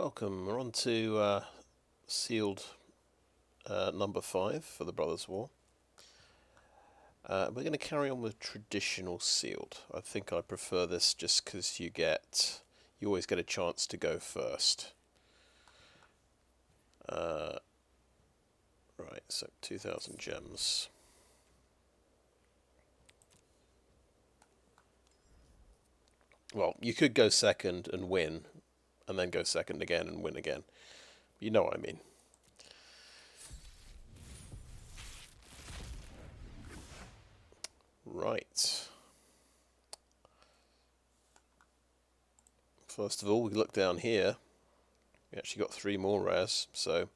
Welcome, we're on to sealed number 5 for the Brothers' War. We're going to carry on with traditional sealed. I think I prefer this just because you always get a chance to go first. Right, so 2,000 gems. Well, you could go second and win, and then go second again and win again. You know what I mean. Right. First of all, we look down here. We actually got 3 more rares, so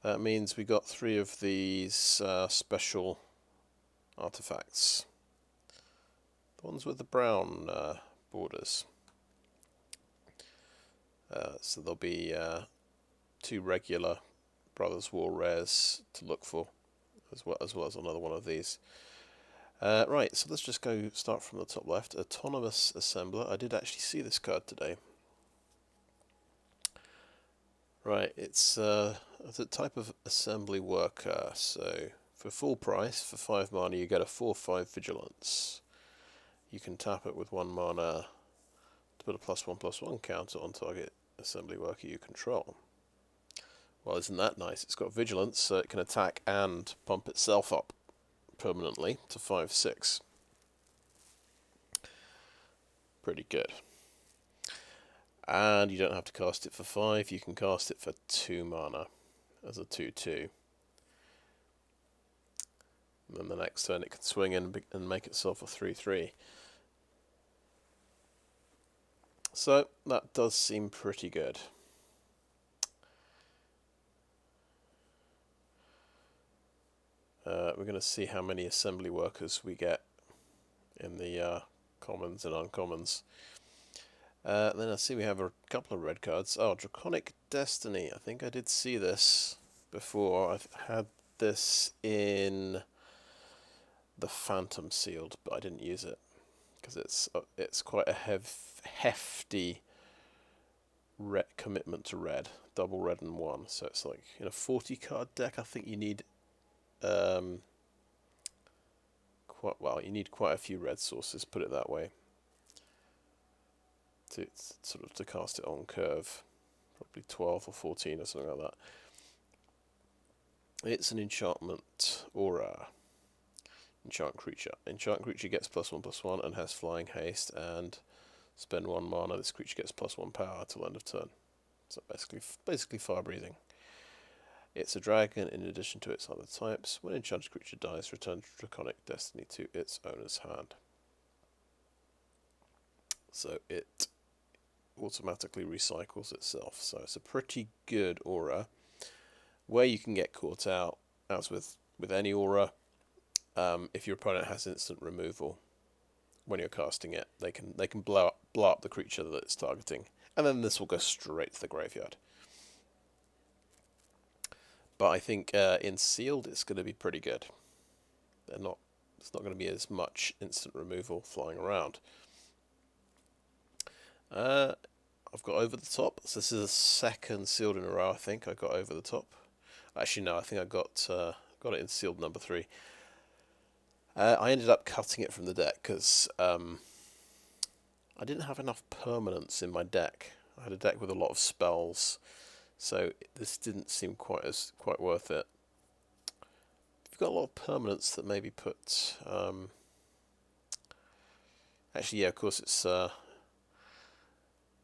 that means we got 3 of these special artifacts. The ones with the brown borders. So there'll be 2 regular Brothers War rares to look for, as well as another one of these. Right, so let's just go start from the top left. Autonomous Assembler. I did actually see this card today. Right, it's a type of assembly worker. So for full price, for 5 mana, you get a 4/5 Vigilance. You can tap it with 1 mana to put a +1/+1 counter on target assembly worker you control. Well, isn't that nice? It's got Vigilance, so it can attack and pump itself up permanently to 5/6. Pretty good. And you don't have to cast it for 5, you can cast it for 2 mana as a 2/2. And then the next turn it can swing in and make itself a 3/3. So that does seem pretty good. We're going to see how many assembly workers we get in the commons and uncommons. Then I see we have a couple of red cards. Oh, Draconic Destiny. I think I did see this before. I've had this in the Phantom Sealed, but I didn't use it because it's quite a hefty commitment to red, double red and 1. So it's like in a 40 card deck. I think you need you need quite a few red sources. Put it that way. To cast it on curve, probably 12 or 14 or something like that. It's an enchantment aura. Enchant creature. Enchant creature gets +1/+1 and has flying haste, and spend 1 mana. This creature gets +1 power till end of turn. So basically fire breathing. It's a dragon in addition to its other types. When enchanted creature dies, return Draconic Destiny to its owner's hand. So it automatically recycles itself. So it's a pretty good aura. Where you can get caught out, as with any aura, if your opponent has instant removal when you're casting it, they can blow up the creature that it's targeting, and then this will go straight to the graveyard. But I think in sealed it's going to be pretty good. It's not going to be as much instant removal flying around. I've got over the top. So this is the second sealed in a row. I think I got over the top. Actually, no. I think I got it in sealed number 3. I ended up cutting it from the deck because I didn't have enough permanents in my deck. I had a deck with a lot of spells, so this didn't seem quite worth it. If you've got a lot of permanents that maybe put actually, yeah, of course it's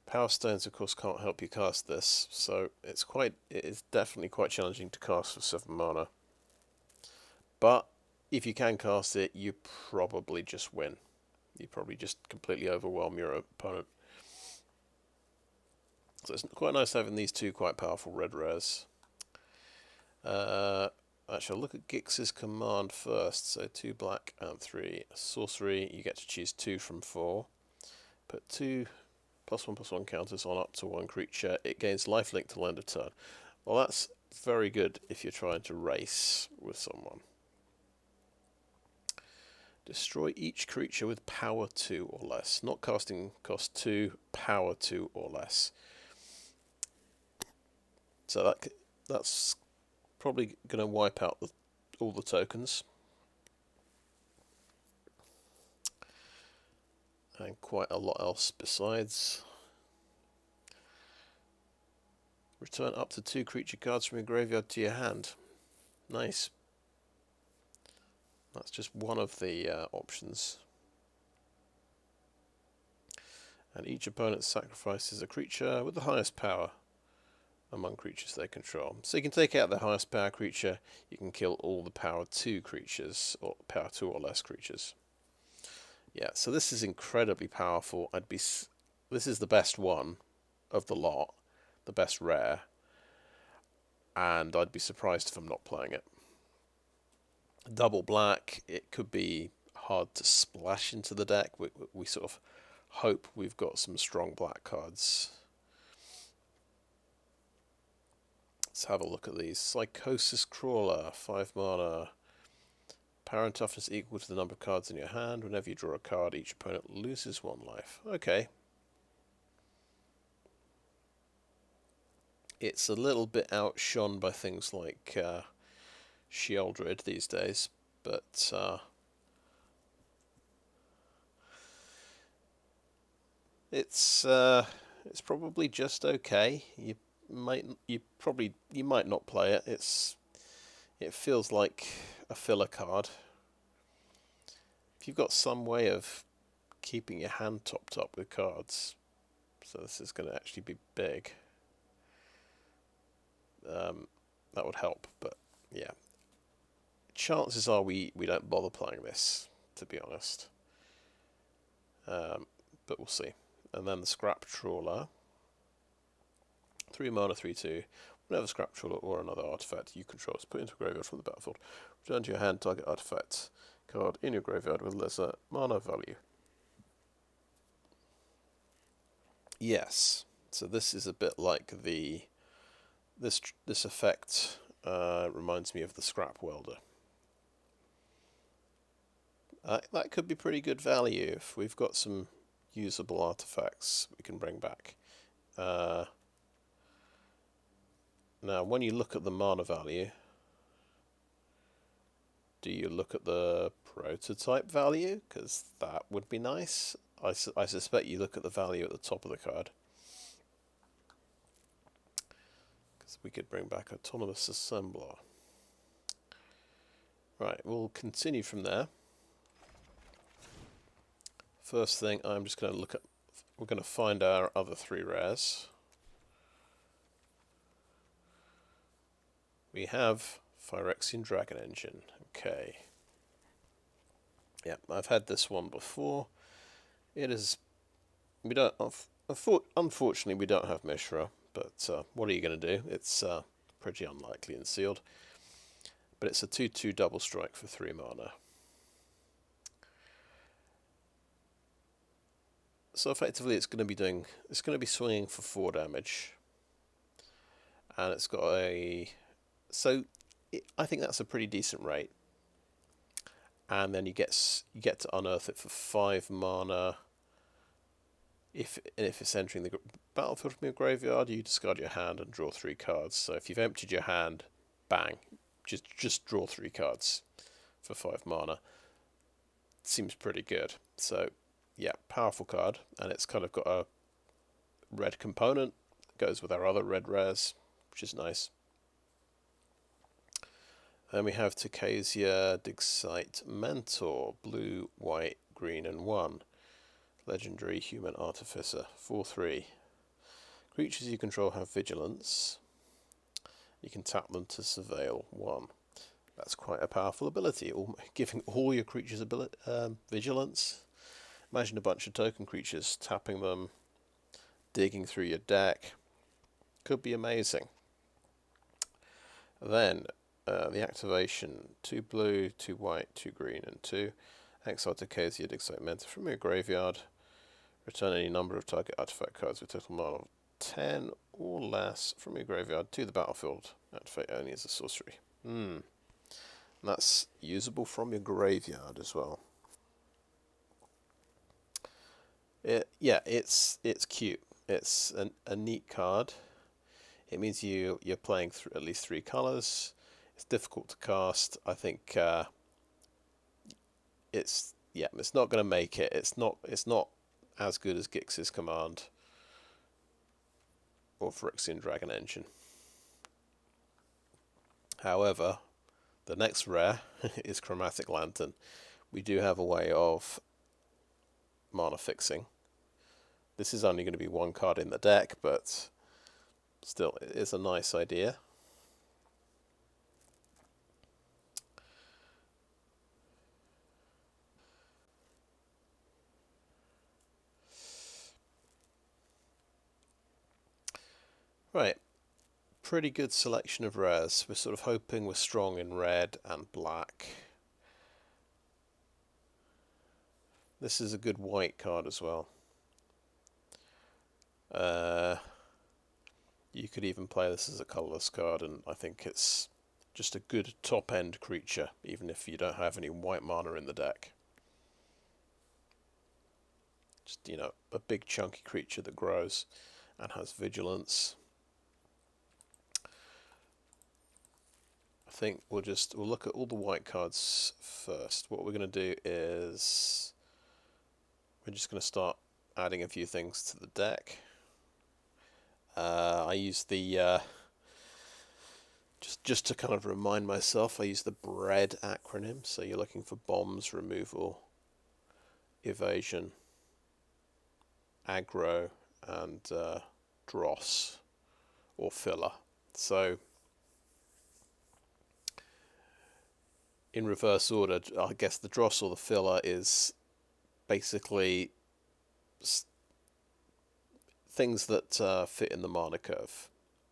Power Stones, of course, can't help you cast this, so it is definitely quite challenging to cast for 7 mana. But if you can cast it, you probably just win. You probably just completely overwhelm your opponent. So it's quite nice having these 2 quite powerful red rares. Actually, I'll look at Gix's command first. So 2 black and 3 sorcery. You get to choose 2 from 4. Put 2 +1/+1 counters on up to 1 creature. It gains lifelink till end of turn. Well, that's very good if you're trying to race with someone. Destroy each creature with power 2 or less. Not casting cost 2, power 2 or less. So that's probably going to wipe out all the tokens. And quite a lot else besides. Return up to 2 creature cards from your graveyard to your hand. Nice. That's just one of the options. And each opponent sacrifices a creature with the highest power among creatures they control. So you can take out the highest power creature, you can kill all the power 2 creatures, or power 2 or less creatures. Yeah, so this is incredibly powerful. This is the best one of the lot, the best rare, and I'd be surprised if I'm not playing it. Double black, it could be hard to splash into the deck. We sort of hope we've got some strong black cards. Let's have a look at these. Psychosis Crawler, 5 mana. Power and toughness equal to the number of cards in your hand. Whenever you draw a card, each opponent loses 1 life. Okay. It's a little bit outshone by things like Sheoldred these days, but it's probably just okay. You might not play it. It feels like a filler card. If you've got some way of keeping your hand topped up with cards, so this is going to actually be big, that would help. But yeah, chances are we don't bother playing this, to be honest. But we'll see. And then the Scrap Trawler, 3 mana, 3/2. Whenever Scrap Trawler or another artifact you control is put into a graveyard from the battlefield, return to your hand target artifact card in your graveyard with lesser mana value. Yes, so this is a bit like this effect reminds me of the Scrap Welder. That could be pretty good value if we've got some usable artifacts we can bring back. Now, when you look at the mana value, do you look at the prototype value? Because that would be nice. I suspect you look at the value at the top of the card. Because we could bring back Autonomous Assembler. Right, we'll continue from there. First thing, I'm just going to look at... We're going to find our other 3 rares. We have Phyrexian Dragon Engine. Okay. Yeah, I've had this one before. It is... We don't... Unfortunately, we don't have Mishra, but what are you going to do? It's pretty unlikely in sealed. But it's a 2/2 double strike for 3 mana. So effectively, it's going to be swinging for 4 damage, and it's got a. So I think that's a pretty decent rate. And then you get to unearth it for 5 mana. If it's entering the battlefield from your graveyard, you discard your hand and draw 3 cards. So if you've emptied your hand, bang, just draw 3 cards for 5 mana. Seems pretty good. So yeah, powerful card, and it's kind of got a red component that goes with our other red rares, which is nice. Then we have Tokasia Digsight Mentor, blue, white, green, and 1. Legendary Human Artificer, 4/3. Creatures you control have vigilance. You can tap them to surveil 1. That's quite a powerful ability, giving all your creatures vigilance. Imagine a bunch of token creatures, tapping them, digging through your deck. Could be amazing. Then, the activation, 2 blue, 2 white, 2 green, and 2. Exile Tokasia Digsight Mentor from your graveyard. Return any number of target artifact cards with total mana of 10 or less from your graveyard to the battlefield. Activate only as a sorcery. And that's usable from your graveyard as well. Yeah, it's cute. It's a neat card. It means you're playing at least 3 colors. It's difficult to cast. I think it's not going to make it. It's not as good as Gix's Command or Phyrexian Dragon Engine. However, the next rare is Chromatic Lantern. We do have a way of mana fixing. This is only going to be 1 card in the deck, but still, it is a nice idea. Right, pretty good selection of rares. We're sort of hoping we're strong in red and black. This is a good white card as well. You could even play this as a colourless card, and I think it's just a good top-end creature, even if you don't have any white mana in the deck. Just, a big chunky creature that grows and has vigilance. I think we'll look at all the white cards first. What we're going to do is we're just going to start adding a few things to the deck. I use the just to kind of remind myself, I use the BREAD acronym. So you're looking for bombs, removal, evasion, aggro, and dross or filler. So in reverse order, I guess the dross or the filler is basically things that fit in the mana curve.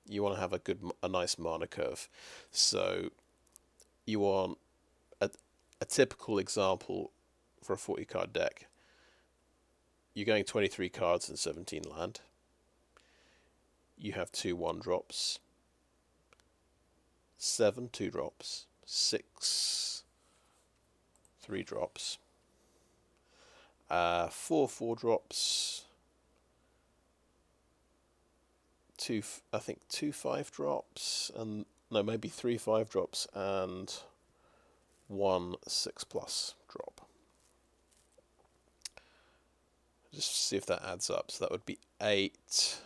You want to have a nice mana curve. So you want a typical example for a 40 card deck. You're going 23 cards and 17 land. You have 2 1-drops, 7 2-drops, 6 3-drops, 4 4-drops, two 5-drops, and no, maybe 3 5-drops and 1 6+ drop. Just see if that adds up. So that would be 8,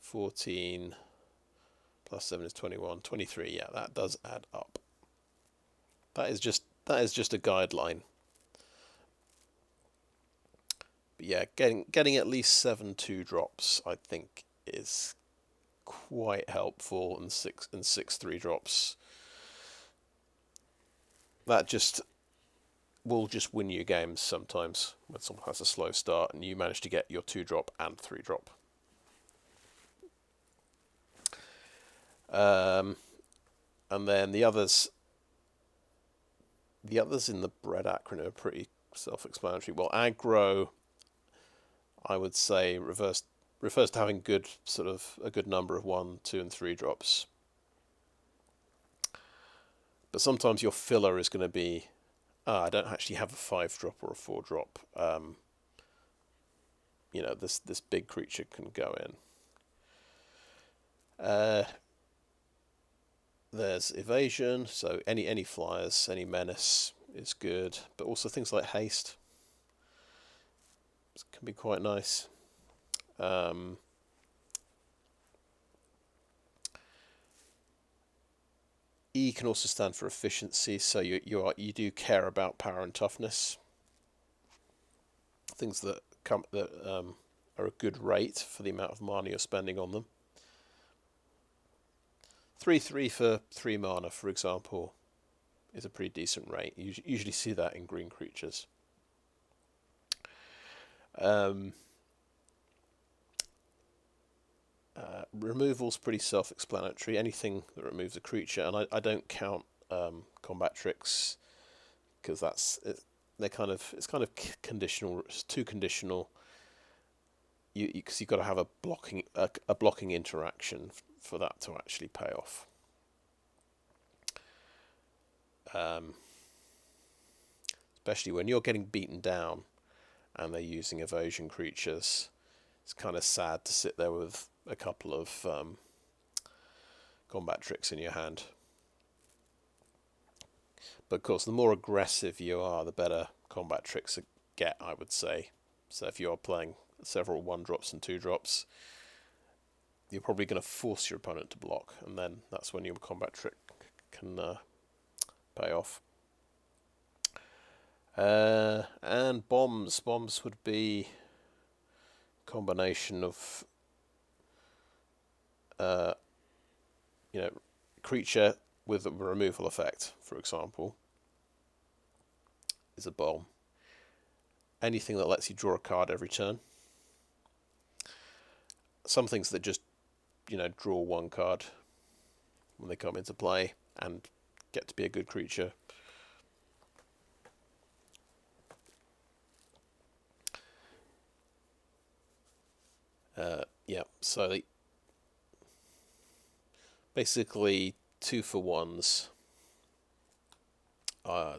14 plus 7 is 21, 23. Yeah, that does add up. That is just a guideline. But yeah, getting at least 7 2-drops, I think, is quite helpful, and 6 3-drops. That will just win you games sometimes when someone has a slow start and you manage to get your 2-drop and 3-drop. And then the others in the BREAD acronym are pretty self-explanatory. Well, aggro, I would say, refers to having a good number of 1, 2, and 3-drops. But sometimes your filler is going to be, I don't actually have a 5-drop or a 4-drop. This big creature can go in. There's evasion, so any flyers, any menace is good, but also things like haste can be quite nice. E can also stand for efficiency, so you do care about power and toughness. Things that are a good rate for the amount of mana you're spending on them. 3/3 for 3 mana, for example, is a pretty decent rate. You usually see that in green creatures. Removal's pretty self-explanatory. Anything that removes a creature, and I don't count combat tricks because it's kind of conditional. It's too conditional. Because you've got to have a blocking interaction for that to actually pay off. Especially when you're getting beaten down and they're using evasion creatures, it's kind of sad to sit there with a couple of combat tricks in your hand. But of course, the more aggressive you are, the better combat tricks get, I would say. So if you're playing several 1-drops and 2-drops, you're probably going to force your opponent to block, and then that's when your combat trick can pay off. And bombs. Bombs would be a combination of creature with a removal effect, for example, is a bomb. Anything that lets you draw a card every turn. Some things that just, draw one card when they come into play and get to be a good creature. So basically 2-for-1s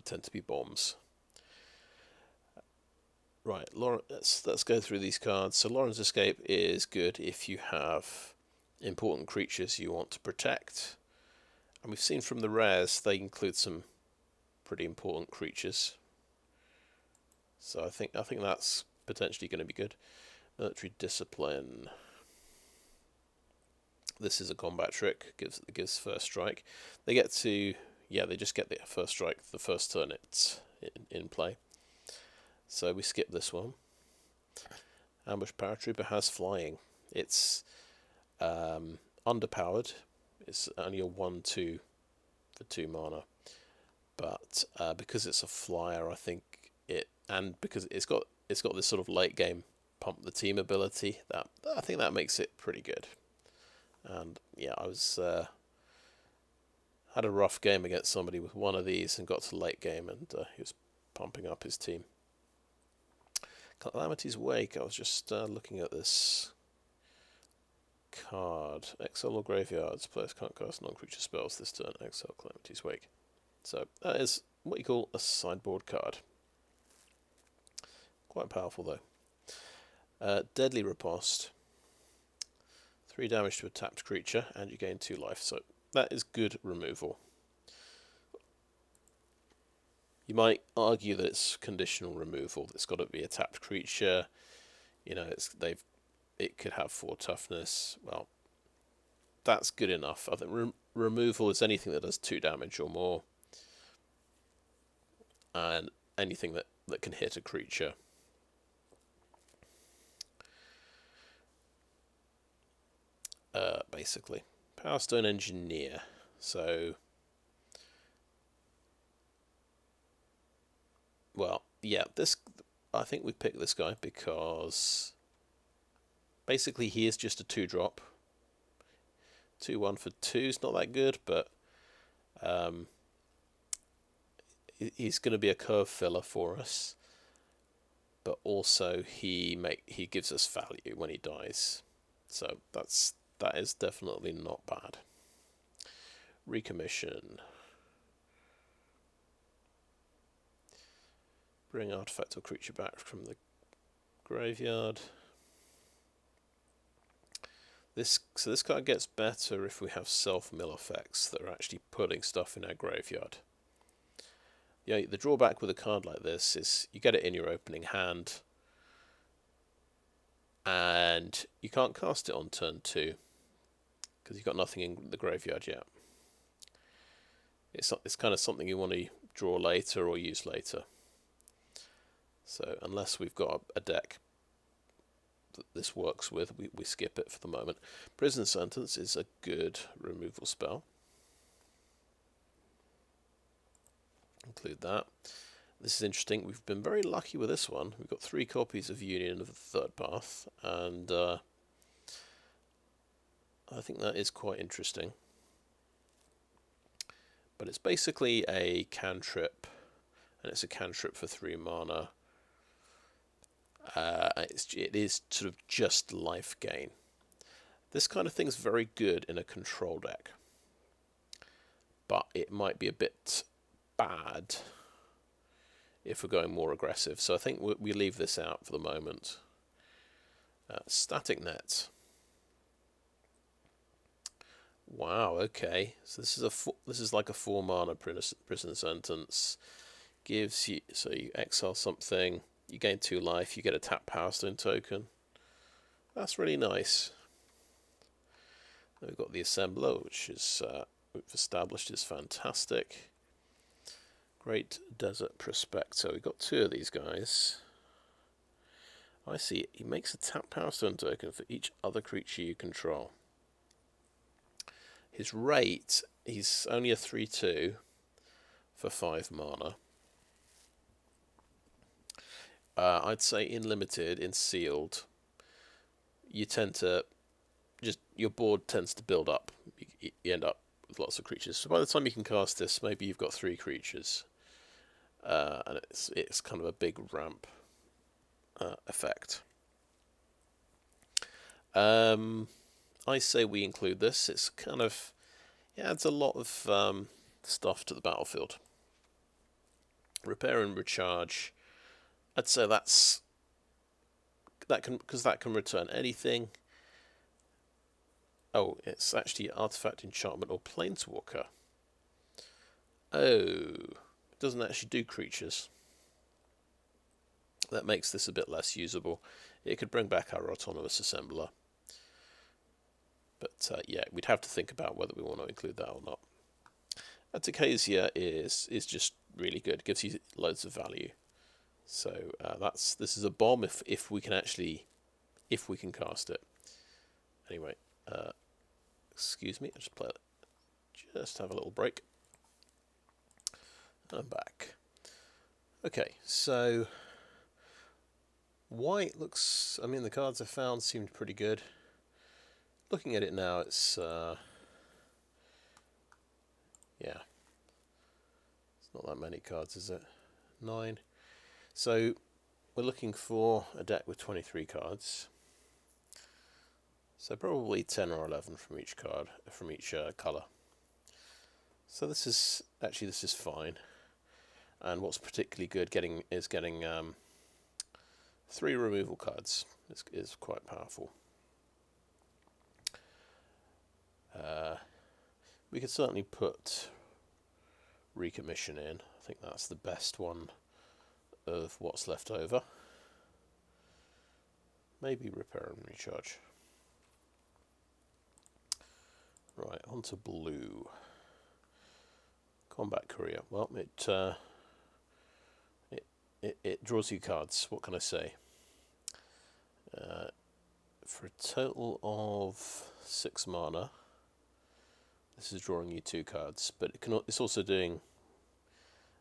tend to be bombs. Right, let's go through these cards. So Lauren's Escape is good if you have important creatures you want to protect. And we've seen from the rares they include some pretty important creatures. So I think that's potentially going to be good. Military Discipline. This is a combat trick. Gives first strike. They get to they just get the first strike the first turn it's in play. So we skip this one. Ambush Paratrooper has flying. It's underpowered. It's only a 1/2 for 2 mana. But because it's a flyer, I think because it's got this sort of late game pump the team ability, I think that makes it pretty good. And I was had a rough game against somebody with one of these and got to late game, and he was pumping up his team. Calamity's Wake. I was just looking at this card. Exile or graveyards. Players can't cast non-creature spells this turn. Exile Calamity's Wake. So that is what you call a sideboard card. Quite powerful though. Deadly Riposte. 3 damage to a tapped creature, and you gain 2 life. So that is good removal. You might argue that it's conditional removal. It's got to be a tapped creature. It could have 4 toughness. Well, that's good enough. I think removal is anything that does 2 damage or more, and anything that can hit a creature. Basically, Powerstone Engineer. So, I think we picked this guy because basically he is just a 2-drop. 2/1 for 2 is not that good, but he's going to be a curve filler for us. But also he gives us value when he dies, so that is definitely not bad. Recommission. Bring artifact or creature back from the graveyard. This card gets better if we have self-mill effects that are actually putting stuff in our graveyard. The drawback with a card like this is you get it in your opening hand, and you can't cast it on turn 2 because you've got nothing in the graveyard yet. It's kind of something you want to draw later or use later. So unless we've got a deck that this works with, we skip it for the moment. Prison Sentence is a good removal spell. Include that. This is interesting. We've been very lucky with this one. We've got 3 copies of Union of the Third Path, and I think that is quite interesting. But it's basically a cantrip, and it's a cantrip for 3 mana. It is sort of just life gain. This kind of thing's very good in a control deck, but it might be a bit bad if we're going more aggressive. So I think we leave this out for the moment. Static net. Wow. Okay. So this is like a 4-mana prison sentence. Gives you, so you exile something, you gain 2 life, you get a tap Power Stone token. That's really nice. Then we've got the assembler, which is we've established is fantastic. Great Desert Prospector. We've got 2 of these guys. I see. He makes a tap Power Stone token for each other creature you control. His rate, he's only a 3/2 for 5 mana. I'd say in limited, in sealed, you tend to your board tends to build up. You end up with lots of creatures. So by the time you can cast this, maybe you've got 3 creatures, and it's kind of a big ramp effect. I say we include this. It's kind of adds a lot of stuff to the battlefield. Repair and recharge. I'd say that can return anything. Oh, it's actually artifact, enchantment, or planeswalker. Oh, it doesn't actually do creatures. That makes this a bit less usable. It could bring back our autonomous assembler. But yeah, we'd have to think about whether we want to include that or not. Atacasia is just really good. It gives you loads of value. So this is a bomb if we can cast it. Anyway, excuse me, I'll just play it. Just have a little break. I'm back. Okay, so white looks. I mean, the cards I found seemed pretty good. Looking at it now, it's yeah, it's not that many cards, is it? 9. So we're looking for a deck with 23 cards. So probably 10 or 11 from each card, from each colour. So this is fine. And what's particularly good is getting 3 removal cards. This is quite powerful. We could certainly put Recommission in. I think that's the best one of what's left over. Maybe Repair and Recharge. Right, on to blue. Combat Courier. Well, it draws you cards. What can I say? For a total of 6 mana, this is drawing you 2 cards, but it's also doing.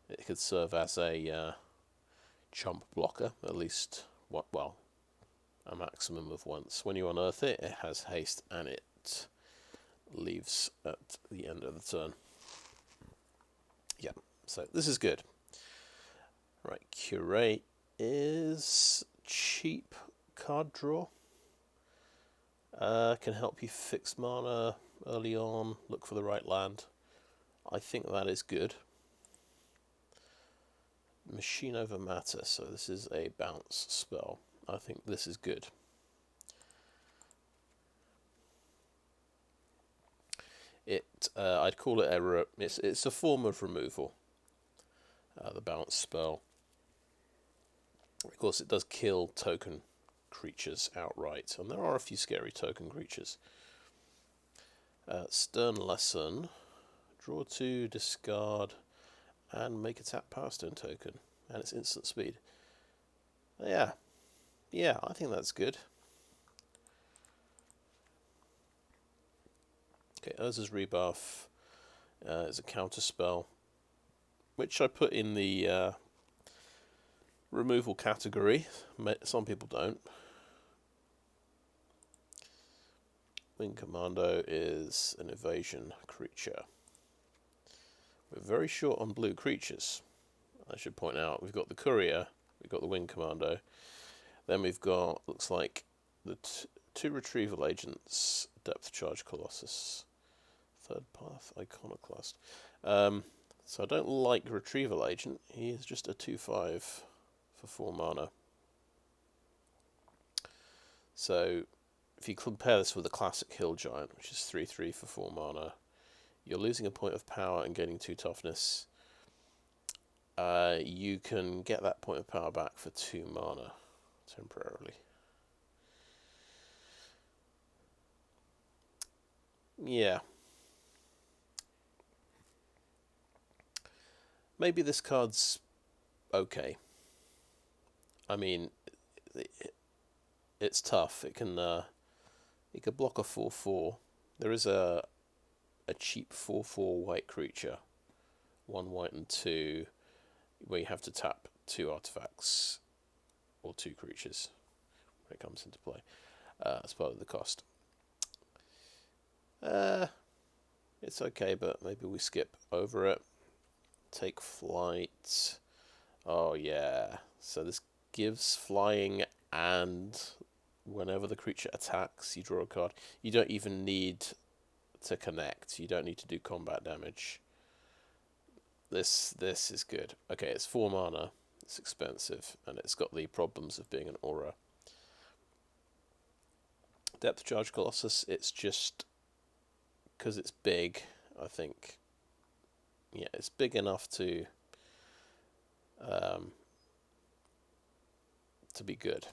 It could serve as a chump blocker, at least. Well, a maximum of once. When you unearth it, it has haste, and it leaves at the end of the turn. Yeah, so this is good. Right, Curate is cheap card draw. Can help you fix mana early on, look for the right land. I think that is good. Machine over matter, so this is a bounce spell. I think this is good. I'd call it it's a form of removal. The bounce spell. Of course, it does kill token creatures outright, and there are a few scary token creatures. Stern Lesson. Draw 2, discard, and make a tap Power Stone token, and it's instant speed. Yeah, I think that's good. Okay, Urza's Rebuff is a counter spell, which I put in the removal category. Some people don't. Wing Commando is an evasion creature. We're very short on blue creatures. I should point out, we've got the Courier, we've got the Wing Commando, then we've got, looks like, the 2 retrieval agents, Depth Charge Colossus, Third Path Iconoclast. So I don't like Retrieval Agent. He is just a 2/5 for 4 mana. So if you compare this with the classic Hill Giant, which is 3/3 for 4 mana, you're losing a point of power and gaining 2 toughness. You can get that point of power back for 2 mana temporarily. Yeah. Maybe this card's okay. I mean, it's tough. It can block a 4/4. There is a cheap 4/4 white creature, 1 white and 2, where you have to tap 2 artifacts or 2 creatures when it comes into play as part of the cost. It's okay, but maybe we skip over it. Take flight. Oh yeah. So this gives flying, and whenever the creature attacks, you draw a card. You don't even need to connect. You don't need to do combat damage. This is good. Okay, it's 4 mana. It's expensive, and it's got the problems of being an aura. Depth Charge Colossus, it's just because it's big, I think. Yeah, it's big enough to be good.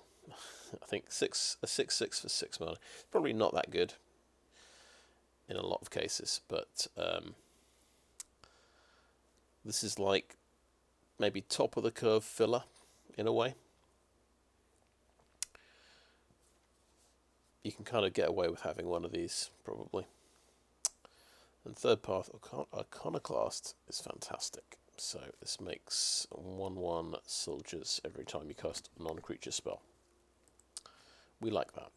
I think a 6/6 for 6 mana. It's probably not that good in a lot of cases, but this is like maybe top of the curve filler in a way. You can kind of get away with having one of these probably. And Third Path Iconoclast is fantastic. So this makes 1/1 soldiers every time you cast a non-creature spell. We like that.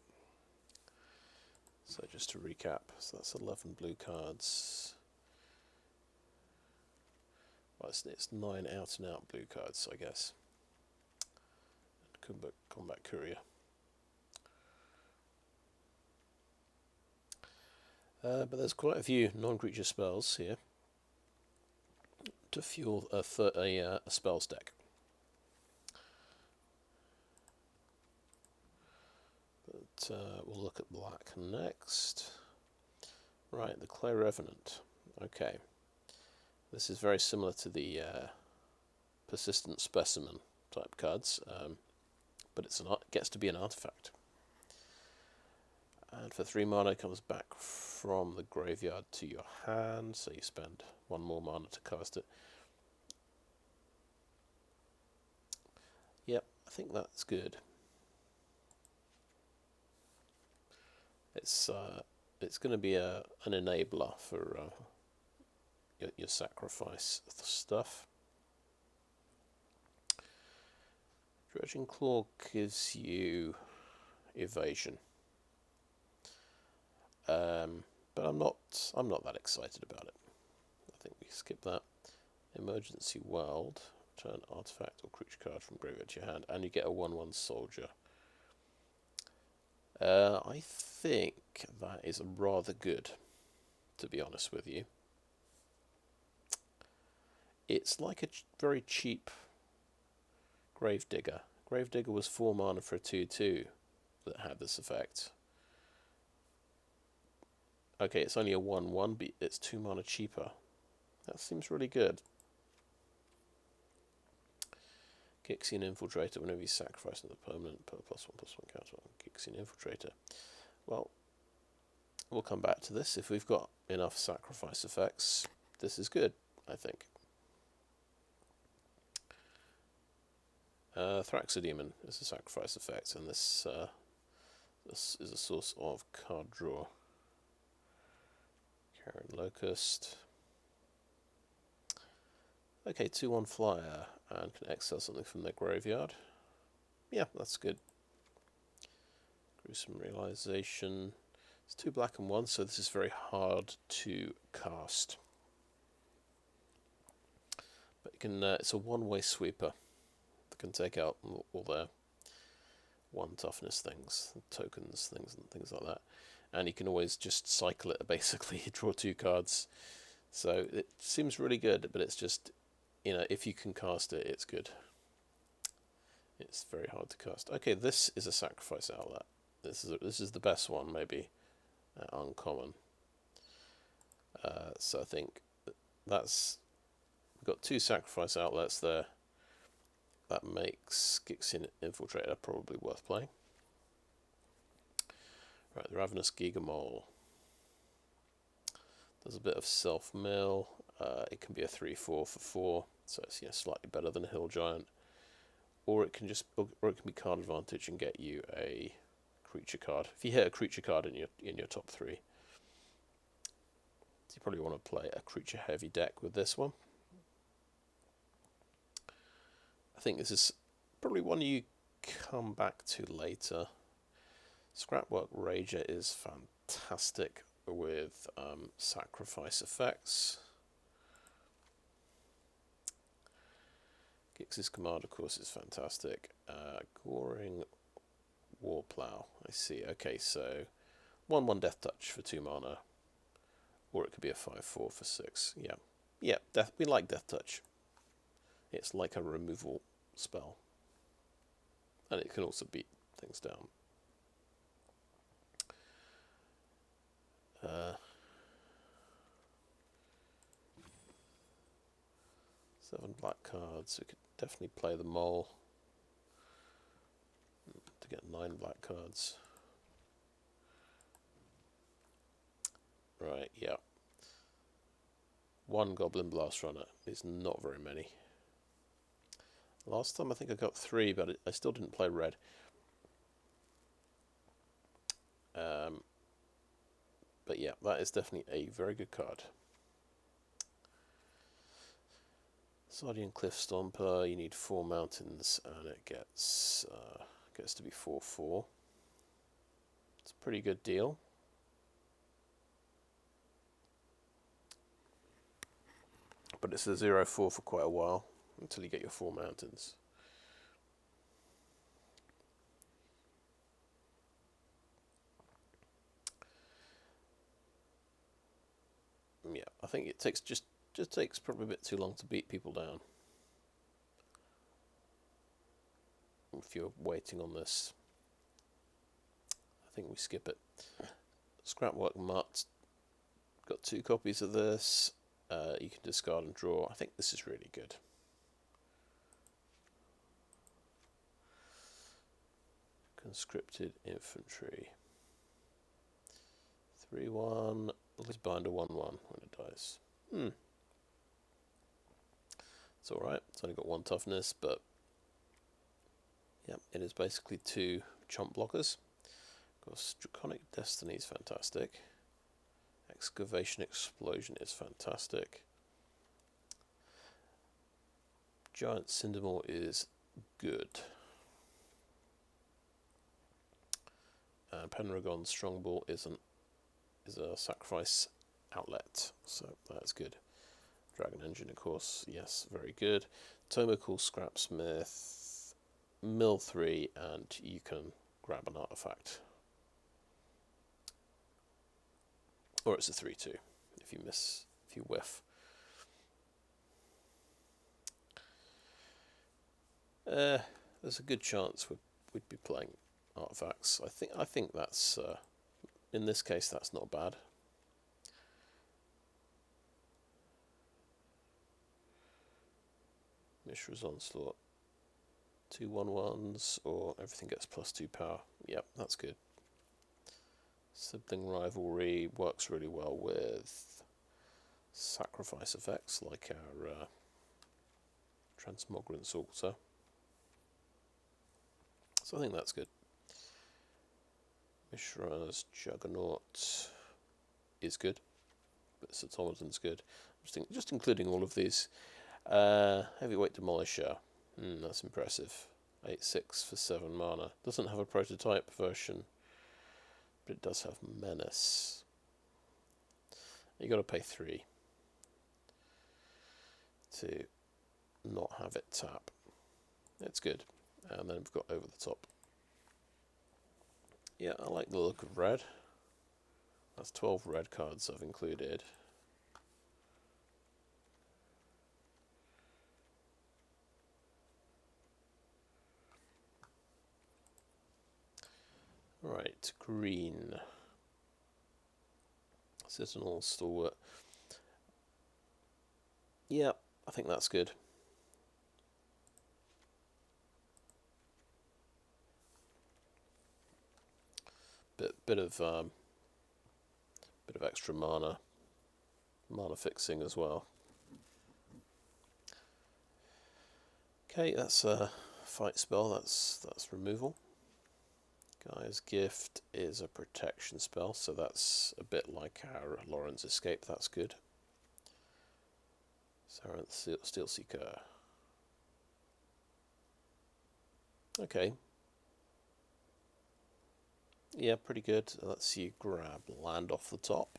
So just to recap, so that's 11 blue cards. Well, it's 9 out and out blue cards, I guess. And Combat Courier. But there's quite a few non-creature spells here to fuel a spells deck. But we'll look at black next. Right, the Clay Revenant. Okay. This is very similar to the Persistent Specimen type cards, but it gets to be an artifact. And for 3 mana, it comes back from the graveyard to your hand, so you spend 1 more mana to cast it. Yep, I think that's good. It's going to be an enabler for your sacrifice stuff. Dredging Claw gives you evasion. But I'm not that excited about it. I think we skip that. Emergency Weld, return artifact or creature card from graveyard to your hand, and you get a 1/1 soldier. I think that is rather good, to be honest with you. It's like a very cheap Gravedigger. Gravedigger was 4 mana for a 2/2 that had this effect. Okay, it's only a 1/1, but it's 2 mana cheaper. That seems really good. Gixian Infiltrator, whenever you sacrifice another permanent, put a +1/+1 counter on Gixian Infiltrator. Well, we'll come back to this. If we've got enough sacrifice effects, this is good, I think. Thraxodemon is a sacrifice effect, and this is a source of card draw. Karen Locust. Okay, 2/1 flyer, and can exile something from their graveyard. Yeah, that's good. Gruesome Realization. It's 2 black and 1, so this is very hard to cast. But you can, it's a one-way sweeper that can take out all their 1 toughness things, tokens, things, and things like that. And you can always just cycle it, basically. Draw 2 cards, So it seems really good, but it's just, if you can cast it, it's good. It's very hard to cast. Okay, this is a sacrifice outlet. This is the best one, maybe. Uncommon. So I think we've got 2 sacrifice outlets there. That makes Phyrexian Infiltrator probably worth playing. Right, the Ravenous Gigamole. Does a bit of self-mill. It can be a 3/4 for 4, so it's slightly better than a Hill Giant. Or it can be card advantage and get you a creature card. If you hit a creature card in your top 3, so you probably want to play a creature heavy deck with this one. I think this is probably one you come back to later. Scrapwork Rager is fantastic with sacrifice effects. Gix's Command, of course, is fantastic. Goring Warplow. I see. Okay, so 1/1 Death Touch for 2 mana. Or it could be a 5/4 for 6. Yeah. Yeah, we like Death Touch. It's like a removal spell. And it can also beat things down. 7 black cards. We could definitely play the Mole to get 9 black cards. Right, yeah. 1 Goblin Blast-Runner is not very many. Last time I think I got 3, but I still didn't play red. But yeah, that is definitely a very good card. Sardian Cliff Stomper, you need 4 mountains, and it gets to be 4/4. It's a pretty good deal. But it's a 0/4 for quite a while, until you get your 4 mountains. Yeah, I think it takes just takes probably a bit too long to beat people down. If you're waiting on this, I think we skip it. Scrapwork Mutt. Got 2 copies of this. You can discard and draw. I think this is really good. Conscripted Infantry. 3/1. Let's bind a 1/1 when it dies. It's alright. It's only got 1 toughness, but yeah, it is basically 2 chump blockers. Of course, Draconic Destiny is fantastic. Excavation Explosion is fantastic. Giant Cindermaw is good. Pendragon Strongball is a sacrifice outlet, so that's good. Dragon Engine, of course, yes, very good. Tomocool Scrapsmith, mill 3, and you can grab an artifact. Or it's a 3/2 if you whiff. There's a good chance we'd be playing artifacts. I think that's in this case that's not bad. Mishra's Onslaught, 2 1/1s, or everything gets +2 power. Yep, that's good. Sibling Rivalry works really well with sacrifice effects like our Transmogrant's Altar. So I think that's good. Mishra's Juggernaut is good, but Automaton's good. Just including all of these. Heavyweight Demolisher, that's impressive. 8/6 for 7 mana. Doesn't have a prototype version, but it does have Menace. You got to pay 3 to not have it tap. It's good. And then we've got Over the Top. Yeah, I like the look of red. That's 12 red cards I've included. Right, green. Citadel, stalwart. Yep, I think that's good. Bit of extra mana fixing as well. Okay, that's a fight spell. That's removal. Guy's Gift is a protection spell, so that's a bit like our Lauren's Escape. That's good. Sarenth Steelseeker. Okay. Yeah, pretty good. Lets you grab land off the top.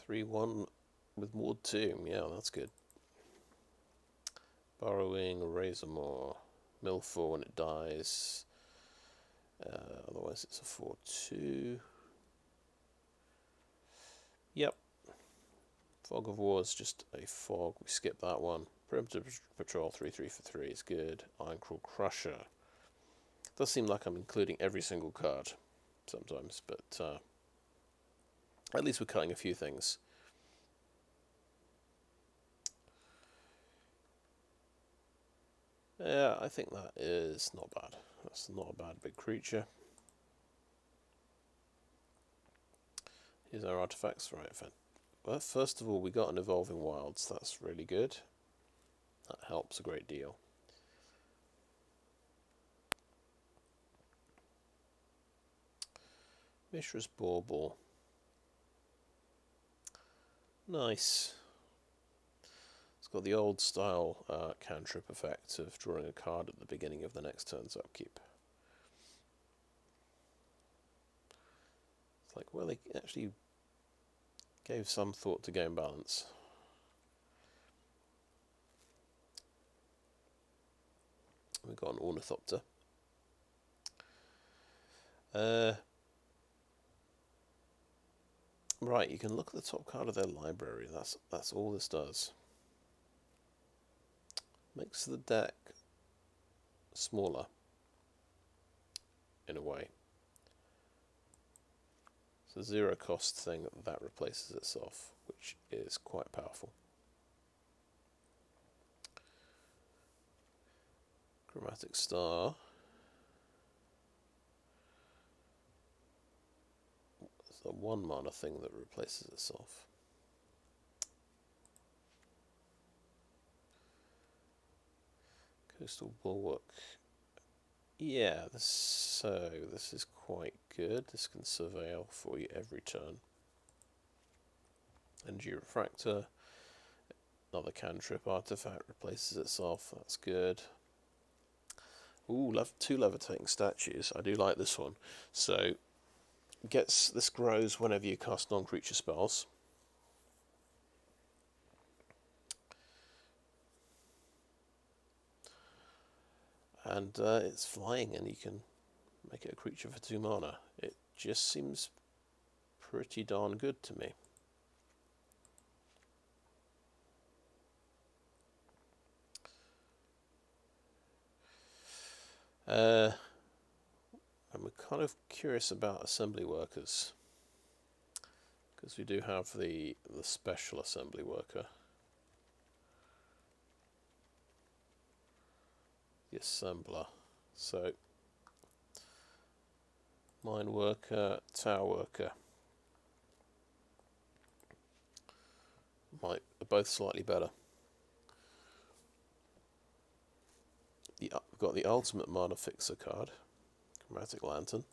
3-1 with Ward Tomb. Yeah, that's good. Burrowing Razormaw. Mill 4 when it dies. Otherwise it's a 4-2. Yep. Fog of War is just a fog. We skip that one. Perimeter Patrol 3-3 for 3 is good. Ironclaw Crusher. Does seem like I'm including every single card sometimes, but at least we're cutting a few things. Yeah, I think that is not bad. That's not a bad big creature. Here's our artifacts. Right, well, first of all, we got an Evolving Wilds. That's really good. That helps a great deal. Mishra's Bauble. Nice. It's got the old style cantrip effect of drawing a card at the beginning of the next turn's upkeep. It's like, well, they actually gave some thought to game balance. We've got an Ornithopter. Right, you can look at the top card of their library. That's all this does. Makes the deck smaller, in a way. It's a zero cost thing that replaces itself, which is quite powerful. Chromatic Star. It's a 1 mana thing that replaces itself. Coastal Bulwark. Yeah, this is quite good. This can surveil for you every turn. Energy Refractor. Another cantrip artifact replaces itself. That's good. Ooh, 2 levitating statues. I do like this one. So, this grows whenever you cast non-creature spells. And it's flying, and you can make it a creature for 2 mana. It just seems pretty darn good to me. And we're kind of curious about assembly workers, because we do have the special assembly worker. The assembler. So, mine worker, tower worker. Are both slightly better. We've got the ultimate mana fixer card, Chromatic Lantern.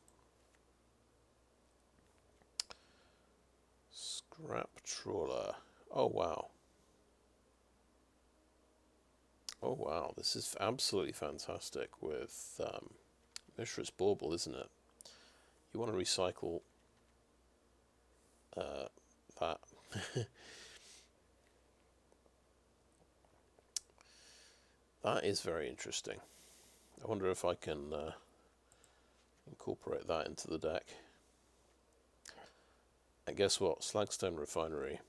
Scrap Trawler. Oh wow. Oh wow, this is absolutely fantastic with Mishra's Bauble, isn't it? You want to recycle that. That is very interesting. I wonder if I can incorporate that into the deck. And guess what? Slagstone Refinery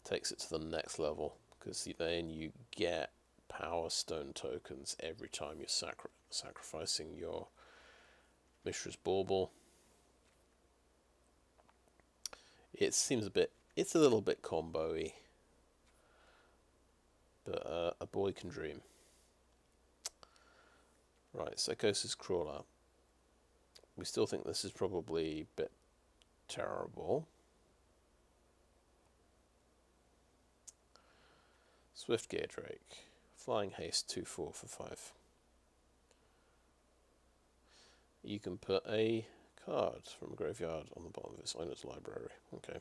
takes it to the next level, because then you get power stone tokens every time you're sacrificing your Mishra's Bauble. It seems it's a little bit combo-y, but a boy can dream. Right, Psychosis Crawler. We still think this is probably a bit terrible. Swift Gear Drake. Flying Haste 2/4 for 5. You can put a card from a graveyard on the bottom of its owner's library. Okay.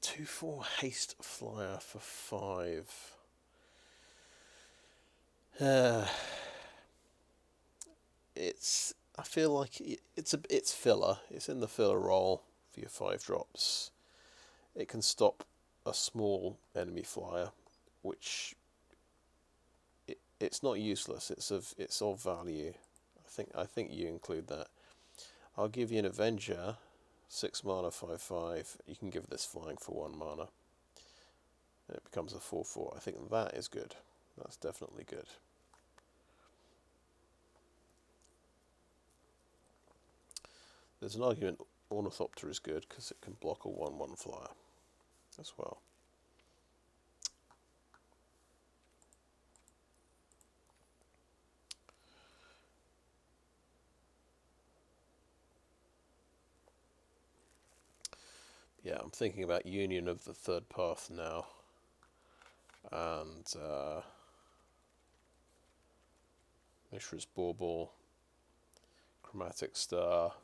2/4 Haste Flyer for 5. I feel like it's filler. It's in the filler role for your 5 drops. It can stop a small enemy flyer, which it's not useless. It's of value. I think you include that. I'll give you an Avenger, 6 mana, 5/5. You can give this flying for 1 mana. And it becomes a 4/4. I think that is good. That's definitely good. There's an argument Ornithopter is good because it can block a 1/1 flyer as well. Yeah, I'm thinking about Union of the Third Path now, and Mishra's Bauble, Chromatic Star.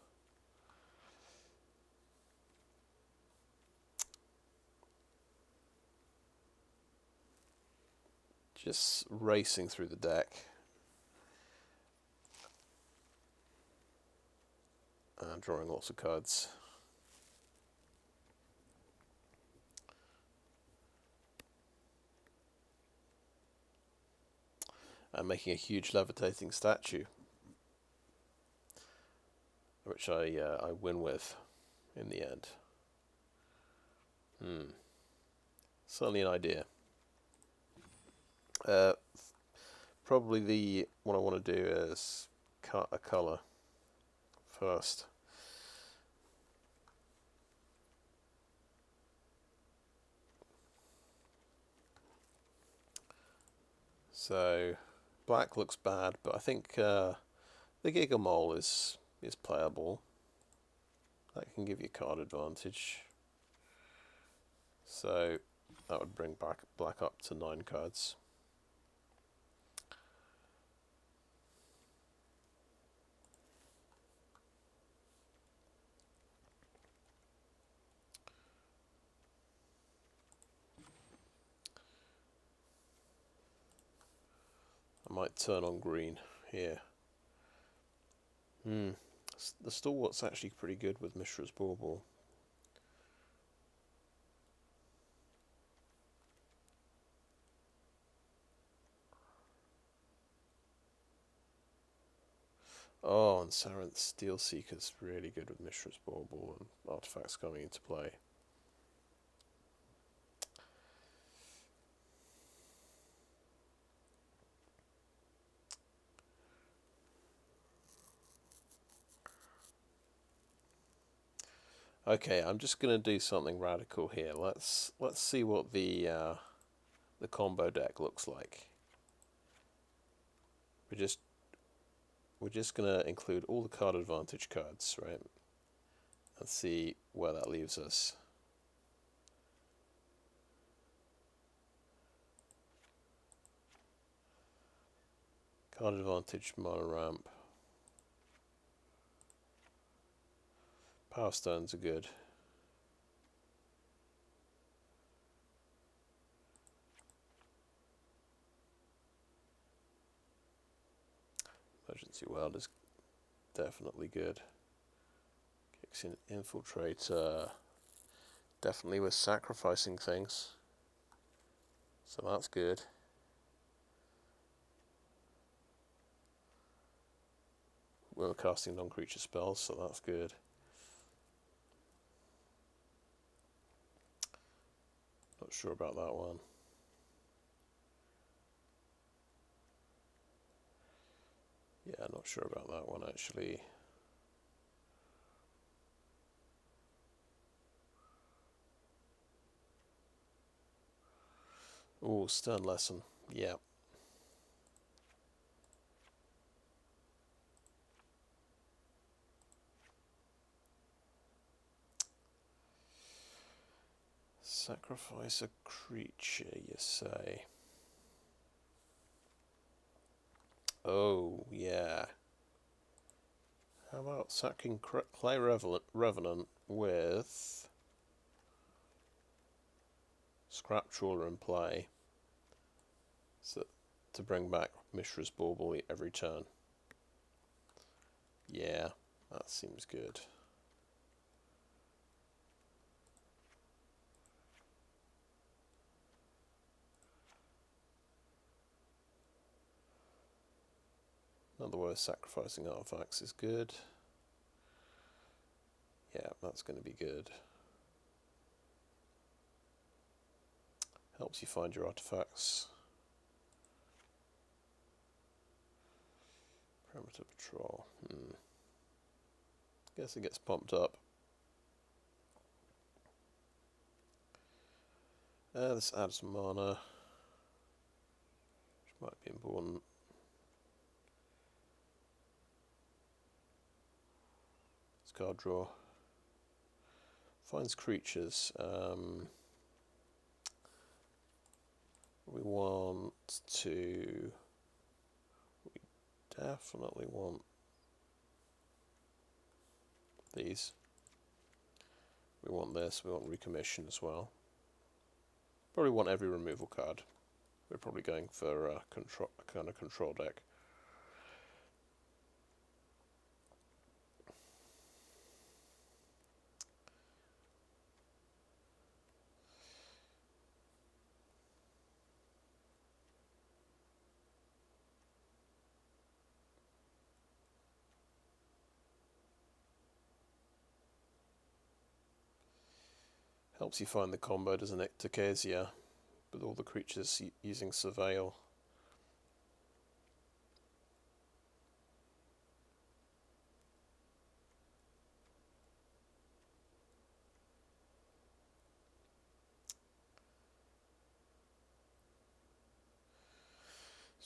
Just racing through the deck. And drawing lots of cards. And making a huge levitating statue, which I win with in the end. Certainly an idea. Probably what I want to do is cut a colour first. So black looks bad, but I think the Giga Mole is playable. That can give you card advantage. So that would bring black up to 9 cards. I might turn on green here. The Stalwart's actually pretty good with Mishra's Bauble. Oh, and Sarenth's Steel Seeker's really good with Mishra's Bauble and artifacts coming into play. Okay, I'm just going to do something radical here. Let's see what the combo deck looks like. We're just going to include all the card advantage cards, right? And see where that leaves us. Card advantage, mana ramp. Power stones are good. Emergency Weld is definitely good. Kicks in Infiltrator. Definitely was sacrificing things. So that's good. We're casting non-creature spells, so that's good. Not sure about that one. Yeah, not sure about that one actually. Oh, stern lesson. Yeah. Sacrifice a creature, you say? Oh, yeah. How about sacking Clay Revenant with Scrap Trawler in play, so to bring back Mishra's Bauble every turn? Yeah, that seems good. In other words, sacrificing artifacts is good. Yeah, that's going to be good. Helps you find your artifacts. Perimeter Patrol. Guess it gets pumped up. This adds mana, which might be important. It's card draw. Finds creatures. We want to... We definitely want these. We want this. We want recommission as well. Probably want every removal card. We're probably going for a kind of control deck. Helps you find the combo, doesn't it, Tokezia, with all the creatures using Surveil.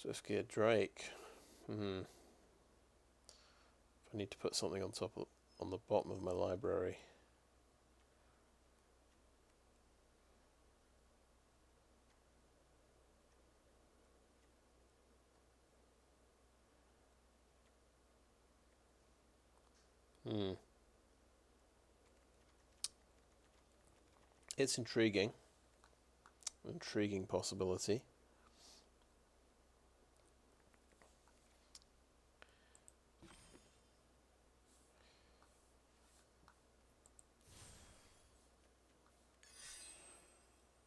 Swiftgear Drake. If I need to put something on the bottom of my library. It's intriguing. Intriguing possibility.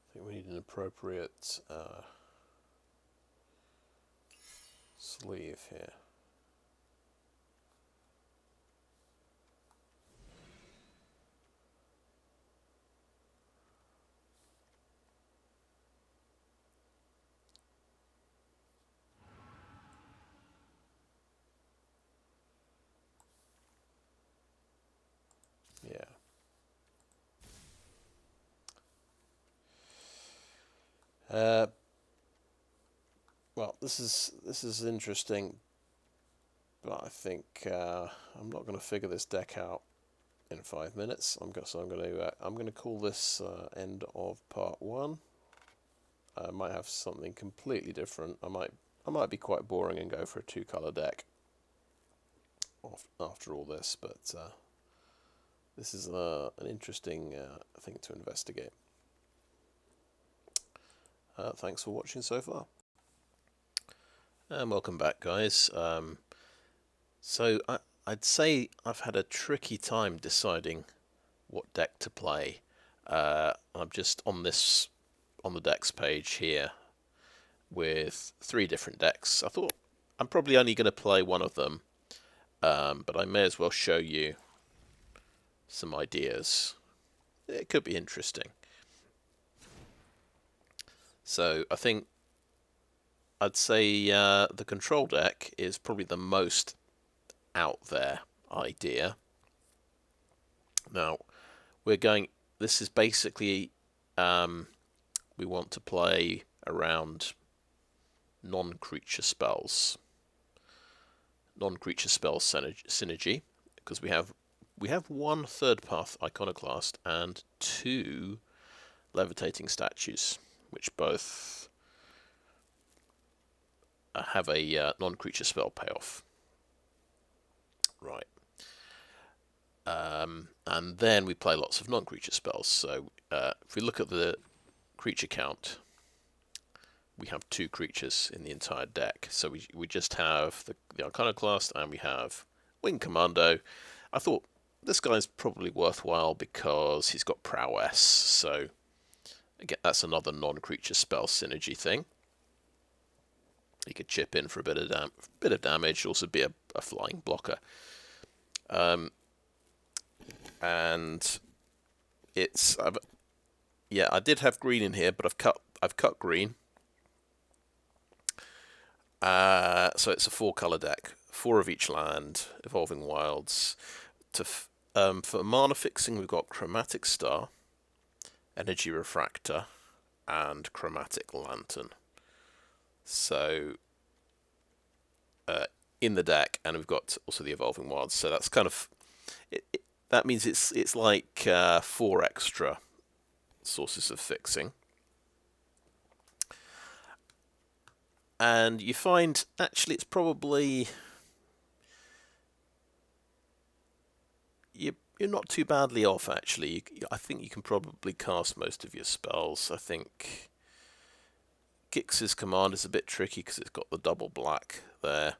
I think we need an appropriate sleeve here. Yeah. Well, this is interesting, but I think I'm not going to figure this deck out in 5 minutes. I'm going to call this end of part 1. I might have something completely different. I might be quite boring and go for a 2-color deck after all this, but this is an interesting thing to investigate. Thanks for watching so far. And welcome back, guys. So I'd say I've had a tricky time deciding what deck to play. I'm just on the decks page here with 3 different decks. I thought I'm probably only going to play one of them, but I may as well show you some ideas. It could be interesting. So I think I'd say the control deck is probably the most out there idea. Now we're going. This is basically we want to play around non-creature spells, synergy, because we have one third path iconoclast and two levitating statues, which both have a non-creature spell payoff. Right. And then we play lots of non-creature spells. So if we look at the creature count, we have 2 creatures in the entire deck. So we just have the Iconoclast and we have Wing Commando. I thought this guy's probably worthwhile because he's got prowess. So again, that's another non-creature spell synergy thing. He could chip in for a bit of damage, also be a flying blocker. And it's I did have green in here, but I've cut green. So it's a 4-color deck, 4 of each land, Evolving Wilds. For mana fixing, we've got Chromatic Star, Energy Refractor, and Chromatic Lantern. So in the deck, and we've got also the Evolving Wilds. So that's kind of that means it's like 4 extra sources of fixing. And you find actually it's probably you're not too badly off actually. I think you can probably cast most of your spells. I think Gix's command is a bit tricky because it's got the double black there.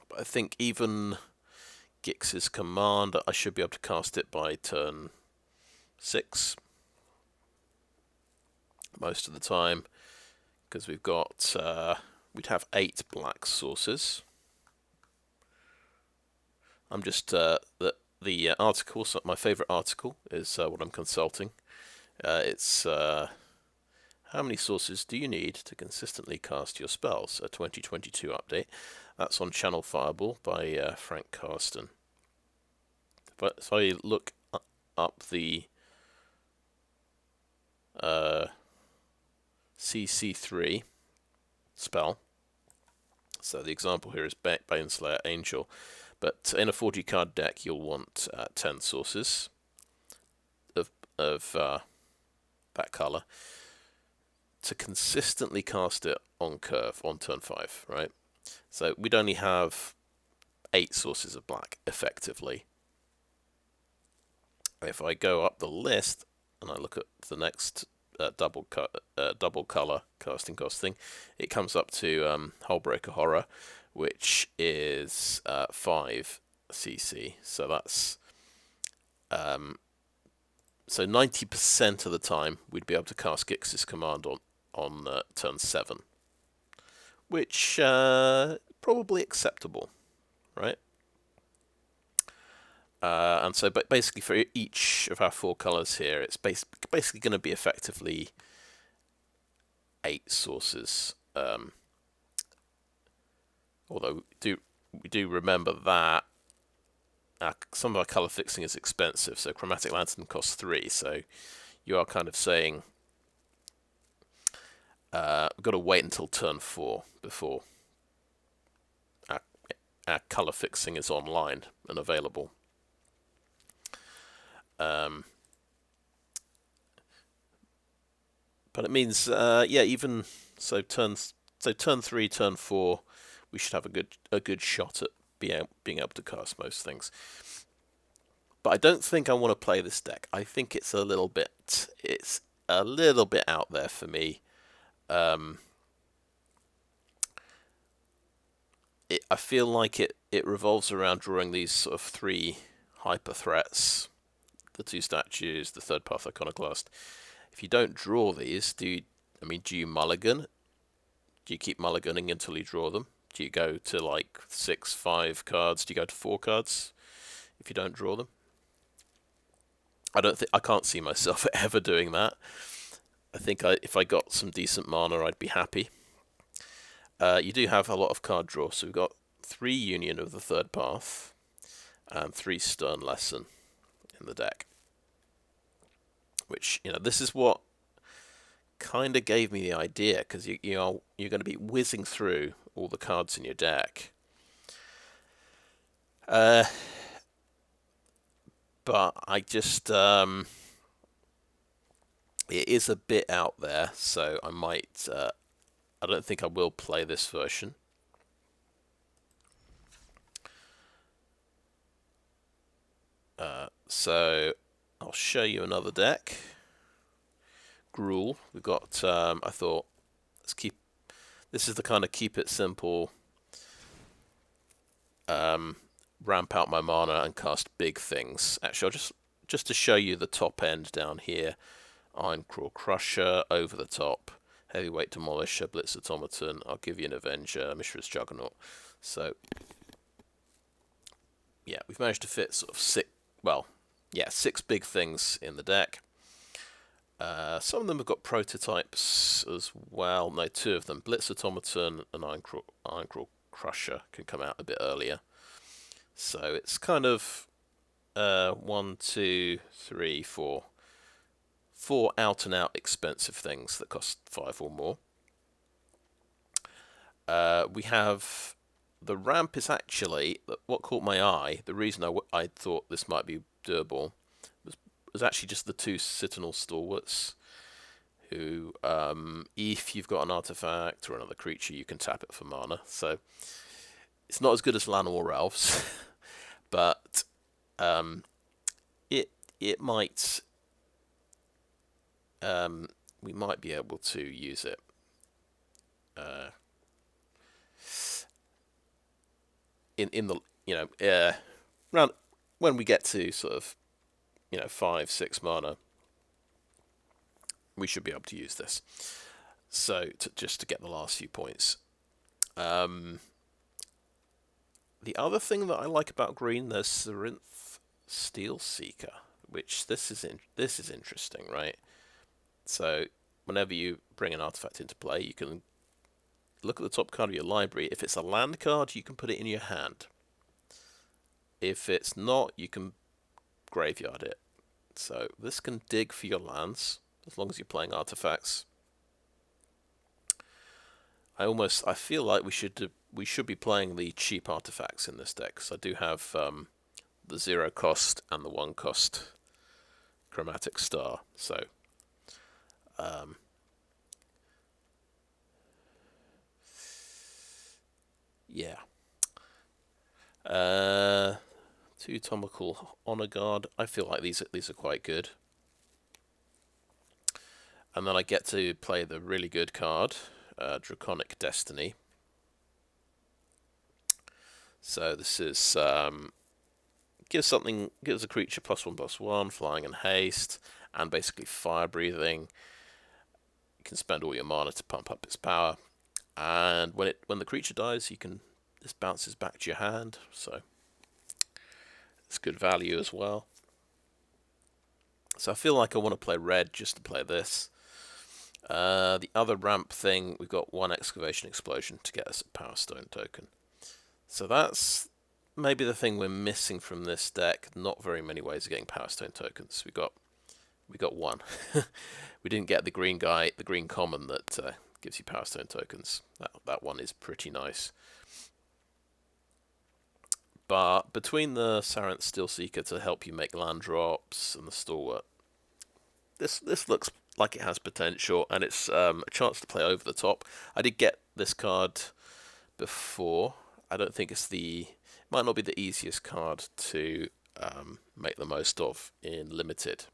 But I think even Gix's command, I should be able to cast it by turn 6 most of the time, because we've got we'd have 8 black sources. I'm just the article. So my favourite article is what I'm consulting. It's how many sources do you need to consistently cast your spells? A 2022 update. That's on Channel Fireball by Frank Karsten. If I look up the CC3 spell, so the example here is Baneslayer Angel, but in a 40 card deck you'll want 10 sources of that colour to consistently cast it on curve on turn 5, right? So we'd only have 8 sources of black effectively. If I go up the list and I look at the next double color casting cost thing, it comes up to Hullbreaker Horror, which is 5 CC. So that's so 90% of the time we'd be able to cast Gix's command on turn 7, which probably acceptable, right? And so, but basically for each of our 4 colours here, it's basically going to be effectively 8 sources. Although we do remember that some of our colour fixing is expensive, so Chromatic Lantern costs 3, so you are kind of saying we've got to wait until turn 4 before our colour fixing is online and available. But it means, even so, turn 3, turn 4, we should have a good shot at being able to cast most things. But I don't think I want to play this deck. I think it's a little bit out there for me. I feel like it revolves around drawing these sort of 3 hyper threats. The 2 statues, the third path iconoclast. If you don't draw these, do you mulligan? Do you keep mulliganing until you draw them? Do you go to like 6, 5 cards? Do you go to 4 cards if you don't draw them? I can't see myself ever doing that. I think if I got some decent mana, I'd be happy. You do have a lot of card draw, so we've got 3 Union of the Third Path and 3 Stern Lesson in the deck. Which, this is what kind of gave me the idea, because you're going to be whizzing through all the cards in your deck. But I just it is a bit out there, so I might. I don't think I will play this version. So I'll show you another deck. Gruul. We've got. I thought let's keep. This is the kind of keep it simple. Ramp out my mana and cast big things. Actually, I'll just to show you the top end down here. Ironclaw Crusher over the top. Heavyweight Demolisher, Blitz Automaton. I'll give you an Avenger, Mishra's Juggernaut. So yeah, we've managed to fit sort of 6 big things in the deck. Some of them have got prototypes as well. No, 2 of them. Blitz Automaton and Ironclaw Crusher can come out a bit earlier. So it's kind of 1, 2, 3, 4. 4 out and out expensive things that cost 5 or more. We have the ramp is actually what caught my eye. The reason I thought this might be doable was actually just the 2 Citadel Stalwarts, who, if you've got an artifact or another creature, you can tap it for mana. So it's not as good as Llanowar Elves, but it might. We might be able to use it. In the round when we get to sort of 5, 6 mana, we should be able to use this. So just to get the last few points. The other thing that I like about green, there's Sarinth Steel Seeker, which this is interesting, right? So whenever you bring an artifact into play, you can look at the top card of your library. If it's a land card, you can put it in your hand. If it's not, you can graveyard it. So this can dig for your lands as long as you're playing artifacts. I feel like we should be playing the cheap artifacts in this deck, because I do have the 0 cost and the 1 cost Chromatic Star. So yeah. 2 Tomical Honor Guard. I feel like these are quite good. And then I get to play the really good card, Draconic Destiny. So this is gives a creature +1/+1, flying and haste, and basically fire breathing. You can spend all your mana to pump up its power, and when the creature dies, this bounces back to your hand. So it's good value as well. So I feel like I want to play red just to play this. The other ramp thing, we've got 1 Excavation Explosion to get us a Power Stone token. So that's maybe the thing we're missing from this deck. Not very many ways of getting Power Stone tokens. We got 1. We didn't get the green guy, the green common that gives you Power Stone tokens. That one is pretty nice. But between the Sarinth Steel Seeker to help you make land drops and the Stalwart, this looks like it has potential, and it's a chance to play over the top. I did get this card before. I don't think it might not be the easiest card to make the most of in Limited.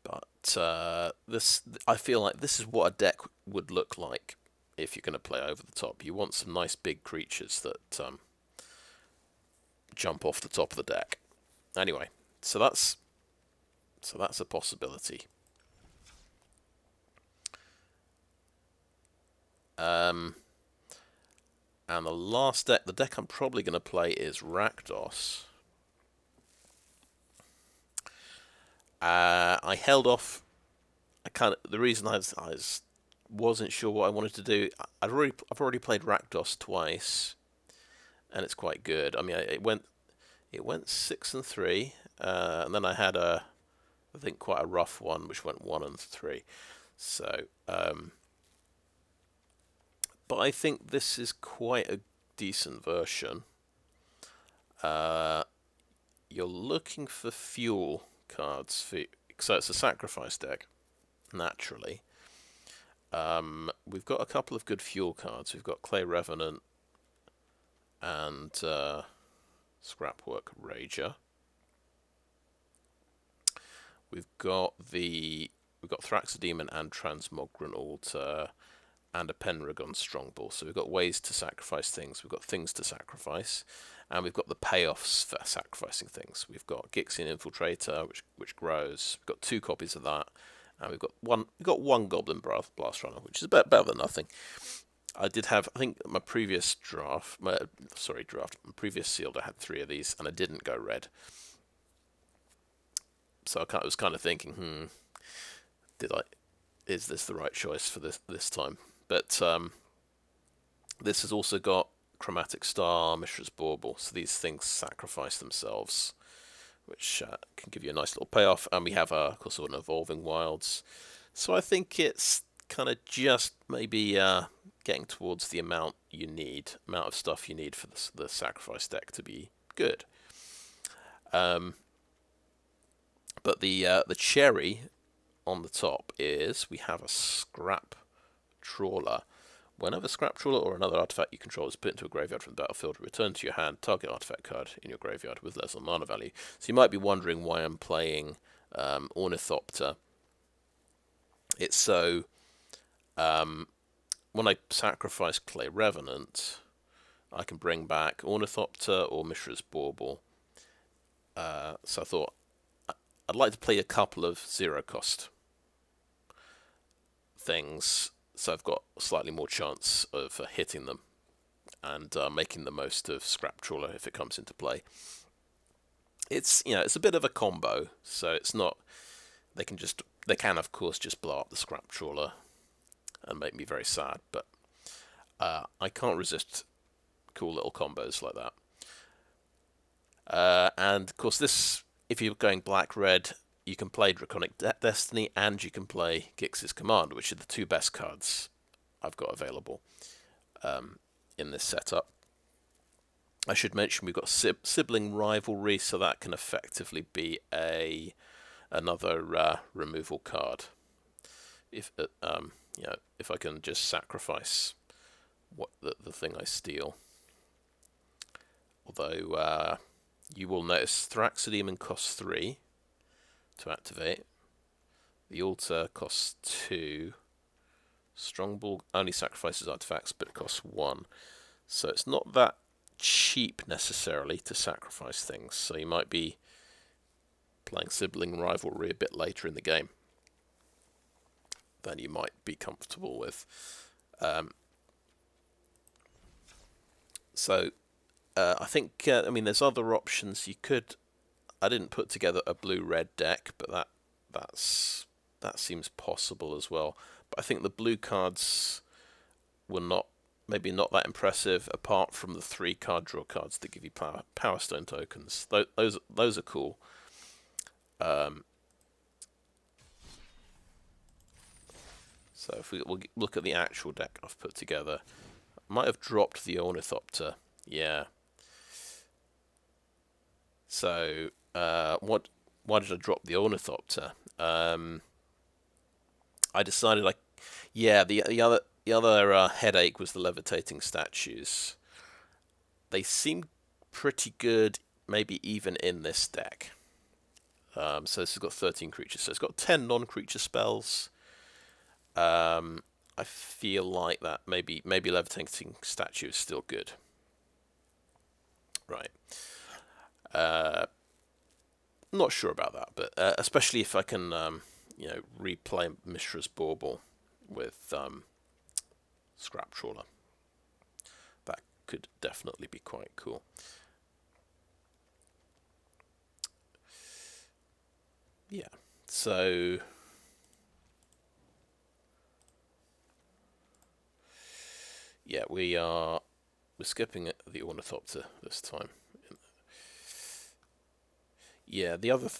But I feel like this is what a deck would look like if you're going to play over the top. You want some nice big creatures that jump off the top of the deck. Anyway, so that's a possibility. And the last deck, the deck I'm probably going to play is Rakdos. I held off. The reason wasn't sure what I wanted to do. I've already played Rakdos twice, and it's quite good. I mean, it went 6 and 3, and then I had I think quite a rough one which went 1 and 3. So, but I think this is quite a decent version. You're looking for fuel cards so it's a sacrifice deck, naturally. We've got a couple of good fuel cards. We've got Clay Revenant and Scrapwork Rager. We've got Thraxodemon and Transmogrant Altar and a Pendragon Strongbow. So we've got ways to sacrifice things. We've got things to sacrifice, and we've got the payoffs for sacrificing things. We've got Gixian Infiltrator, which grows. We've got 2 copies of that, and we've got one Goblin Blast-Runner, which is better than nothing. I did have, I think, my previous my previous sealed, I had 3 of these, and I didn't go red. So I was kind of thinking, is this the right choice for this time? But this has also got Chromatic Star, Mishra's Bauble, so these things sacrifice themselves, which can give you a nice little payoff. And we have, of course, an Evolving Wilds. So I think it's kind of just maybe getting towards the amount of stuff you need for the sacrifice deck to be good. But the cherry on the top is we have a Scrap Trawler. Whenever Scrap Trawler or another artifact you control is put into a graveyard from the battlefield, return to your hand target artifact card in your graveyard with less than mana value. So you might be wondering why I'm playing Ornithopter. It's so when I sacrifice Clay Revenant, I can bring back Ornithopter or Mishra's Bauble. So I thought I'd like to play a couple of 0-cost things, so I've got slightly more chance of hitting them and making the most of Scrap Trawler if it comes into play. It's a bit of a combo, so it's not. They can of course just blow up the Scrap Trawler and make me very sad, but I can't resist cool little combos like that. And of course, if you're going black-red, you can play Draconic Destiny and you can play Gix's Command, which are the 2 best cards I've got available in this setup. I should mention we've got Sibling Rivalry, so that can effectively be another removal card. If I can just sacrifice the thing I steal. Although you will notice Thraxodemon costs 3 to activate. The altar costs 2. Strongbow only sacrifices artifacts, but it costs 1. So it's not that cheap necessarily to sacrifice things. So you might be playing Sibling Rivalry a bit later in the game than you might be comfortable with. I think, there's other options you could. I didn't put together a blue-red deck, but that seems possible as well. But I think the blue cards were maybe not that impressive, apart from the 3 card draw cards that give you Power Stone tokens. Those are cool. So if we'll look at the actual deck I've put together, I might have dropped the Ornithopter. Yeah. So why did I drop the Ornithopter? I decided the other headache was the levitating statues. They seem pretty good, maybe even in this deck. So this has got 13 creatures. So it's got 10 non-creature spells. I feel like that maybe levitating statue is still good. Right. Not sure about that, but especially if I can, replay Mishra's Bauble with Scrap Trawler. That could definitely be quite cool. Yeah. So yeah, we're skipping the Ornithopter this time. Yeah, the other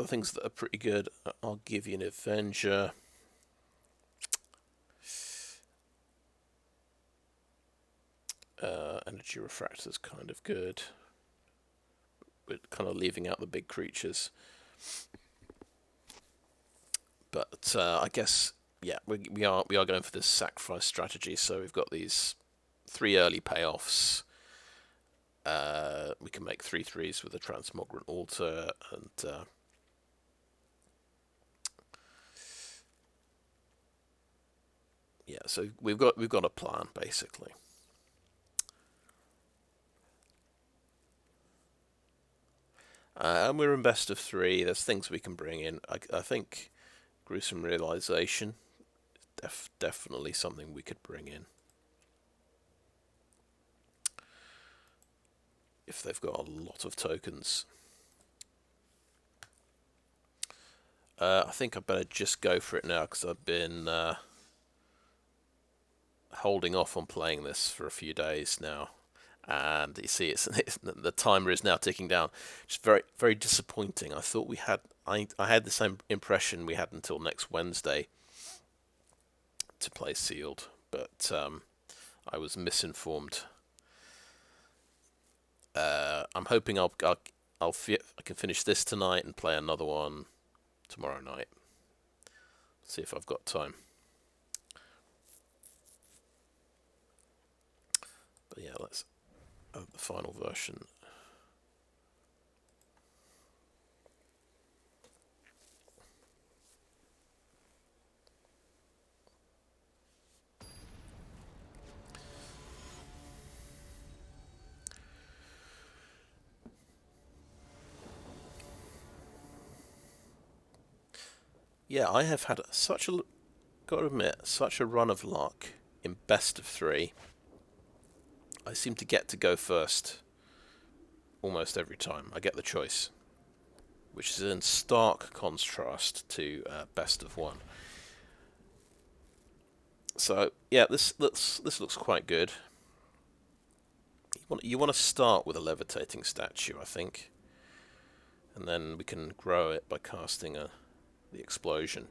things that are pretty good. I'll give you an Avenger. Energy Refractor's kind of good. We're kind of leaving out the big creatures. But I guess, yeah, we are going for this sacrifice strategy. So we've got these 3 early payoffs. We can make 3/3s with a Transmogrant Altar, and yeah, so we've got a plan basically. And we're in best of 3. There's things we can bring in. I think Gruesome Realization, definitely something we could bring in. If they've got a lot of tokens. I think I better just go for it now, because I've been holding off on playing this for a few days now. And you see, the timer is now ticking down. It's very, very disappointing. I thought we had, I had the same impression we had until next Wednesday to play Sealed, but I was misinformed. I'm hoping I can finish this tonight and play another one tomorrow night. See if I've got time. But yeah, let's have the final version. Yeah, I have had got to admit, such a run of luck in best of 3. I seem to get to go first almost every time. I get the choice, which is in stark contrast to best of 1. So yeah, this looks quite good. You want to start with a levitating statue, I think, and then we can grow it by casting the explosion.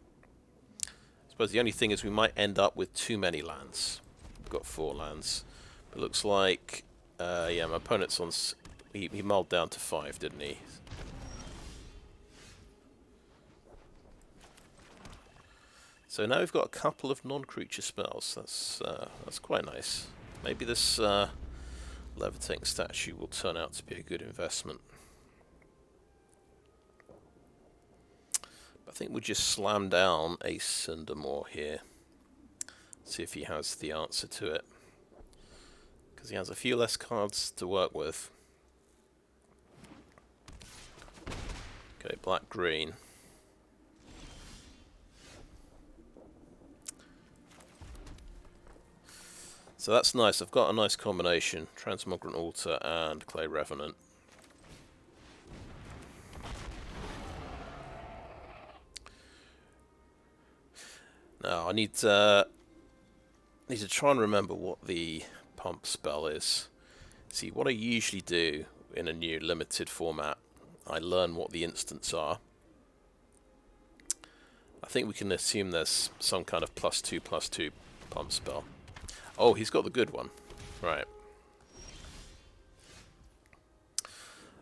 I suppose the only thing is we might end up with too many lands. We've got 4 lands. But it looks like, yeah, my opponent's on... He mulled down to 5, didn't he? So now we've got a couple of non-creature spells. That's quite nice. Maybe this levitating statue will turn out to be a good investment. I think we'll just slam down a Cindermaw here. See if he has the answer to it. Because he has a few less cards to work with. Okay, black-green. So that's nice. I've got a nice combination. Transmogrant Altar and Clay Revenant. Now, I need to try and remember what the pump spell is. See, what I usually do in a new limited format, I learn what the instants are. I think we can assume there's some kind of +2/+2 pump spell. Oh, he's got the good one. Right.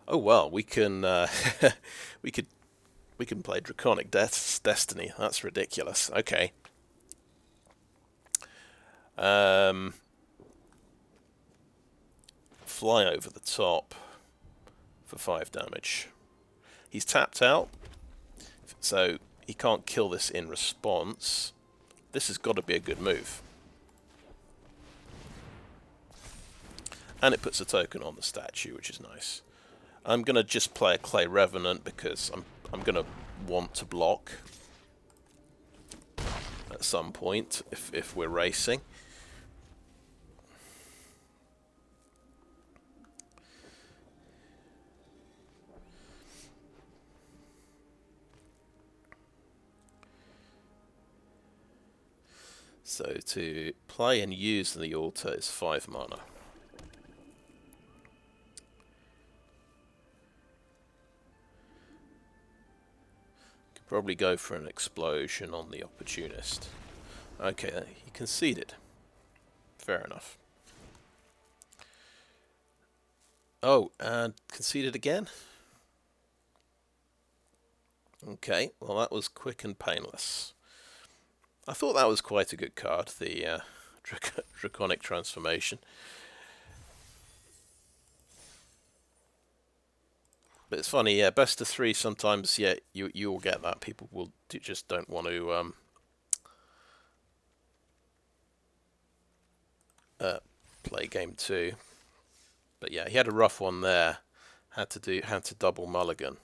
Oh well, we can we can play Draconic Destiny. That's ridiculous. Okay. Fly over the top for 5 damage. He's tapped out, so he can't kill this in response. This has got to be a good move. And it puts a token on the statue, which is nice. I'm going to just play a Clay Revenant because I'm going to want to block at some point if we're racing. So to play and use the altar is 5 mana. Could probably go for an explosion on the opportunist. Okay, he conceded. Fair enough. Oh, and conceded again? Okay, well that was quick and painless. I thought that was quite a good card, the Draconic transformation. But it's funny, yeah, best of 3 sometimes, yeah, you will get that. People will just don't want to play game 2. But yeah, he had a rough one there. Had to double mulligan.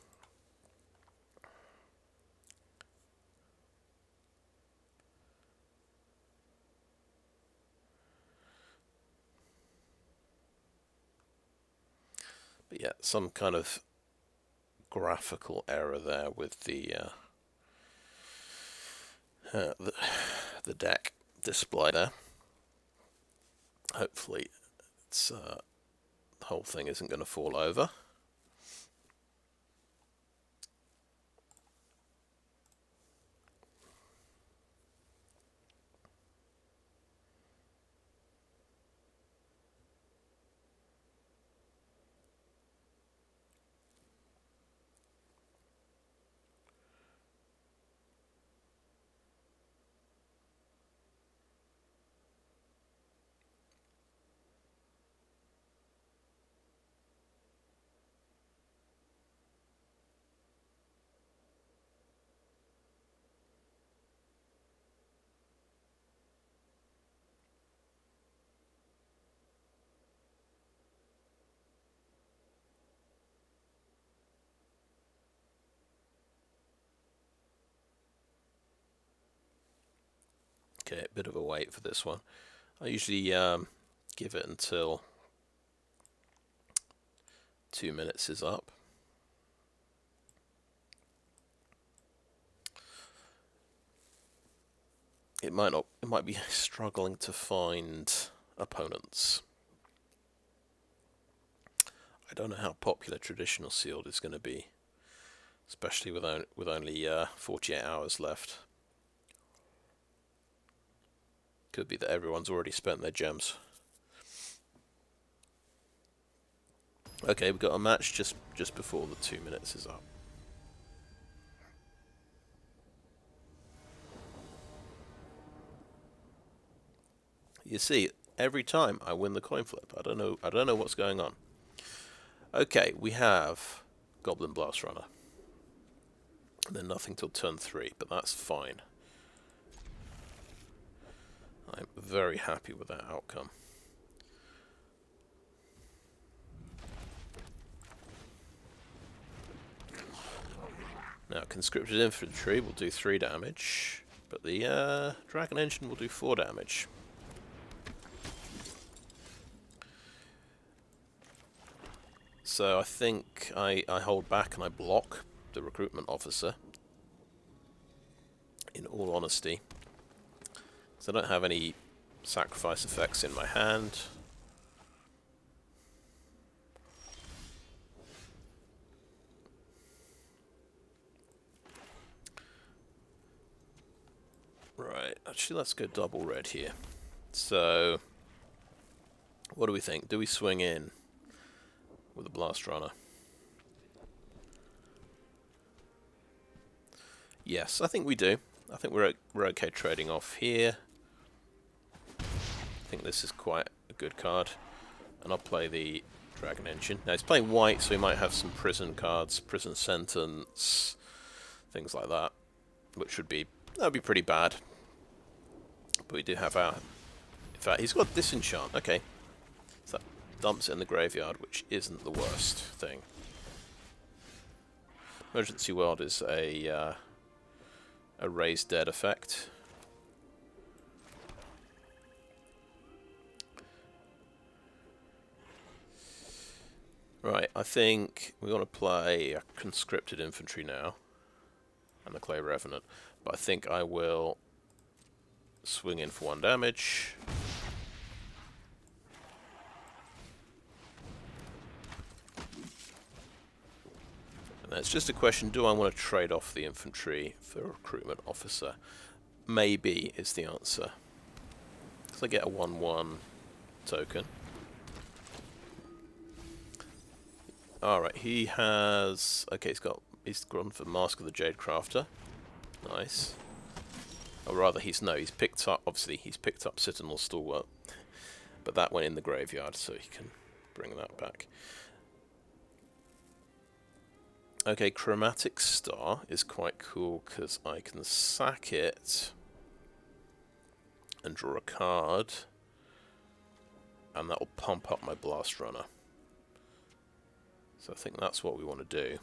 But yeah, some kind of graphical error there with the deck display there. Hopefully, it's the whole thing isn't going to fall over. Okay, a bit of a wait for this one. I usually give it until 2 minutes is up. It might be struggling to find opponents. I don't know how popular traditional sealed is going to be, especially with only 48 hours left. Could be that everyone's already spent their gems. Okay, we've got a match just before the 2 minutes is up. You see, every time I win the coin flip. I don't know what's going on. Okay, we have Goblin Blast-Runner. And then nothing till turn 3, but that's fine. I'm very happy with that outcome. Now, conscripted infantry will do 3 damage, but the dragon engine will do 4 damage. So I think I hold back and I block the recruitment officer, in all honesty. So I don't have any sacrifice effects in my hand. Right, actually let's go double red here. So, what do we think? Do we swing in with a Blast-Runner? Yes, I think we do. I think we're okay trading off here. I think this is quite a good card. And I'll play the Dragon Engine. Now he's playing white, so he might have some prison cards, prison sentence, things like that, which would be pretty bad. But we do have our. In fact, he's got disenchant. Okay, so that dumps it in the graveyard, which isn't the worst thing. Emergency World is a raise dead effect. Right, I think we want to play a conscripted infantry now, and the Clay Revenant. But I think I will swing in for 1 damage. And it's just a question, do I want to trade off the infantry for a recruitment officer? Maybe is the answer. Because I get a 1/1 token. Alright, he has... Okay, he's gone for Mask of the Jade Crafter. Nice. Or rather, he's picked up, obviously, he's picked up Citadel Stalwart. But that went in the graveyard, so he can bring that back. Okay, Chromatic Star is quite cool because I can sack it and draw a card, and that will pump up my Blast-Runner. So I think that's what we want to do.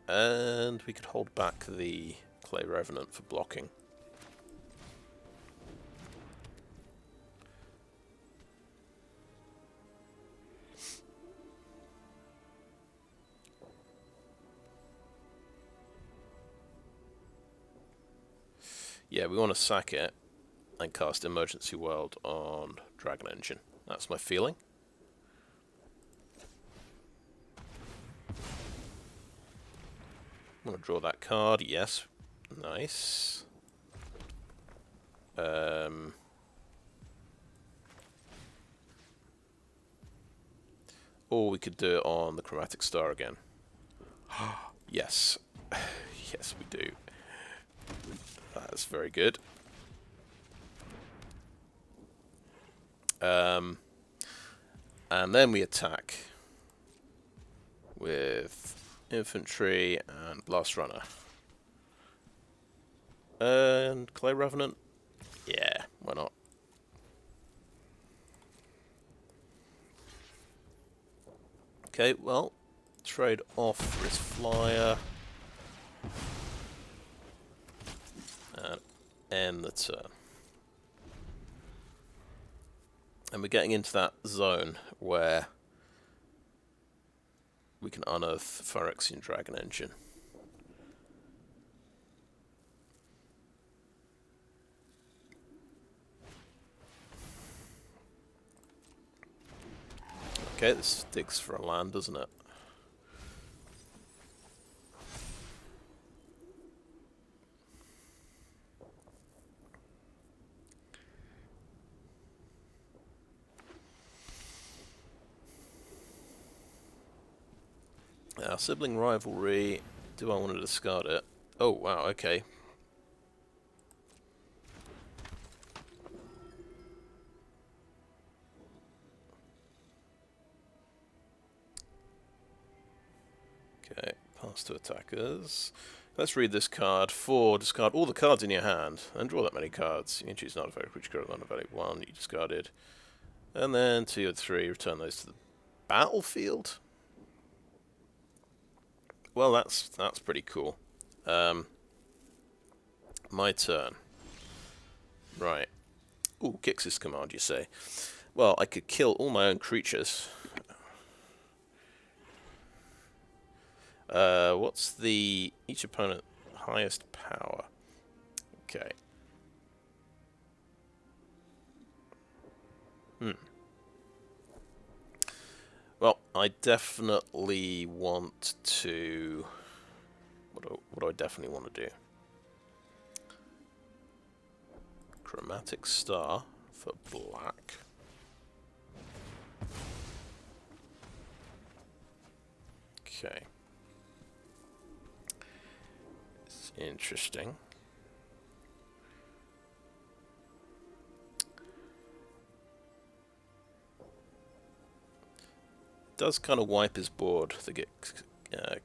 And we could hold back the Clay Revenant for blocking. Yeah, we want to sack it and cast Emergency World on Dragon Engine. That's my feeling. I'm going to draw that card, yes. Nice. Or we could do it on the Chromatic Star again. Yes. Yes, we do. That's very good. And then we attack with Infantry and Blast-Runner. And Clay Revenant? Yeah, why not? Okay, well, trade off for his flyer. And end the turn. And we're getting into that zone where we can unearth Phyrexian Dragon Engine. Okay, this digs for a land, doesn't it? Now, sibling rivalry. Do I want to discard it? Oh, wow, okay. Okay, pass to attackers. Let's read this card. 4, discard all the cards in your hand, and draw that many cards. You can choose an artifact, which card on the value 1 you discarded. And then 2 and 3, return those to the battlefield. Well, that's pretty cool. My turn. Right. Ooh, Gix's command, you say. Well, I could kill all my own creatures. What's the each opponent highest power? Okay. Well, I definitely want to... What do I definitely want to do? Chromatic Star for black. Okay. It's interesting. Does kind of wipe his board, the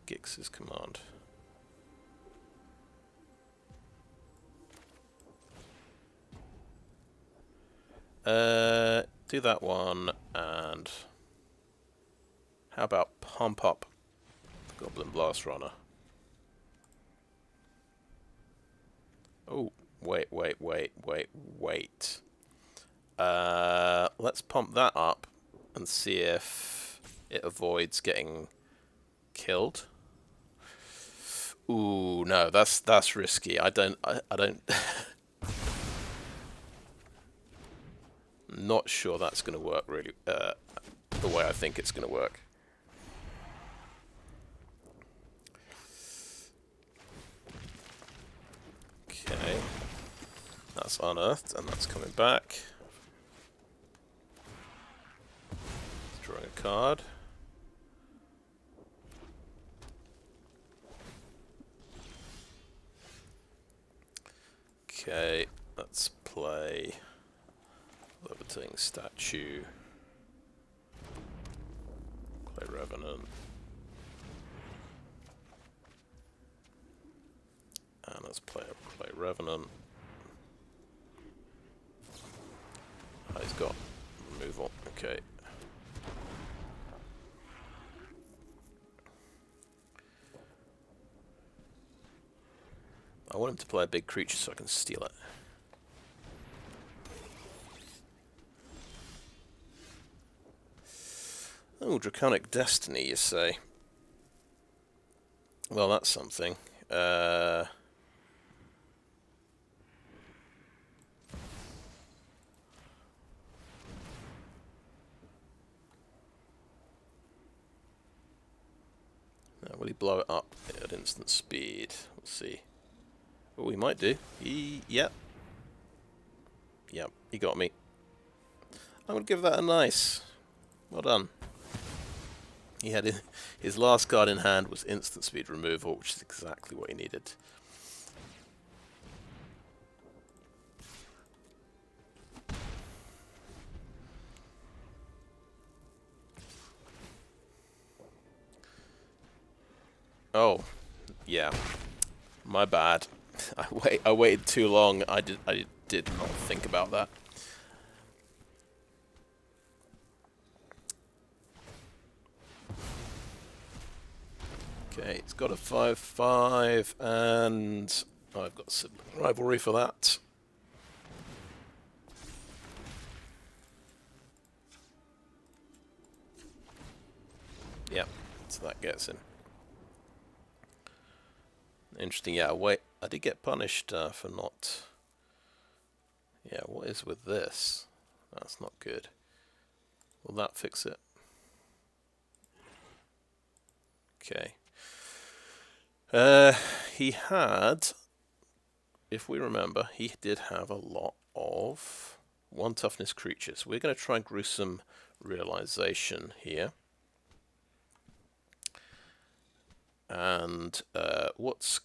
Gix's command. Do that one, and how about pump up the Goblin Blast-Runner? Oh, wait. Let's pump that up and see if it avoids getting killed. Ooh, no, that's risky. I don't. Not sure that's going to work really the way I think it's going to work. Okay, that's unearthed and that's coming back. Drawing a card. Okay, let's play Levitating Statue. Clay Revenant. And let's play a Clay Revenant. Oh, he's got removal. Okay. I want him to play a big creature so I can steal it. Oh, Draconic Destiny, you say? Well, that's something. Will he blow it up at instant speed? We'll see. Oh, he might do. Yep. Yep, he got me. I'm going to give that a nice. Well done. He had his last card in hand was instant speed removal, which is exactly what he needed. Oh, yeah. My bad. I waited too long. I did not think about that. Okay, it's got a 5/5, and I've got sibling rivalry for that. Yep, so that gets him. Interesting, yeah, wait, I did get punished for not... Yeah, what is with this? That's not good. Will that fix it? Okay. He had, if we remember, he did have a lot of 1 toughness creatures. We're going to try Gruesome Realization here. And what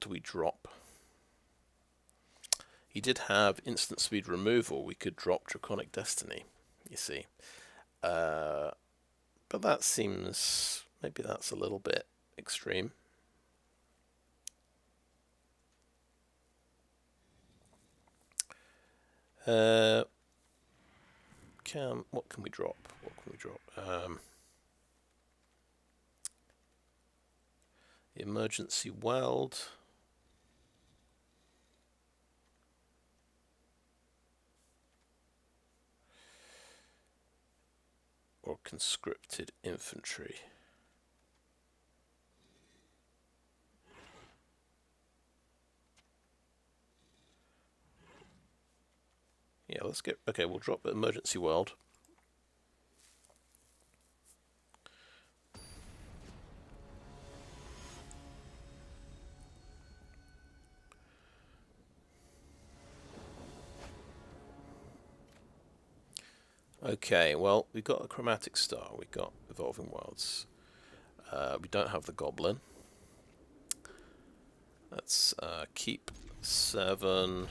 do we drop? He did have instant speed removal. We could drop Draconic Destiny, you see. But that seems... maybe that's a little bit extreme. What can we drop? What can we drop? The Emergency Weld. Or Conscripted Infantry. Yeah, let's get... okay, we'll drop the Emergency Weld. Okay, well, we've got a Chromatic Star, we've got Evolving Wilds. We don't have the Goblin. Let's keep 7.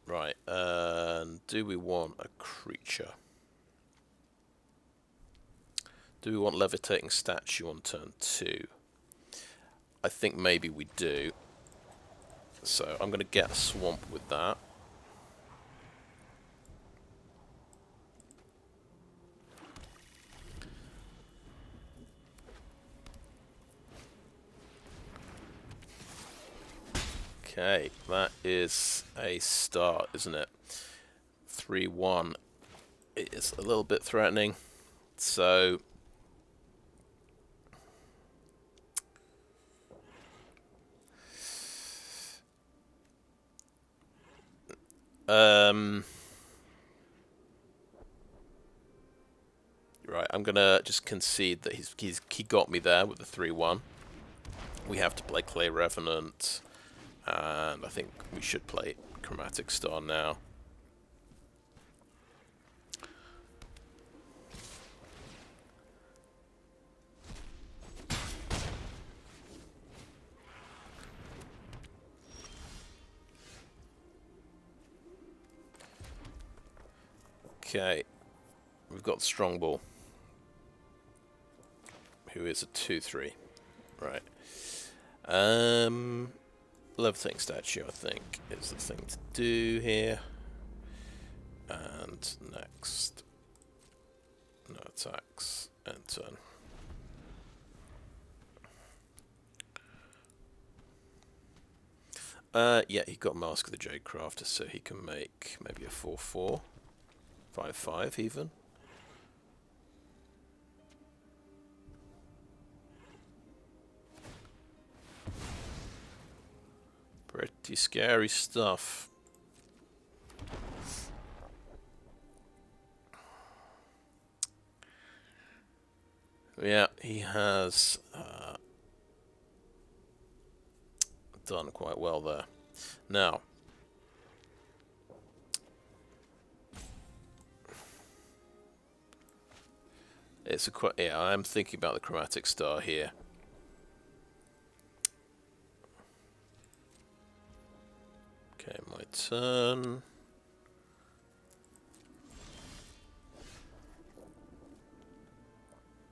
Right, and do we want a creature? Do we want Levitating Statue on turn 2? I think maybe we do. So I'm going to get a swamp with that. Okay, that is a start, isn't it? 3-1. It's a little bit threatening. So right, I'm gonna just concede that he got me there with the 3-1. We have to play Clay Revenant, and I think we should play Chromatic Star now. Okay, we've got Strongball, who is a 2-3. Right. Levitating statue, I think, is the thing to do here. And next, no attacks, and turn. Yeah, he got Mask of the Jade Crafter, so he can make maybe a 4-4, 5-5 even. Pretty scary stuff. Yeah, he has done quite well there. Now, it's a yeah. I'm thinking about the Chromatic Star here. Okay, my turn.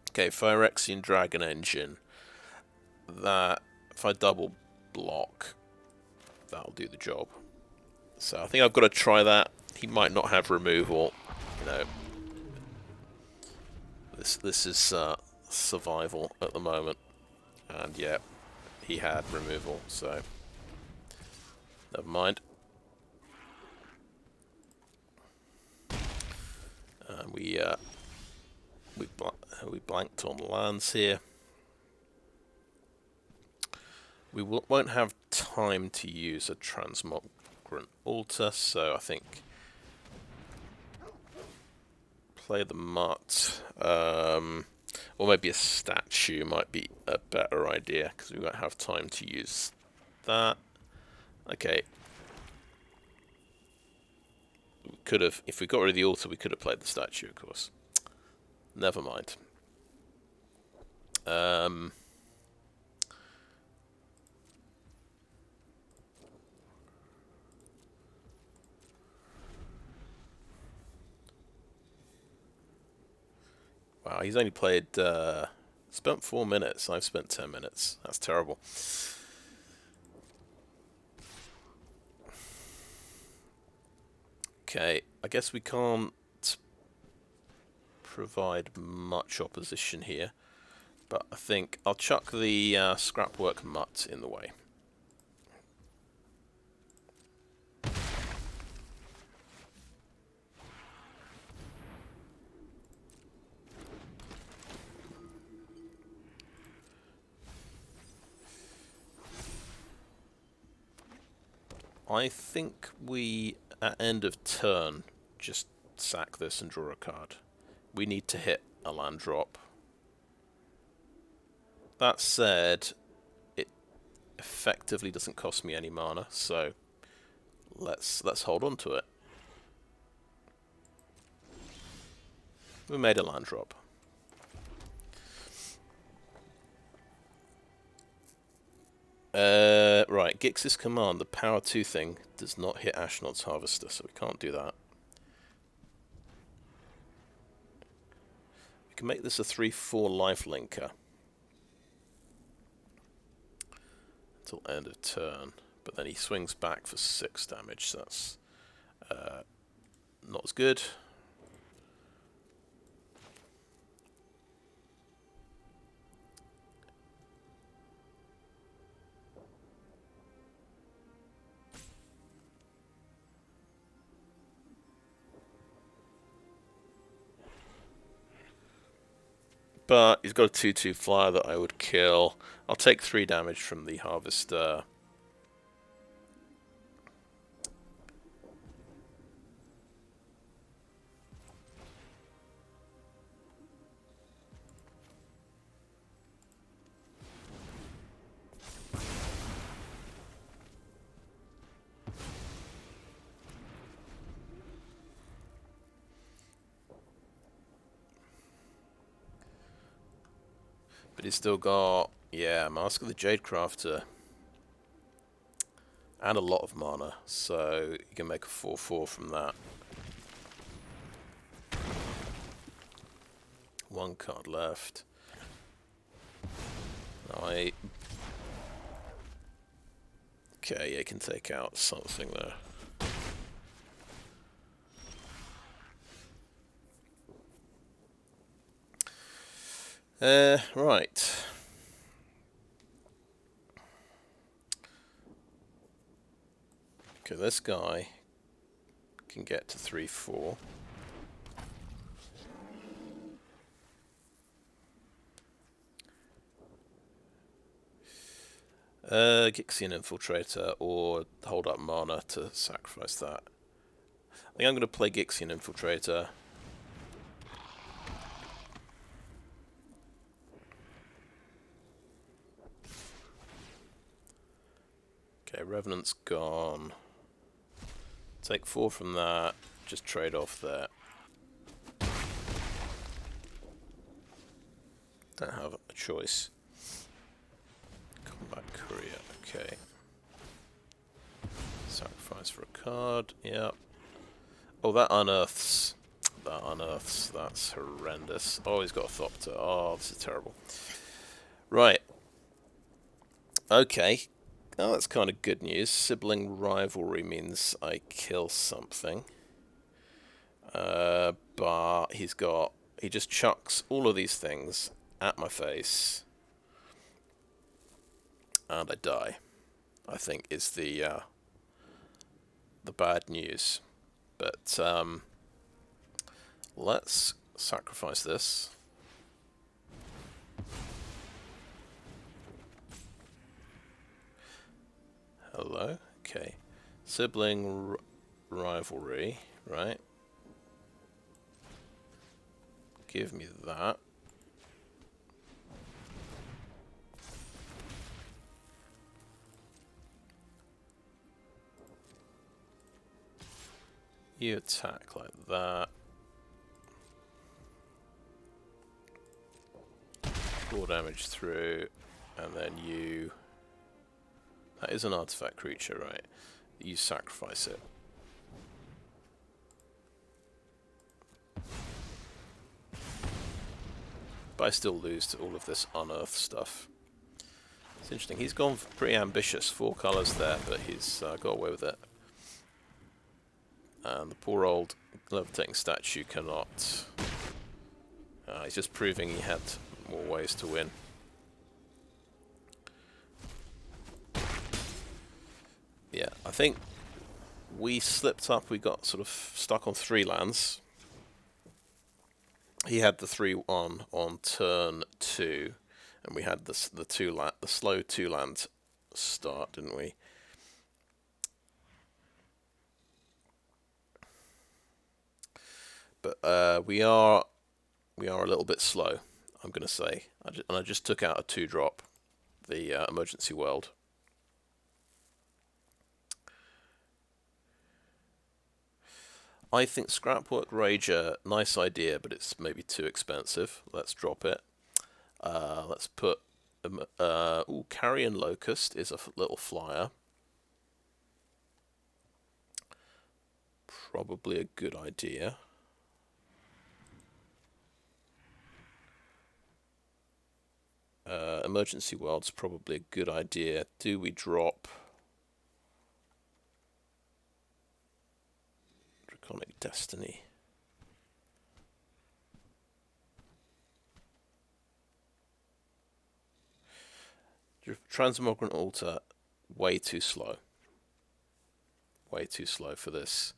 Okay, Phyrexian Dragon Engine. That, if I double block, that'll do the job. So I think I've got to try that. He might not have removal. You know, this is survival at the moment, and yeah, he had removal. So never mind. And we blanked on lands here. We won't have time to use a Transmogrant Altar, so I think play the mutt, or maybe a statue might be a better idea, because we won't have time to use that. Okay. We could have, if we got rid of the altar, we could have played the statue, of course. Never mind. Wow, he's only played, spent 4 minutes. I've spent 10 minutes. That's terrible. Okay, I guess we can't provide much opposition here, but I think I'll chuck the Scrapwork Mutt in the way. I think we, at end of turn, just sack this and draw a card. We need to hit a land drop. That said, it effectively doesn't cost me any mana, so let's hold on to it. We made a land drop. Right, Gix's command, the power 2 thing, does not hit Ashnod's Harvester, so we can't do that. We can make this a 3-4 lifelinker until end of turn, but then he swings back for 6 damage, so that's not as good. But he's got a 2/2 flyer that I would kill. I'll take 3 damage from the Harvester. But he's still got, yeah, Mask of the Jade Crafter. And a lot of mana, so you can make a 4/4 from that. 1 card left. Okay, yeah, you can take out something there. Right. Okay, this guy can get to 3/4. Gixian Infiltrator or hold up mana to sacrifice that. I think I'm going to play Gixian Infiltrator. Okay, Revenant's gone. Take 4 from that, just trade off there. Don't have a choice. Combat Courier, okay. Sacrifice for a card, yep. Oh, that unearths. That unearths, that's horrendous. Oh, he's got a Thopter. Oh, this is terrible. Right. Okay. Oh, that's kind of good news. Sibling rivalry means I kill something. But he just chucks all of these things at my face. And I die, I think, is the bad news. But let's sacrifice this. Hello? Okay. Sibling rivalry, right? Give me that. You attack like that. 4 damage through, and then you... That is an artifact creature, right? You sacrifice it. But I still lose to all of this unearthed stuff. It's interesting. He's gone pretty ambitious. 4 colours there, but he's got away with it. And the poor old levitating statue cannot... he's just proving he had more ways to win. Yeah, I think we slipped up. We got sort of stuck on 3 lands. He had the 3 on turn 2, and we had the slow 2 land start, didn't we? But we are a little bit slow, I'm going to say. I just took out a 2-drop, the Emergency World. I think Scrapwork Rager, nice idea, but it's maybe too expensive. Let's drop it. Let's put... Carrion Locust is a little flyer. Probably a good idea. Emergency World's probably a good idea. Do we drop... Draconic Destiny? Transmogrant Altar, way too slow. Way too slow for this.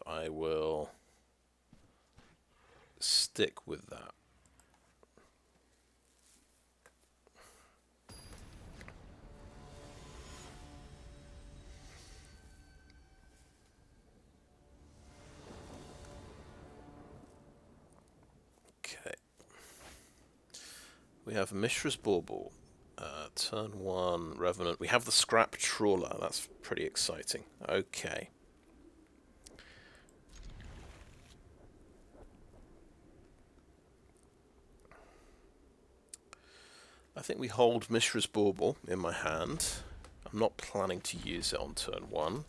I will stick with that. Okay. We have Mishra's Bauble. Turn 1, Revenant. We have the Scrap Trawler. That's pretty exciting. Okay. I think we hold Mishra's Bauble in my hand. I'm not planning to use it on turn 1.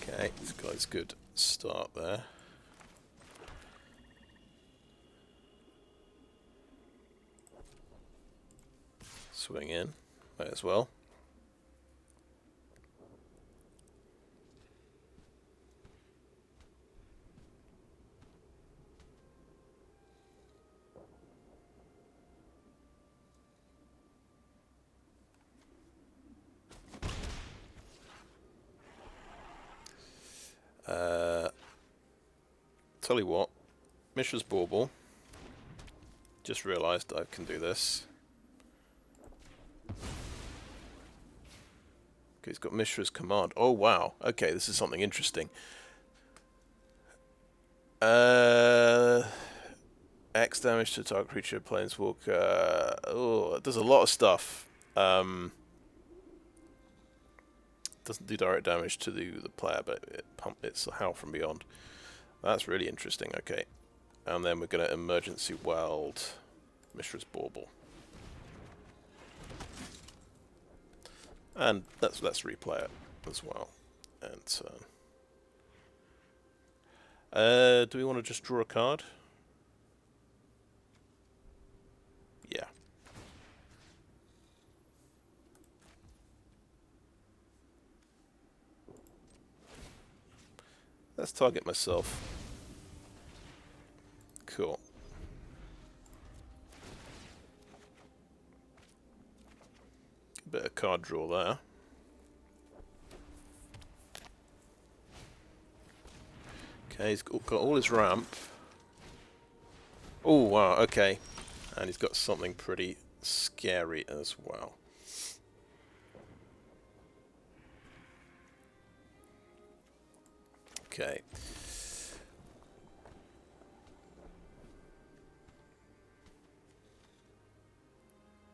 Okay, this guy's good start there. Swing in, may as well. Tell you what, Mishra's Bauble. Just realised I can do this. Okay, he's got Mishra's Command. Oh wow, okay, this is something interesting. X damage to target creature, planeswalker. Oh, it does a lot of stuff. Doesn't do direct damage to the player, but it's a Howl from Beyond. That's really interesting. Okay, and then we're going to emergency weld Mishra's Bauble, and let's replay it as well. And do we want to just draw a card? Yeah. Let's target myself. Cool. A bit of card draw there. Okay, he's got all his ramp. Oh wow, okay. And he's got something pretty scary as well. Okay.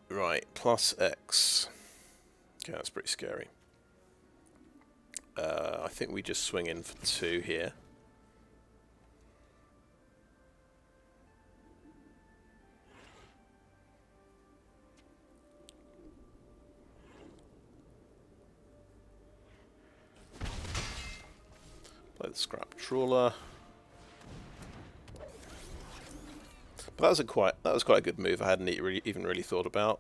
Right, plus X. Okay, that's pretty scary. I think we just swing in for 2 here. Play the Scrap Trawler. But that was quite a good move. I hadn't even really thought about.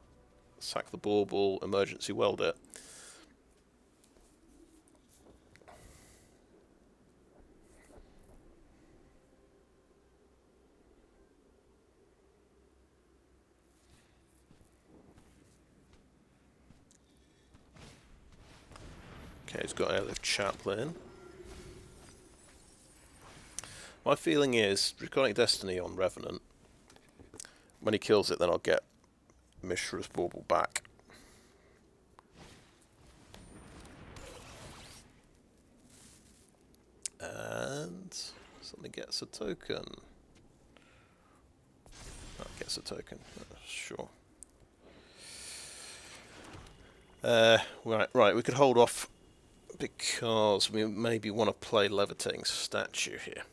Sack the Bauble, emergency weld it. Okay, he's got Airlift Chaplain. My feeling is Draconic Destiny on Revenant. When he kills it, then I'll get Mishra's Bauble back. And something gets a token. That gets a token, sure. Right, we could hold off because we maybe want to play Levitating Statue here.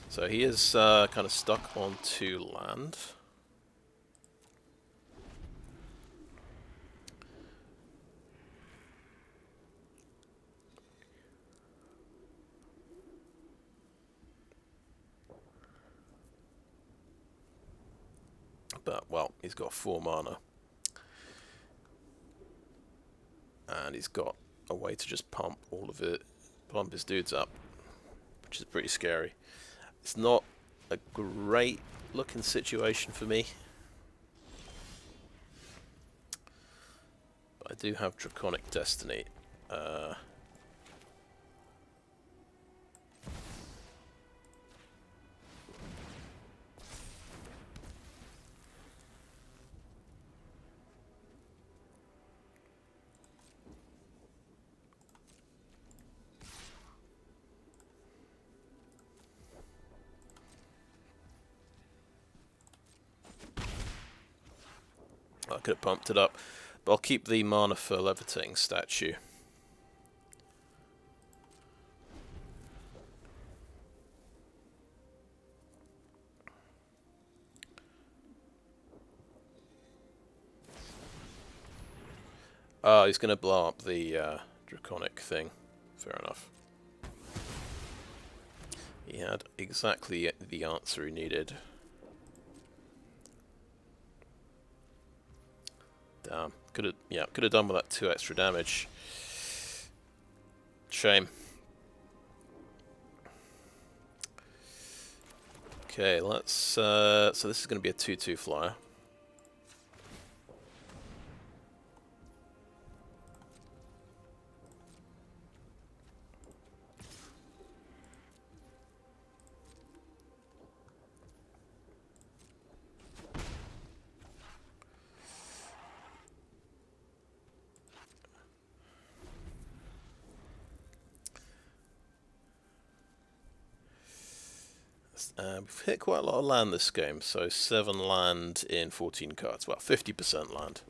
So he is kind of stuck on 2 land. But, well, he's got 4 mana. And he's got a way to just pump his dudes up, which is pretty scary. It's not a great looking situation for me. But I do have Draconic Destiny. I could have pumped it up, but I'll keep the mana for Levitating Statue. Oh, he's going to blow up the Draconic thing. Fair enough. He had exactly the answer he needed. Damn. Could have done with that 2 extra damage. Shame. Okay, let's so this is going to be a 2/2 flyer. We've hit quite a lot of land this game, so 7 land in 14 cards. Well, 50% land.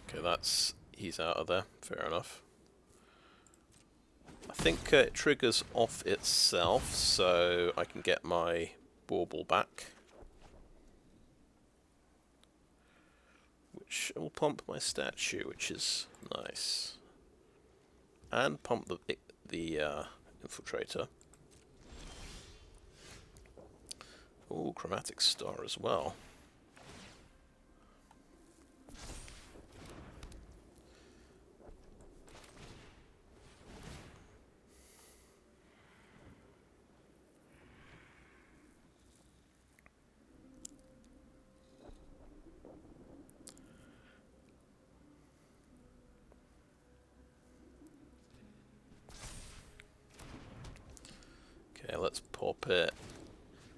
Okay, he's out of there. Fair enough. I think it triggers off itself, so I can get my bauble back. Which will pump my statue, which is nice. And pump the Infiltrator. Oh, Chromatic Star as well. Okay, let's pop it.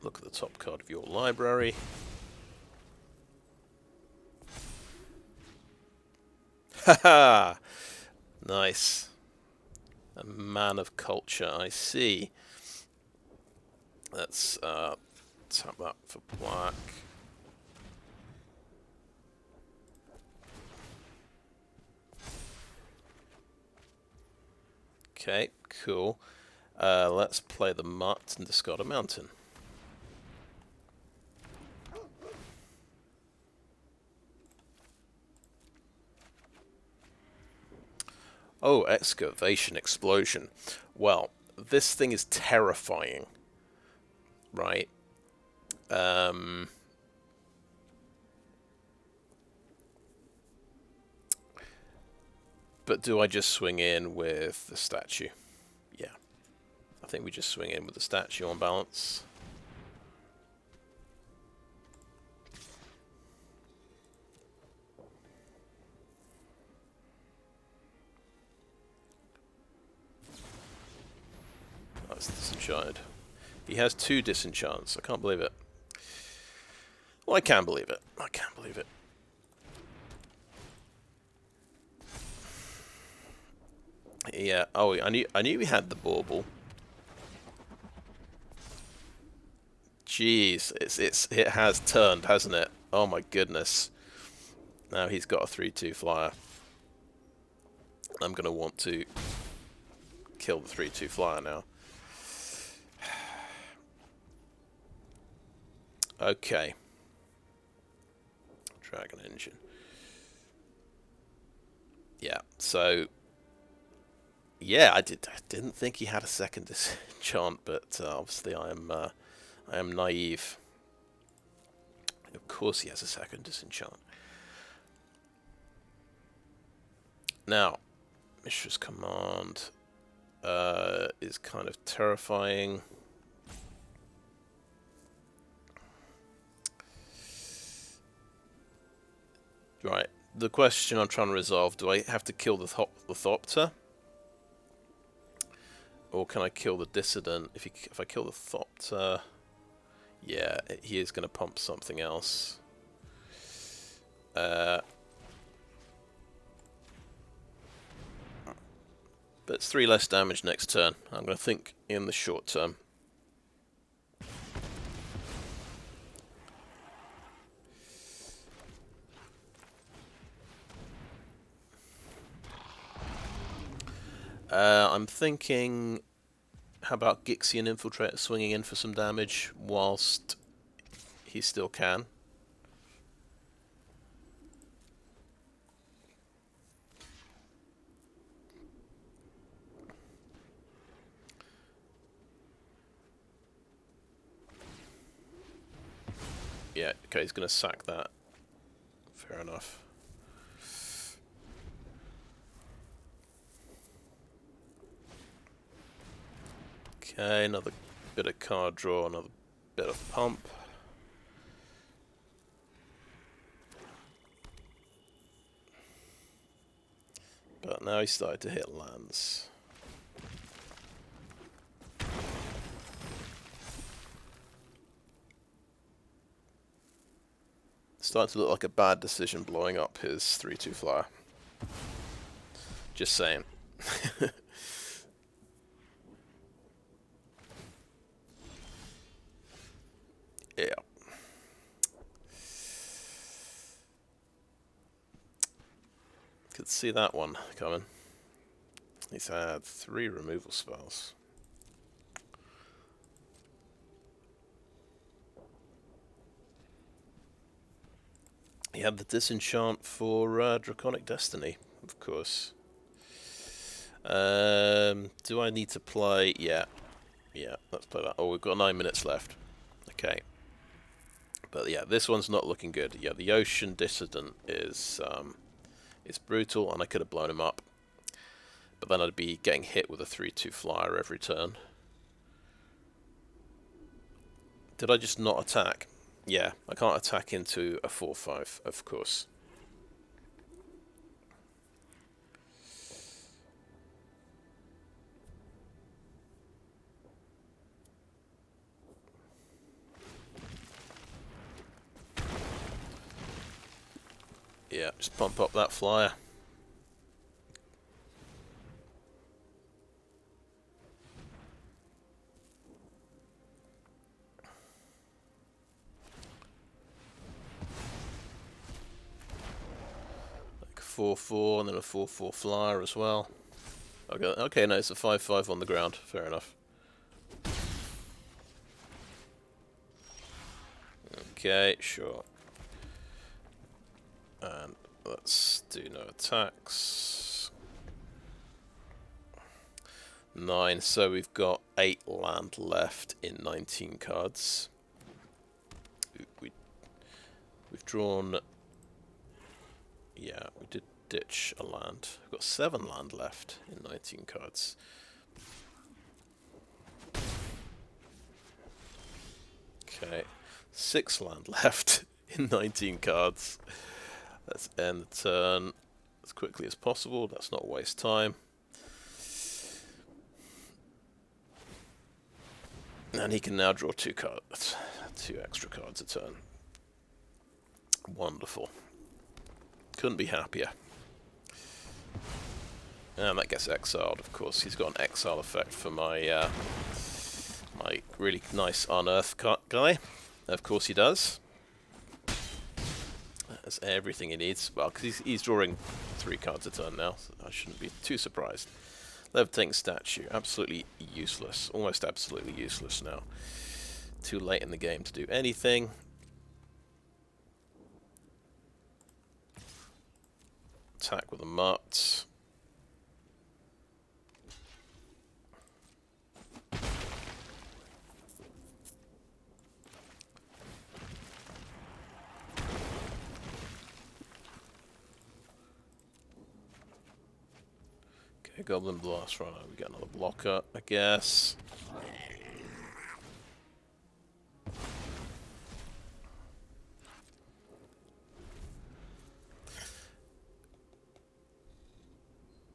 Look at the top card of your library. Haha! Nice. A man of culture, I see. Let's tap that for black. Okay, cool. Let's play the mutt and discard a mountain. Oh, Excavation Explosion. Well, this thing is terrifying, right? But do I just swing in with the statue? Yeah. I think we just swing in with the statue on balance. That's disenchanted. He has 2 disenchants. I can't believe it. Well, I can believe it. I can believe it. Yeah. Oh, I knew he had the bauble. Jeez, it has turned, hasn't it? Oh my goodness. Now he's got a 3/2 flyer. I'm gonna want to kill the 3/2 flyer now. Okay. Dragon engine. Yeah. So. Yeah, I didn't think he had a second disenchant, but obviously I'm I am naive. Of course he has a second disenchant. Now, Mishra's Command is kind of terrifying. Right, the question I'm trying to resolve, do I have to kill the Thopter? Or can I kill the Dissident? If I kill the Thopter, yeah, he is going to pump something else. But it's 3 less damage next turn. I'm going to think in the short term. I'm thinking, how about Gixian Infiltrator swinging in for some damage whilst he still can? Yeah, okay, he's going to sack that. Fair enough. Okay, another bit of card draw, another bit of pump. But now he's started to hit lands. It's starting to look like a bad decision blowing up his 3/2 flyer. Just saying. Yeah. Could see that one coming. He's had 3 removal spells. He had the disenchant for Draconic Destiny, of course. Do I need to play? Yeah. Yeah, let's play that. Oh, we've got 9 minutes left. Okay. But yeah, this one's not looking good. Yeah, the Ocean Dissident is brutal, and I could have blown him up. But then I'd be getting hit with a 3/2 flyer every turn. Did I just not attack? Yeah, I can't attack into a 4/5, of course. Yeah, just pump up that flyer. Like a 4/4 and then a 4/4 flyer as well. Okay, no, it's a 5/5 on the ground. Fair enough. Okay, sure. And let's do no attacks. 9, so we've got 8 land left in 19 cards. We've drawn... Yeah, we did ditch a land. We've got 7 land left in 19 cards. Okay, 6 land left in 19 cards. Let's end the turn as quickly as possible. Let's not waste time. And he can now draw 2 cards, 2 extra cards a turn. Wonderful. Couldn't be happier. And that gets exiled, of course. He's got an exile effect for my my really nice unearth guy. Of course he does. That's everything he needs. Well, because he's drawing 3 cards a turn now, so I shouldn't be too surprised. Levitating statue, absolutely useless. Almost absolutely useless now. Too late in the game to do anything. Attack with a mutt. Okay, Goblin Blast-Runner. We get another blocker, I guess.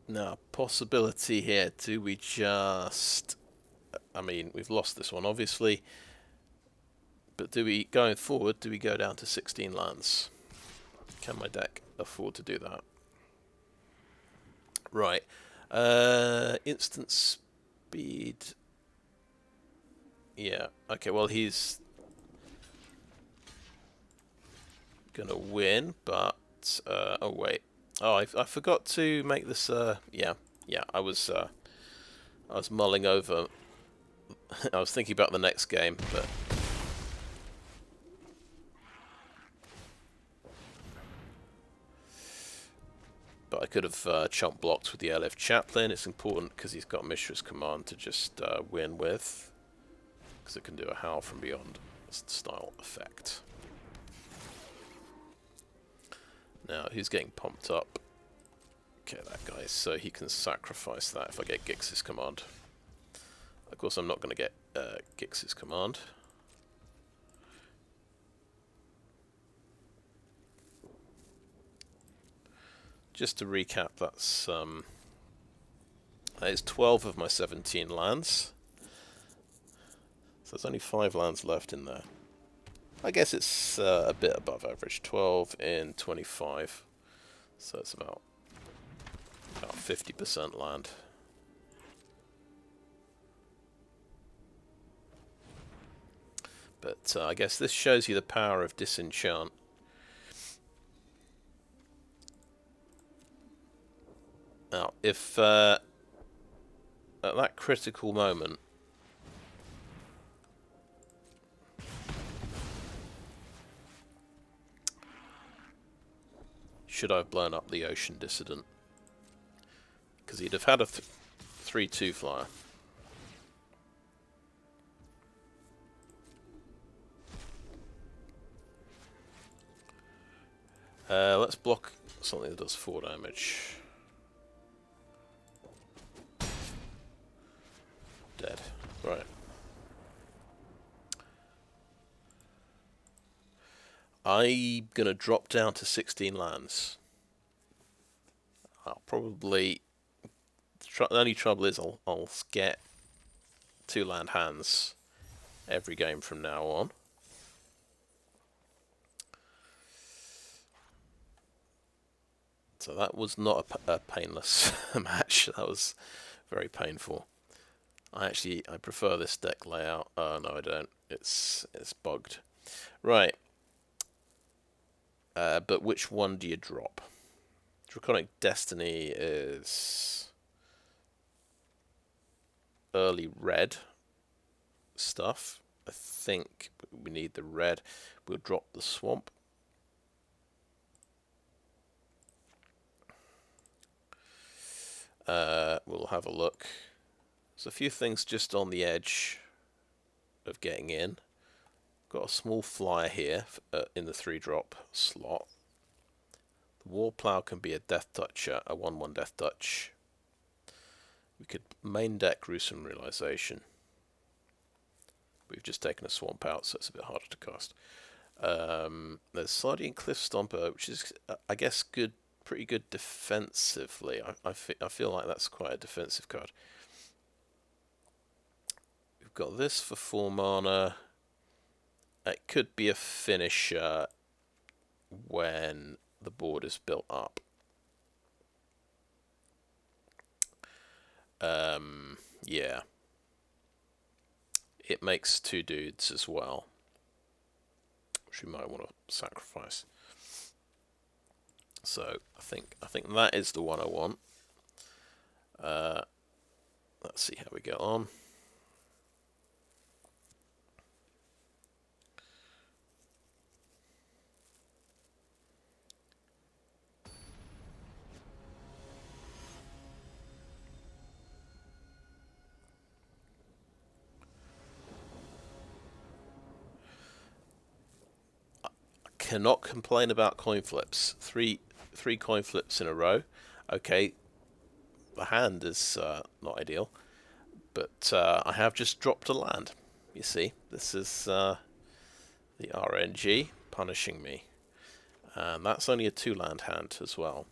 Now, possibility here. Do we just... I mean, we've lost this one, obviously. But do we, going forward, do we go down to 16 lands? Can my deck afford to do that? Right. Instant speed. Yeah. Okay, well, he's gonna win, but... oh, wait. Oh, I forgot to make this... yeah. I was mulling over... I was thinking about the next game, but... But I could have chump blocked with the LF Chaplain. It's important because he's got Mishra's Command to just win with. Because it can do a Howl from Beyond style effect. Now, who's getting pumped up? Okay, that guy. So he can sacrifice that if I get Gix's Command. Of course, I'm not going to get Gix's Command. Just to recap, that's 12 of my 17 lands. So there's only 5 lands left in there. I guess it's a bit above average. 12 in 25. So it's about 50% land. But I guess this shows you the power of Disenchant. Now, if at that critical moment, should I have blown up the Ocean Dissident? Because he'd have had a 3/2 flyer. Let's block something that does 4 damage. Dead. Right. I'm gonna drop down to 16 lands. I'll probably... The only trouble is I'll get 2 land hands every game from now on. So that was not a painless match. That was very painful. I prefer this deck layout. Oh no, I don't. It's bugged. Right. But which one do you drop? Draconic Destiny is early red stuff. I think we need the red. We'll drop the swamp. We'll have a look. There's a few things just on the edge of getting in. Got a small flyer here in the 3-drop slot. The War Plow can be a Death Toucher, a 1/1 Death Touch. We could main deck Gruesome Realization. We've just taken a swamp out, so it's a bit harder to cast. There's Sardian Cliff Stomper, which is, I guess, good, pretty good defensively. I feel like that's quite a defensive card. We've got this for 4 mana. It could be a finisher when the board is built up. Yeah. It makes 2 dudes as well, which we might want to sacrifice. So I think that is the one I want. Let's see how we get on. Cannot complain about coin flips. Three coin flips in a row. Okay, the hand is not ideal. But I have just dropped a land. You see, this is the RNG punishing me. And that's only a 2-land hand as well,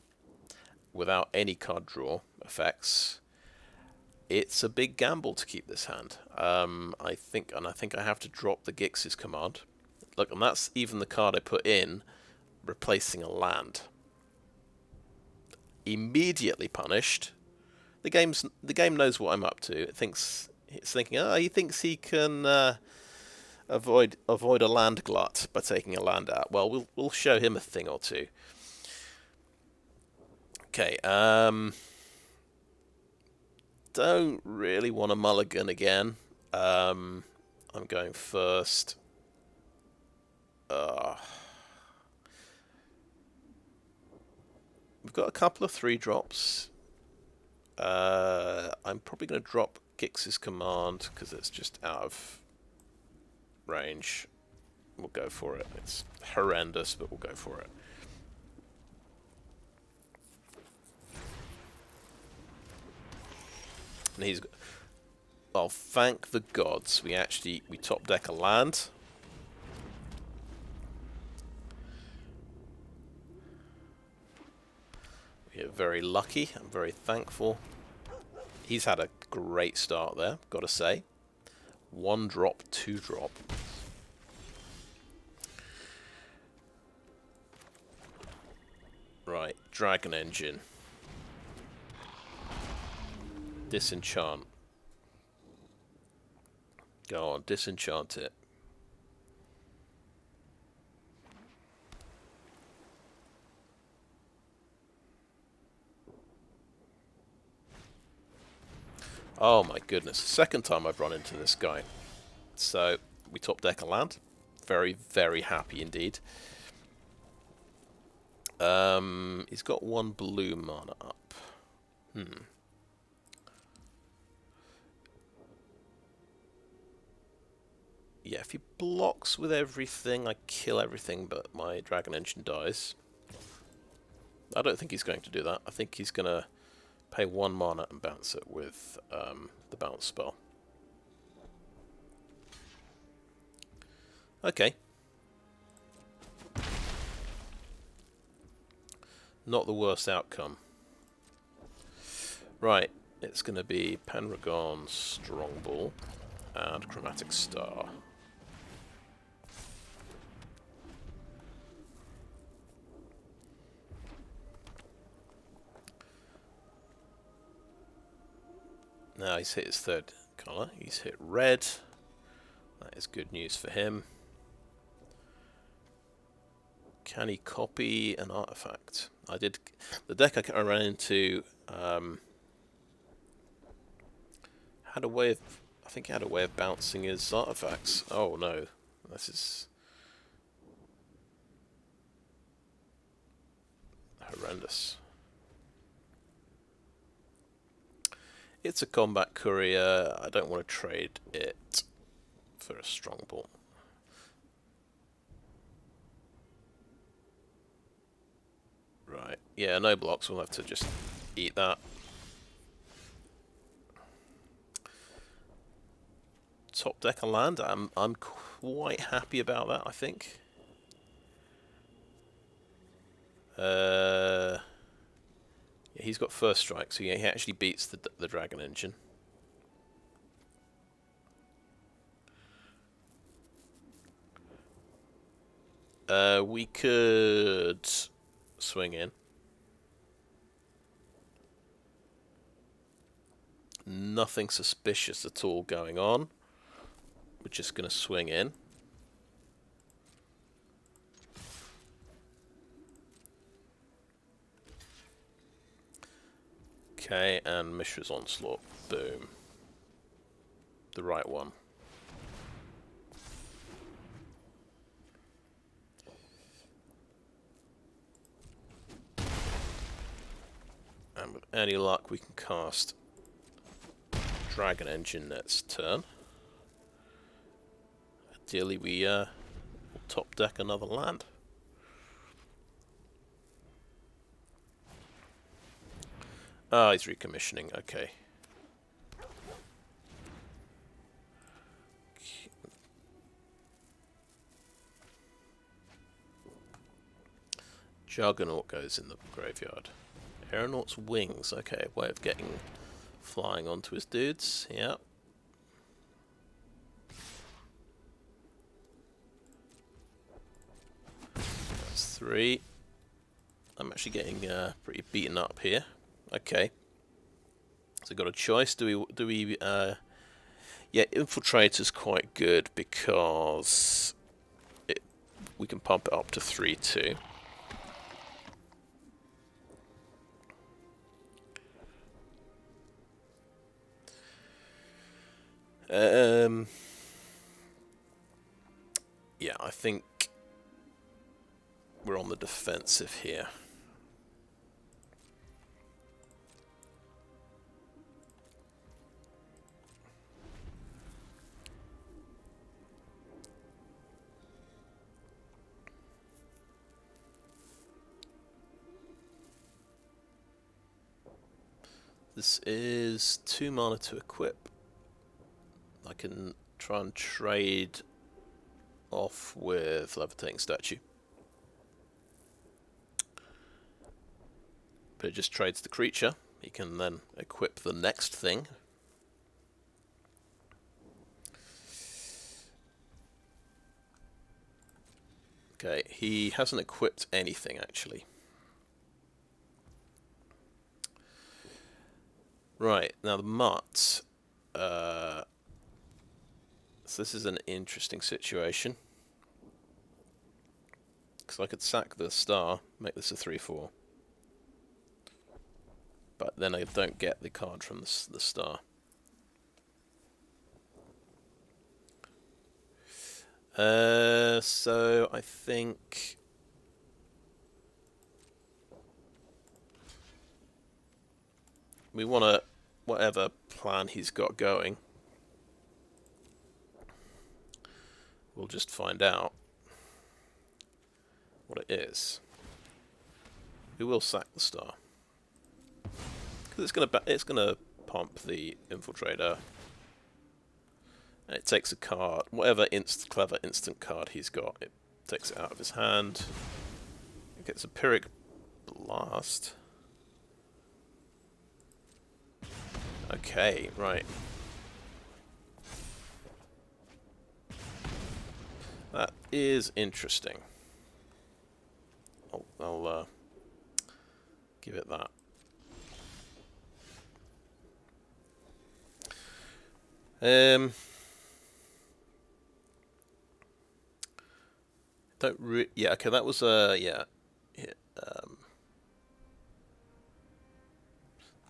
without any card draw effects. It's a big gamble to keep this hand. I think I have to drop the Gix's command. Look, and that's even the card I put in, replacing a land. Immediately punished. The game knows what I'm up to. It's thinking, oh, he thinks he can avoid a land glut by taking a land out. Well, we'll show him a thing or two. Okay, don't really want a mulligan again. I'm going first. We've got a couple of 3-drops. I'm probably going to drop Gix's command because it's just out of range. We'll go for it. It's horrendous, but we'll go for it. And he's... Oh, thank the gods. We top deck a land. We're very lucky. I'm very thankful. He's had a great start there, gotta say. 1-drop, 2-drop. Right, Dragon Engine. Disenchant. Go on, disenchant it. Oh my goodness, second time I've run into this guy. So, we top deck a land. Very, very happy indeed. He's got 1 blue mana up. Yeah, if he blocks with everything, I kill everything but my Dragon Engine dies. I don't think he's going to do that. I think he's going to pay 1 mana and bounce it with the bounce spell. Okay. Not the worst outcome. Right, it's going to be Pendragon, Strongball, and Chromatic Star. Now he's hit his 3rd colour. He's hit red. That is good news for him. Can he copy an artifact? I did. The deck I ran into had a way of. I think he had a way of bouncing his artifacts. Oh no, this is horrendous. It's a combat courier. I don't want to trade it for a Strongball. Right. Yeah, no blocks. We'll have to just eat that. Top deck a land. I'm quite happy about that, I think. Yeah, he's got 1st strike, so yeah, he actually beats the Dragon Engine. We could swing in. Nothing suspicious at all going on. We're just going to swing in. Okay, and Mishra's Onslaught. Boom. The right one. And with any luck, we can cast Dragon Engine next turn. Ideally, we will top deck another land. Ah, he's recommissioning, okay. Juggernaut goes in the graveyard. Aeronaut's wings, okay, way of getting flying onto his dudes, yeah. That's 3. I'm actually getting pretty beaten up here. Okay. So got a choice. Do we yeah, Infiltrator's quite good because we can pump it up to 3/2. Yeah, I think we're on the defensive here. This is 2 mana to equip. I can try and trade off with Levitating Statue. But it just trades the creature. He can then equip the next thing. Okay, he hasn't equipped anything actually. Right, now the mutts. So this is an interesting situation. Because I could sack the star, make this a 3/4. But then I don't get the card from the star. So I think we want to, whatever plan he's got going, we'll just find out what it is. We will sack the star because it's gonna pump the Infiltrator. And it takes a card, whatever clever instant card he's got, it takes it out of his hand. It gets a Pyrrhic Blast. Okay, right. That is interesting. I'll give it that. Yeah, okay, that was yeah.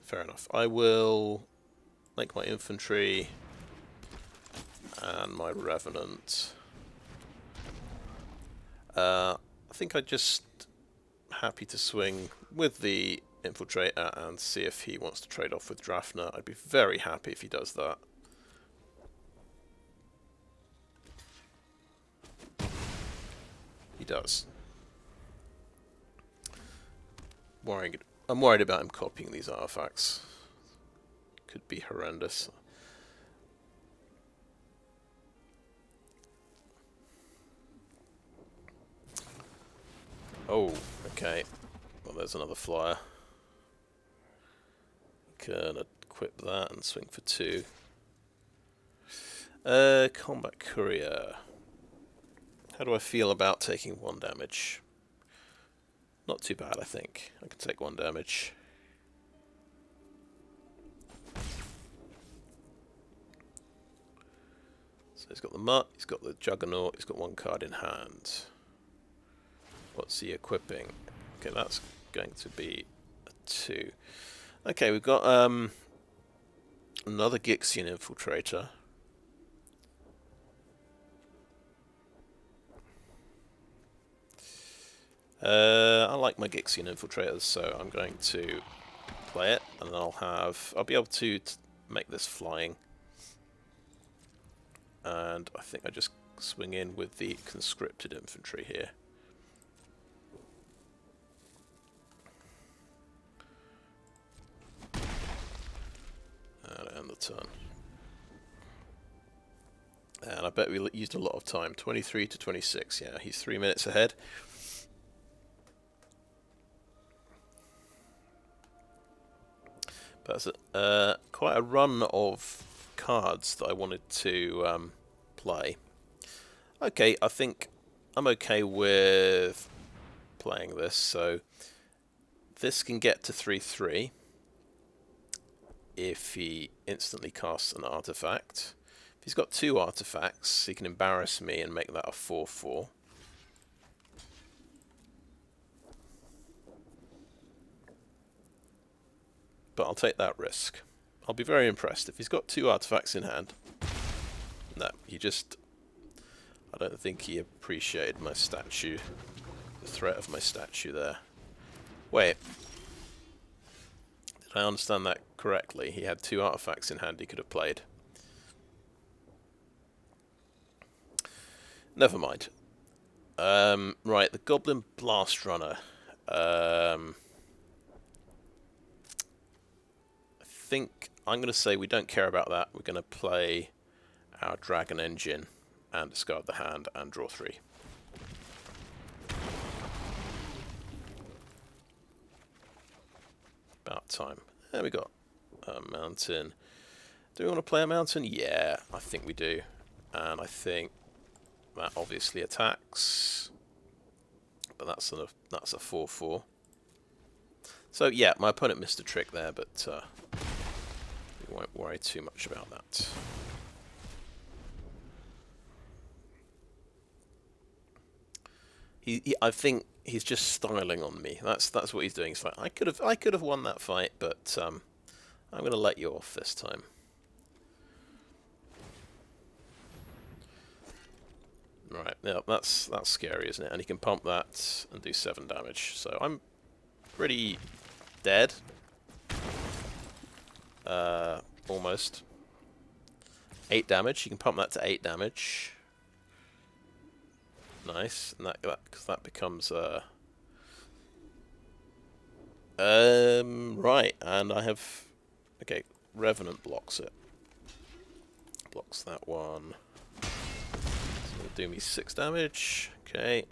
Fair enough. I will make my infantry and my revenant. I think I'm just happy to swing with the infiltrator and see if he wants to trade off with Drafner. I'd be very happy if he does that. He does. I'm worried about him copying these artifacts. Could be horrendous. Oh, okay. Well, there's another flyer. Can equip that and swing for 2. Combat Courier. How do I feel about taking 1 damage? Not too bad, I think. I can take 1 damage. So he's got the Mutt, he's got the Juggernaut, he's got 1 card in hand. What's he equipping? Okay, that's going to be a 2. Okay, we've got another Gixian Infiltrator. I like my Gixian Infiltrators, so I'm going to play it, and I'll be able to make this flying. And I think I just swing in with the conscripted infantry here. end the turn. And I bet we used a lot of time. 23 to 26. Yeah, he's 3 minutes ahead. But that's quite a run of cards that I wanted to play. Okay, I think I'm okay with playing this. So this can get to 3/3 if he instantly casts an artifact. If he's got 2 artifacts, he can embarrass me and make that a 4/4. But I'll take that risk. I'll be very impressed if he's got 2 artifacts in hand. No, he just... I don't think he appreciated my statue. The threat of my statue there. Wait. Did I understand that correctly? He had 2 artifacts in hand he could have played. Never mind. Right, the Goblin Blast-Runner. I think I'm going to say we don't care about that. We're going to play our Dragon Engine and discard the hand and draw 3. About time. There we got a mountain. Do we want to play a mountain? Yeah, I think we do. And I think that obviously attacks. But that's a 4/4. So yeah, my opponent missed a trick there, but we won't worry too much about that. I think he's just styling on me. That's what he's doing. He's like, I could have won that fight, but I'm going to let you off this time. Right, yeah, that's scary, isn't it? And he can pump that and do 7 damage. So I'm pretty dead. Almost. 8 damage. He can pump that to 8 damage. Nice, and that becomes right, and I have Revenant blocks it. Blocks that one. So it'll do me 6 damage. Okay.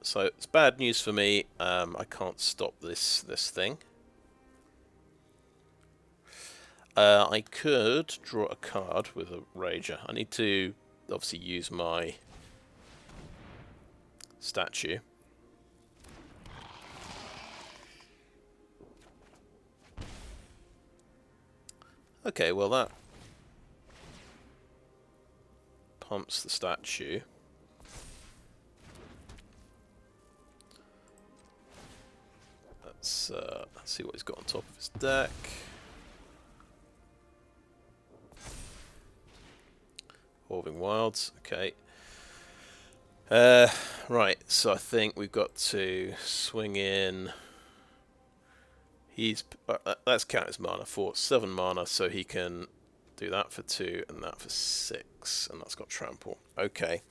So it's bad news for me. I can't stop this thing. I could draw a card with a Rager. I need to obviously use my statue. Okay, well that pumps the statue. Let's see what he's got on top of his deck. Evolving Wilds, okay. Right, so I think we've got to swing in. He's let's count his mana. 7 mana, so he can do that for 2 and that for 6, and that's got trample. Okay.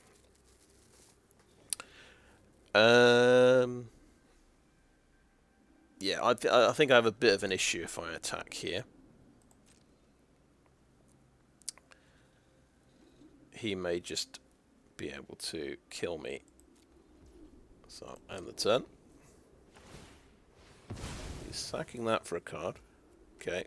Yeah, I think I have a bit of an issue if I attack here. He may just be able to kill me. So I'll end the turn. He's sacking that for a card. Okay.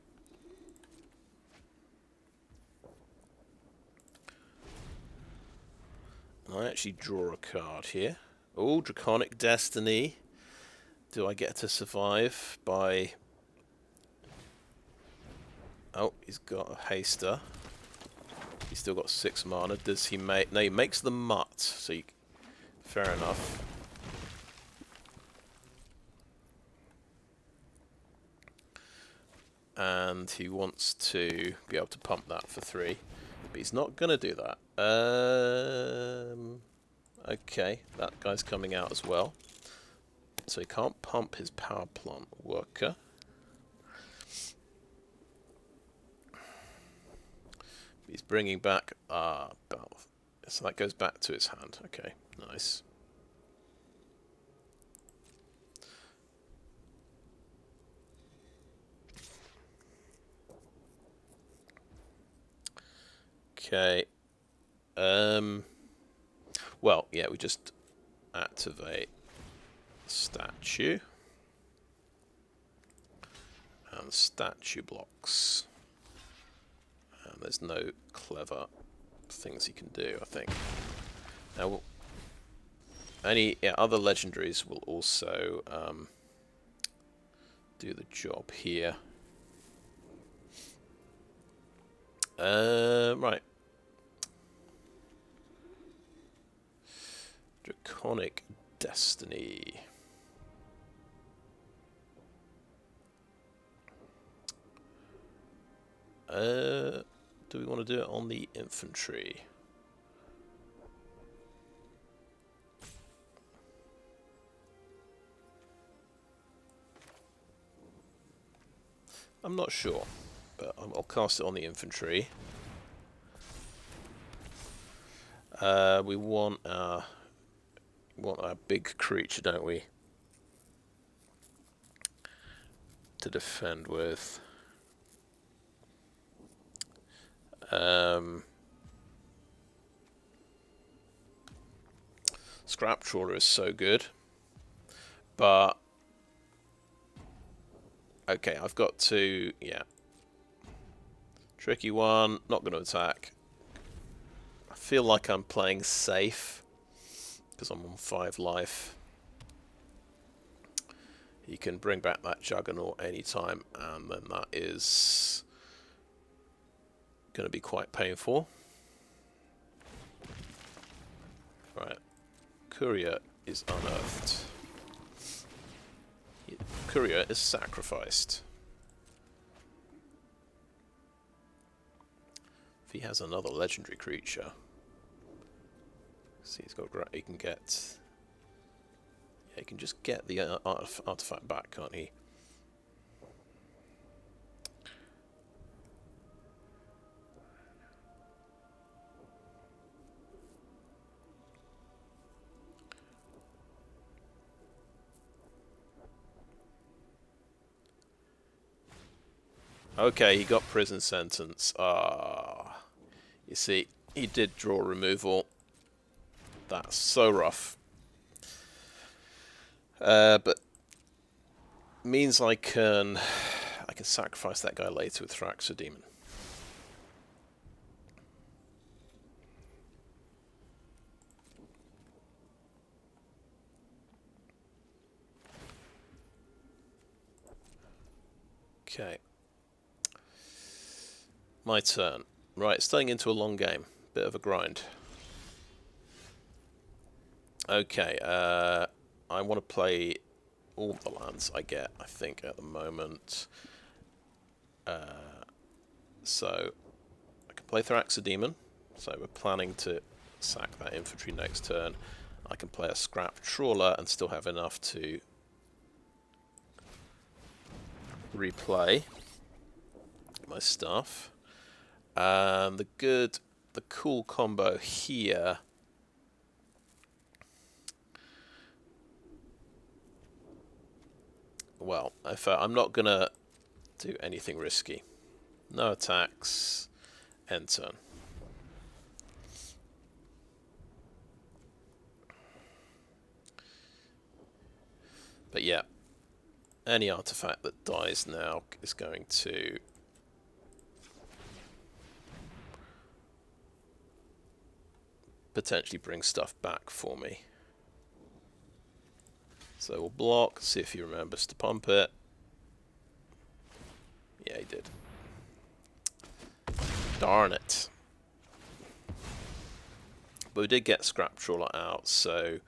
And I actually draw a card here. Oh, Draconic Destiny. Do I get to survive by... Oh, he's got a haster. He's still got 6 mana. Does he make... No, he makes the mutt. So you... Fair enough. And he wants to be able to pump that for 3. But he's not going to do that. Okay, that guy's coming out as well. So he can't pump his power plant worker. He's bringing back... so that goes back to his hand. Okay, nice. Okay. Well, yeah, we just activate statue and statue blocks. And there's no clever things he can do, I think. Now, any other legendaries will also do the job here. Right. Draconic Destiny. Do we want to do it on the infantry? I'm not sure, but I'll cast it on the infantry. We want our big creature, don't we? To defend with. Scrap Trawler is so good, but okay, I've got to, yeah. Tricky one, not going to attack. I feel like I'm playing safe because I'm on 5 life. He can bring back that Juggernaut anytime, and then that is going to be quite painful. Right, Courier is unearthed. Courier is sacrificed. If he has another legendary creature, see, he's got he can get. Yeah, he can just get the artifact back, can't he? Okay, he got prison sentence. Ah, you see, he did draw removal. That's so rough. But means I can sacrifice that guy later with Phyrexian Demon. Okay. My turn. Right, it's turning into a long game. Bit of a grind. Okay, I want to play all the lands I get, I think, at the moment. So, I can play Phyrexian Demon. So we're planning to sack that infantry next turn. I can play a Scrap Trawler and still have enough to replay my stuff. The cool combo here. Well, I'm not gonna do anything risky. No attacks. End turn. But yeah, any artifact that dies now is going to potentially bring stuff back for me. So we'll block, see if he remembers to pump it. Yeah, he did. Darn it. But we did get Scrap Trawler out, so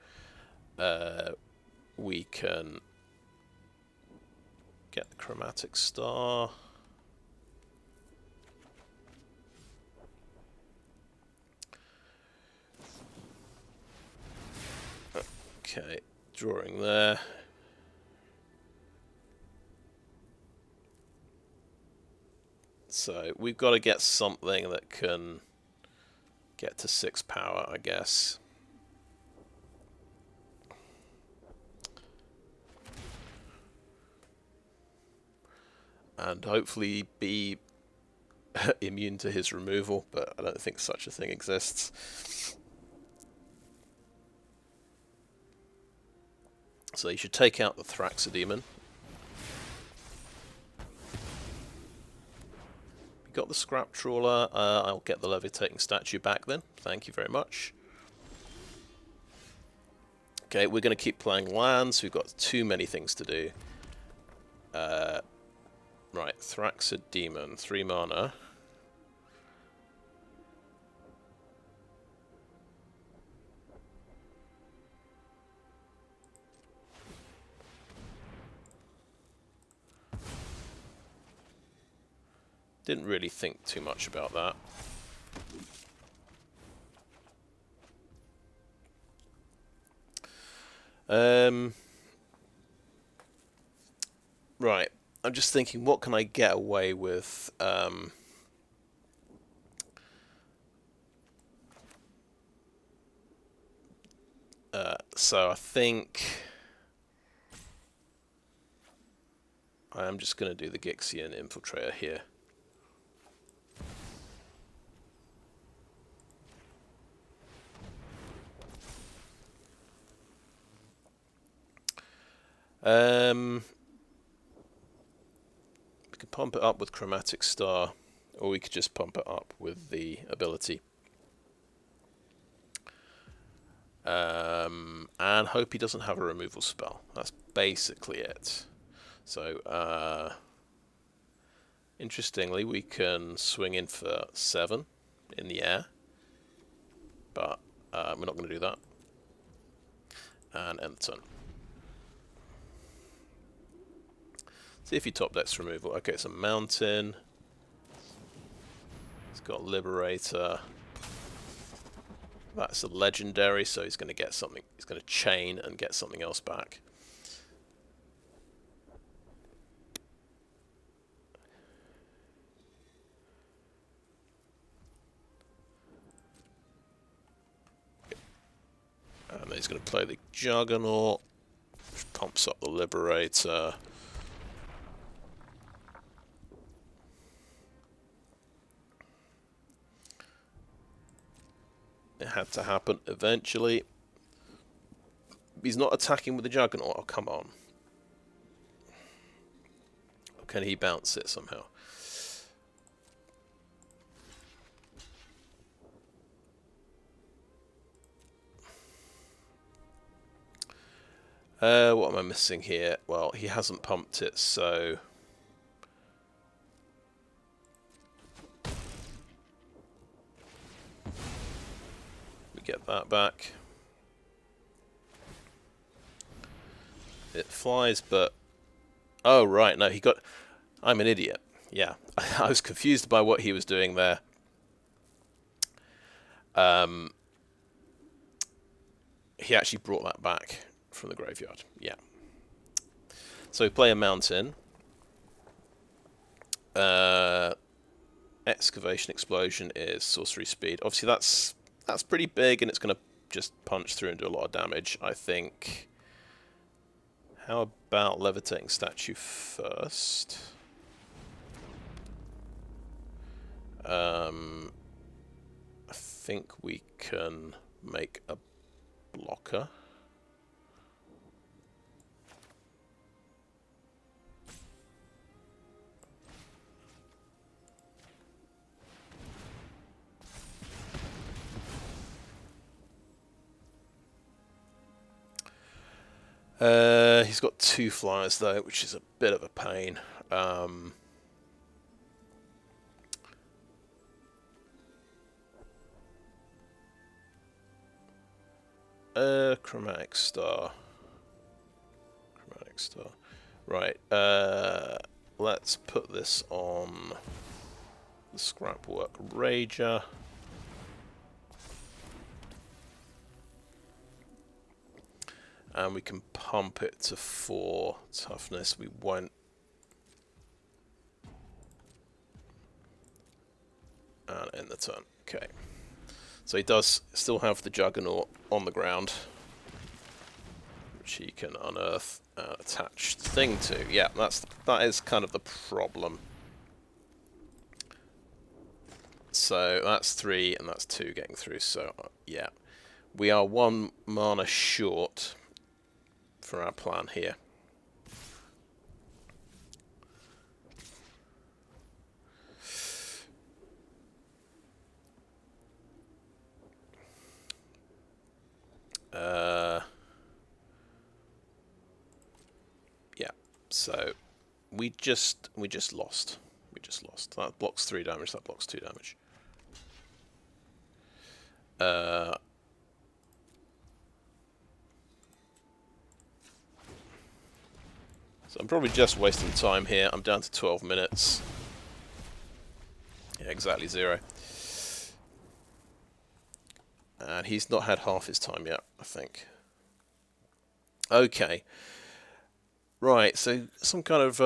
we can get the Chromatic Star. Okay, drawing there. So we've got to get something that can get to 6 power, I guess. And hopefully be immune to his removal, but I don't think such a thing exists. So you should take out the Thraxodemon. You got the Scrap Trawler. I'll get the levitating statue back then. Thank you very much. Okay, we're going to keep playing lands. We've got too many things to do. Right, Thraxodemon, 3 mana. Didn't really think too much about that. Right, I'm just thinking, what can I get away with? So I think I am just going to do the Gixian Infiltrator here. We could pump it up with Chromatic Star, or we could just pump it up with the ability. And hope he doesn't have a removal spell. That's basically it. So, interestingly, we can swing in for 7 in the air, but we're not going to do that. And end the turn. See if he top decks removal. Okay, it's a mountain. He's got Liberator. That's a legendary, so he's going to get something. He's going to chain and get something else back. And then he's going to play the Juggernaut, which pumps up the Liberator. It had to happen eventually. He's not attacking with the Juggernaut. Oh, come on. Or can he bounce it somehow? What am I missing here? Well, he hasn't pumped it, so... get that back. It flies, but... Oh, right, no, he got... I'm an idiot. Yeah, I was confused by what he was doing there. He actually brought that back from the graveyard. Yeah. So we play a mountain. Excavation Explosion is sorcery speed. Obviously, that's pretty big, and it's going to just punch through and do a lot of damage, I think. How about Levitating Statue first? I think we can make a blocker. He's got 2 flyers though, which is a bit of a pain. Chromatic Star. Chromatic Star. Right. Let's put this on the Scrapwork Rager. And we can pump it to 4 toughness. We won't. And end the turn. Okay. So he does still have the Juggernaut on the ground, which he can unearth an attached thing to. Yeah, that is kind of the problem. So that's 3 and that's 2 getting through. So yeah, we are 1 mana short for our plan here. Yeah, so we just lost. We just lost. That blocks 3 damage. That blocks 2 damage. So I'm probably just wasting time here. I'm down to 12 minutes. Yeah, exactly 0. And he's not had half his time yet, I think. Okay. Right, so some kind of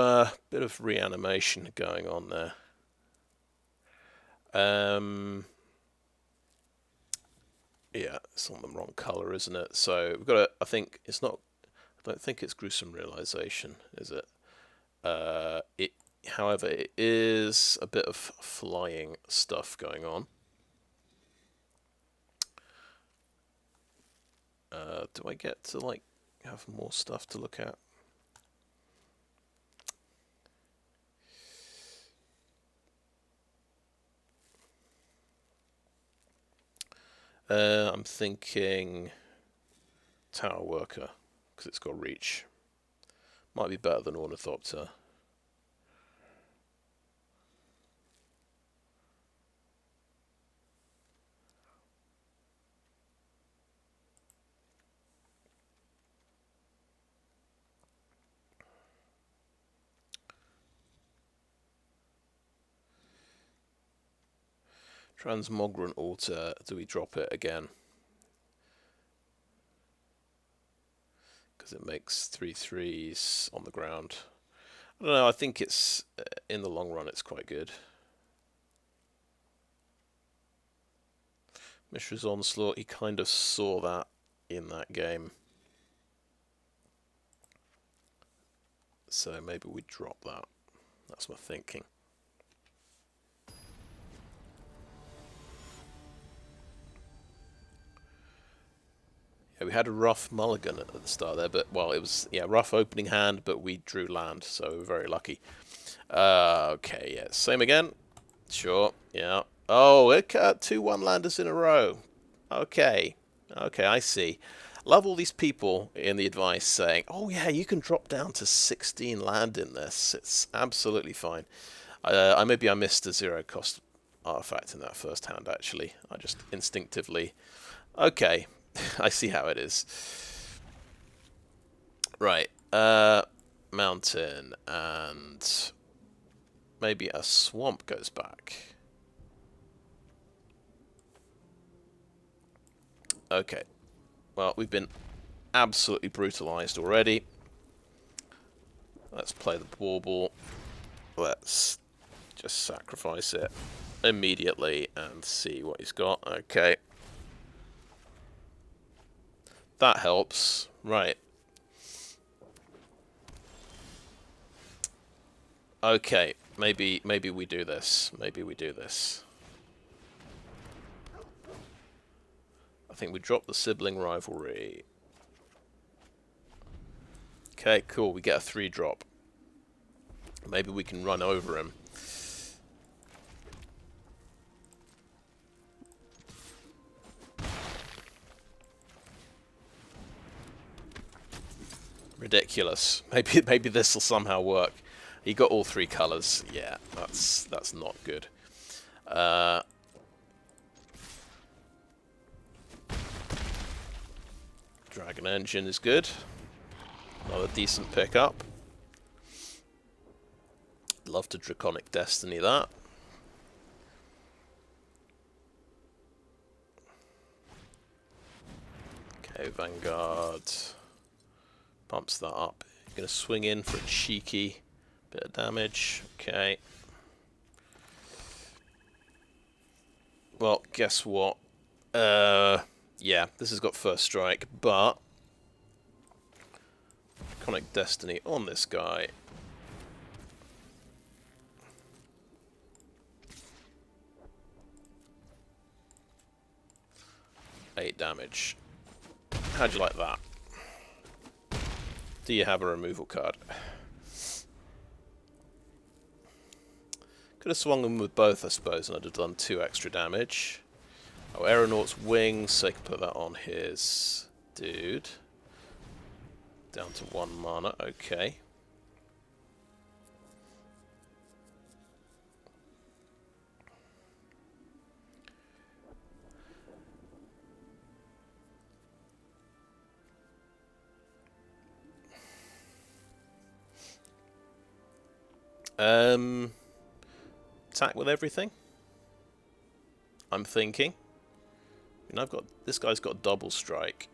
bit of reanimation going on there. Yeah, it's on the wrong colour, isn't it? So we've got to, I think it's not, I don't think it's gruesome realization, is it? However, it is a bit of flying stuff going on. Do I get to like have more stuff to look at? I'm thinking Tower Worker, because it's got reach. Might be better than Ornithopter. Transmogrant Altar, do we drop it again? Because it makes 3/3s on the ground. I don't know, I think it's, in the long run, it's quite good. Mishra's Onslaught, he kind of saw that in that game. So maybe we drop that. That's my thinking. Yeah, we had a rough mulligan at the start there, but, well, it was, yeah, rough opening hand, but we drew land, so we were very lucky. Okay, yeah, same again. Sure, yeah. Oh, it cut 2 one-landers in a row. Okay, okay, I see. Love all these people in the advice saying, oh yeah, you can drop down to 16 land in this. It's absolutely fine. Maybe I missed a 0 cost artifact in that first hand, actually. I just instinctively... Okay, I see how it is. Right, mountain, and maybe a swamp goes back. Okay, well, we've been absolutely brutalized already. Let's play the bauble. Let's just sacrifice it immediately and see what he's got. Okay. That helps. Right. Okay. Maybe we do this. Maybe we do this. I think we drop the sibling rivalry. Okay, cool. We get a 3-drop. Maybe we can run over him. Ridiculous. Maybe this will somehow work. He got all 3 colours. Yeah, that's not good. Dragon Engine is good. Another decent pickup. Love to Draconic Destiny that. Okay, Vanguard pumps that up. Gonna swing in for a cheeky bit of damage. Okay. Well, guess what? Yeah, this has got first strike, but Draconic Destiny on this guy. 8 damage. How'd you like that? Do you have a removal card? Could have swung them with both, I suppose, and I'd have done 2 extra damage. Oh, Aeronaut's Wings, so I can put that on his dude. Down to 1 mana, okay. Attack with everything. I'm thinking. I mean, this guy's got double strike.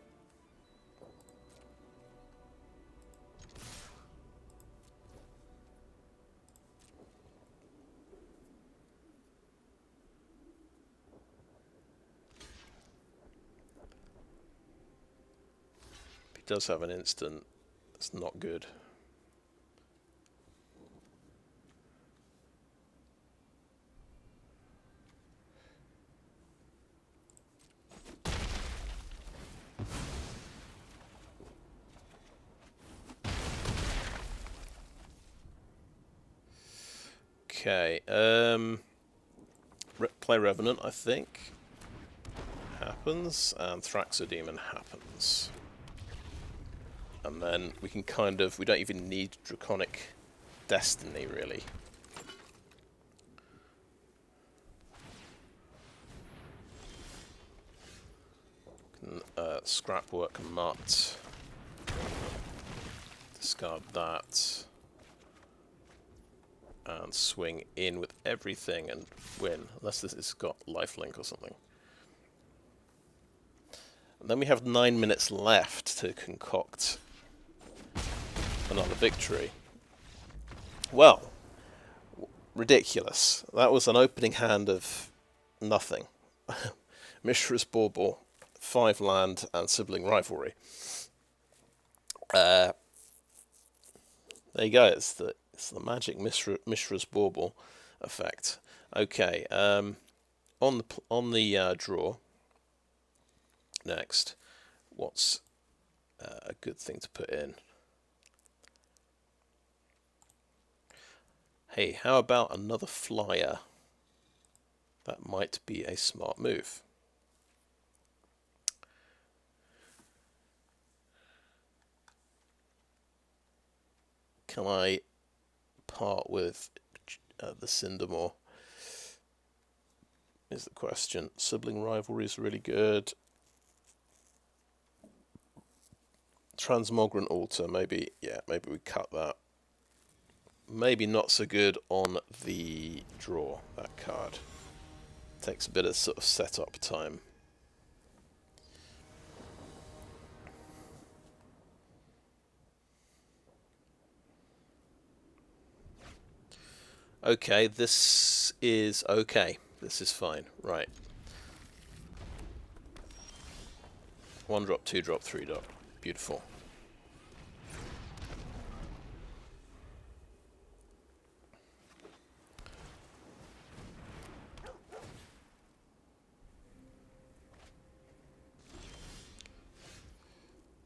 He does have an instant. That's not good. Okay, Clay Revenant, I think, happens, and Thraxodemon happens. And then we can kind of, we don't even need Draconic Destiny, really. Scrapwork Mutt. Discard that. And swing in with everything and win, unless this has got lifelink or something. And then we have 9 minutes left to concoct another victory. Well, ridiculous. That was an opening hand of nothing. Mishra's Bauble, 5 land, and Sibling Rivalry. There you go, it's the magic Mishra's Bauble effect. Okay, on the draw next, what's a good thing to put in? Hey, how about another flyer? That might be a smart move. Can I part with the Cindermaw? Is the question. Sibling Rivalry is really good. Transmogrant Altar, maybe, yeah, maybe we cut that. Maybe not so good on the draw, that card. Takes a bit of sort of setup time. Okay, this is okay. This is fine. Right. 1 drop, 2 drop, 3 drop. Beautiful.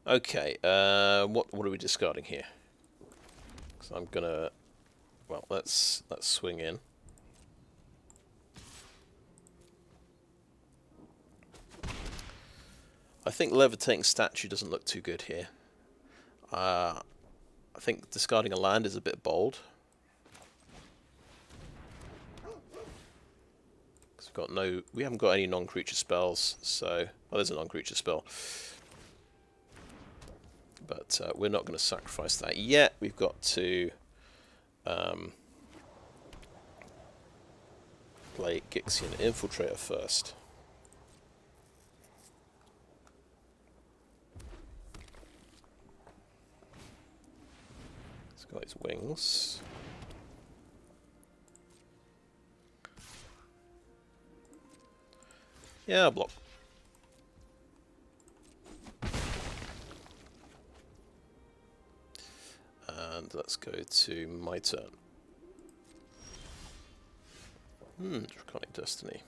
Okay, what are we discarding here? Because I'm gonna, well, let's swing in. I think Levitating Statue doesn't look too good here. I think discarding a land is a bit bold. We haven't got any non-creature spells, so there's a non-creature spell. But we're not going to sacrifice that yet. We've got to play Gixian Infiltrator first. It's got its wings. Yeah, I'll block. And let's go to my turn. Draconic Destiny.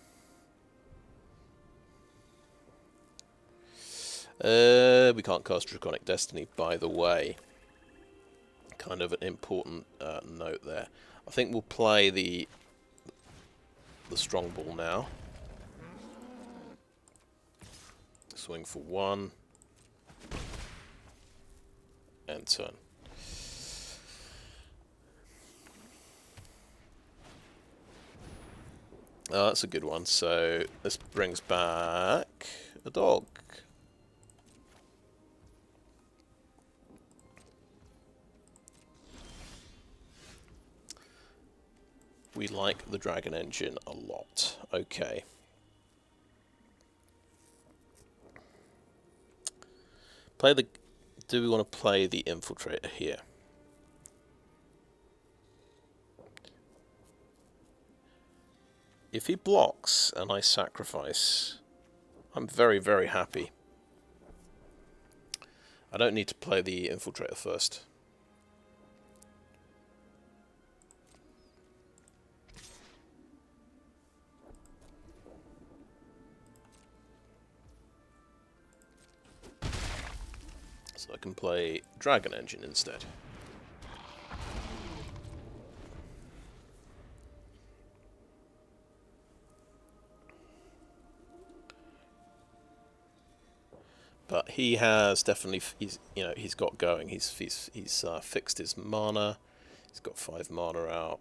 We can't cast Draconic Destiny, by the way. Kind of an important note there. I think we'll play the strong ball now. Swing for 1. And turn. Oh, that's a good one. So this brings back a dog. We like the Dragon Engine a lot. Okay. Do we want to play the Infiltrator here? If he blocks and I sacrifice, I'm very, very happy. I don't need to play the Infiltrator first. So I can play Dragon Engine instead. But he has definitely, he's got going. He's fixed his mana. He's got 5 mana out.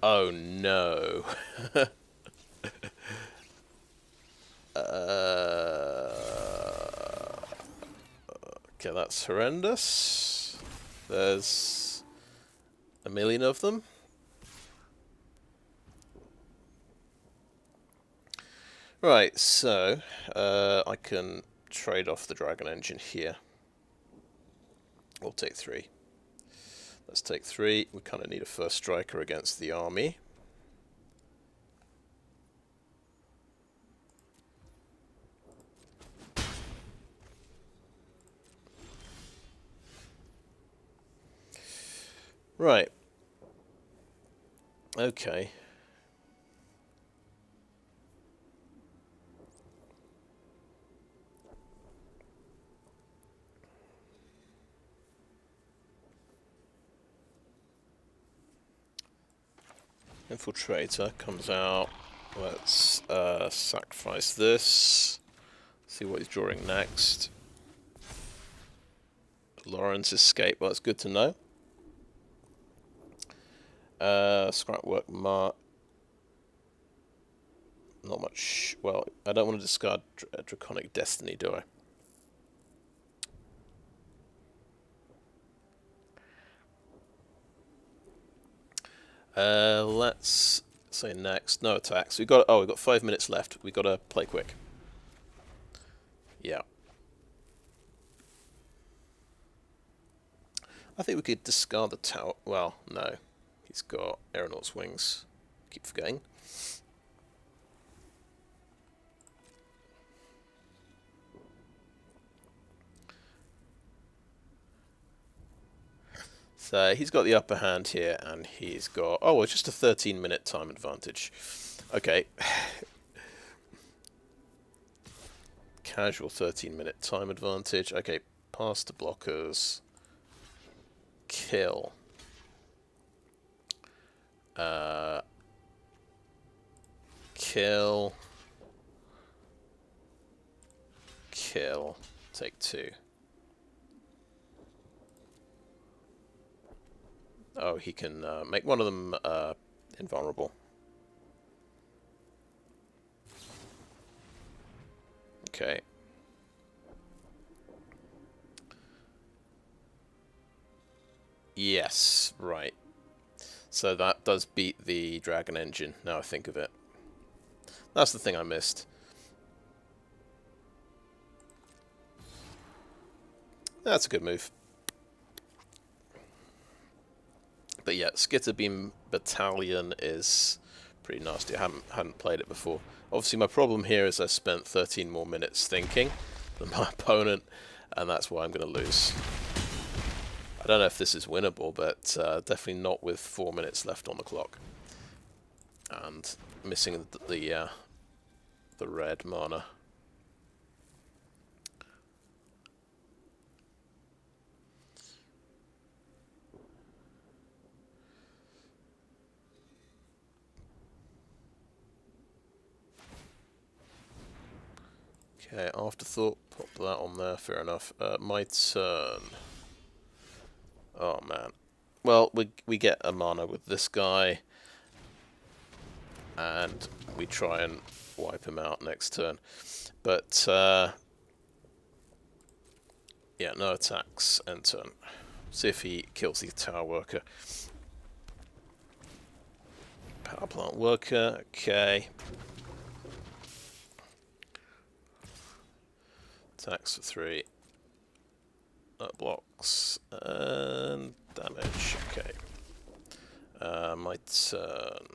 Oh no. Okay, that's horrendous. There's a million of them. Right, so I can trade off the Dragon Engine here. We'll take 3. Let's take 3. We kind of need a first striker against the army. Right. Okay. Infiltrator comes out. Let's sacrifice this. See what he's drawing next. Lawrence escape. Well, that's good to know. Scrapwork Mark. Not much. Well, I don't want to discard Draconic Destiny, do I? Let's say next. No attacks. We've got 5 minutes left. We've got to play quick. Yeah. I think we could discard the tower. Well, no. He's got Aeronaut's Wings. Keep forgetting. So he's got the upper hand here, and he's got... Oh, it's just a 13-minute time advantage. Okay. Casual 13-minute time advantage. Okay, pass to blockers. Kill. Kill. Kill. Take 2. Oh, he can make one of them invulnerable. Okay. Yes, right. So that does beat the Dragon Engine, now I think of it. That's the thing I missed. That's a good move. But yeah, Skitterbeam Battalion is pretty nasty. I hadn't played it before. Obviously my problem here is I spent 13 more minutes thinking than my opponent, and that's why I'm going to lose. I don't know if this is winnable, but definitely not with 4 minutes left on the clock. And missing the red mana. Okay, afterthought, pop that on there, fair enough. My turn. Oh man. Well, we get a mana with this guy, and we try and wipe him out next turn. But, yeah, no attacks, end turn. See if he kills the tower worker. Power plant worker, okay. Attacks for 3. That blocks. And damage, okay. My turn.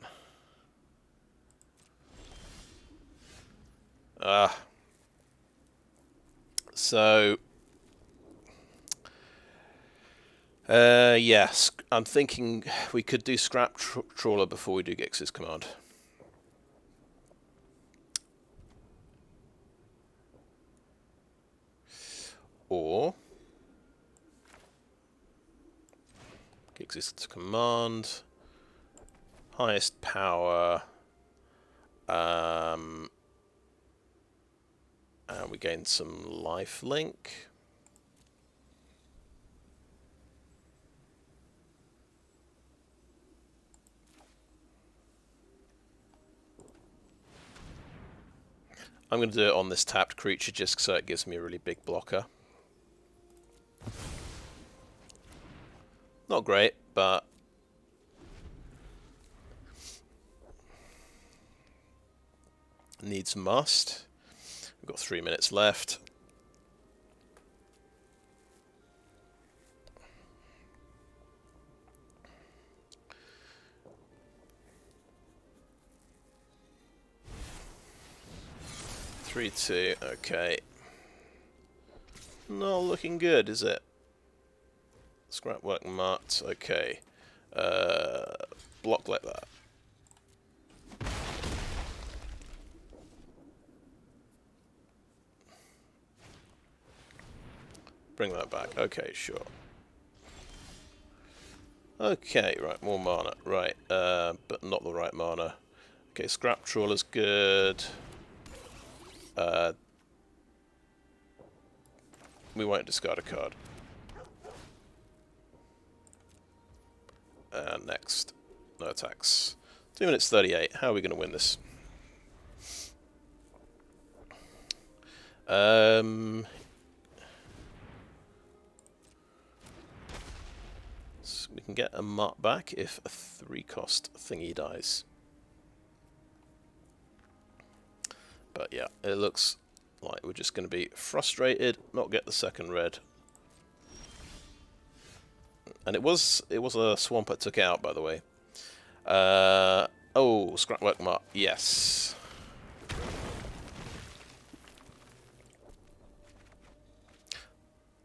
So... yes, I'm thinking we could do Scrap Trawler before we do Gix's command. Or Gix's command, highest power, and we gain some life link. I'm going to do it on this tapped creature just so it gives me a really big blocker. Not great, but needs must. We've got 3 minutes left. Three, 2, okay. Not looking good, is it? Scrapwork mutt, okay. Block like that. Bring that back, okay, sure. Okay, right, more mana, right, but not the right mana. Okay, Scrap Trawler's good. We won't discard a card. Next, no attacks. 2 minutes 38. How are we going to win this? So we can get a mutt back if a 3-cost thingy dies. But yeah, it looks like we're just going to be frustrated, not get the second red. And it was a swamp I took out, by the way. Oh, Scrapwork mutt, yes.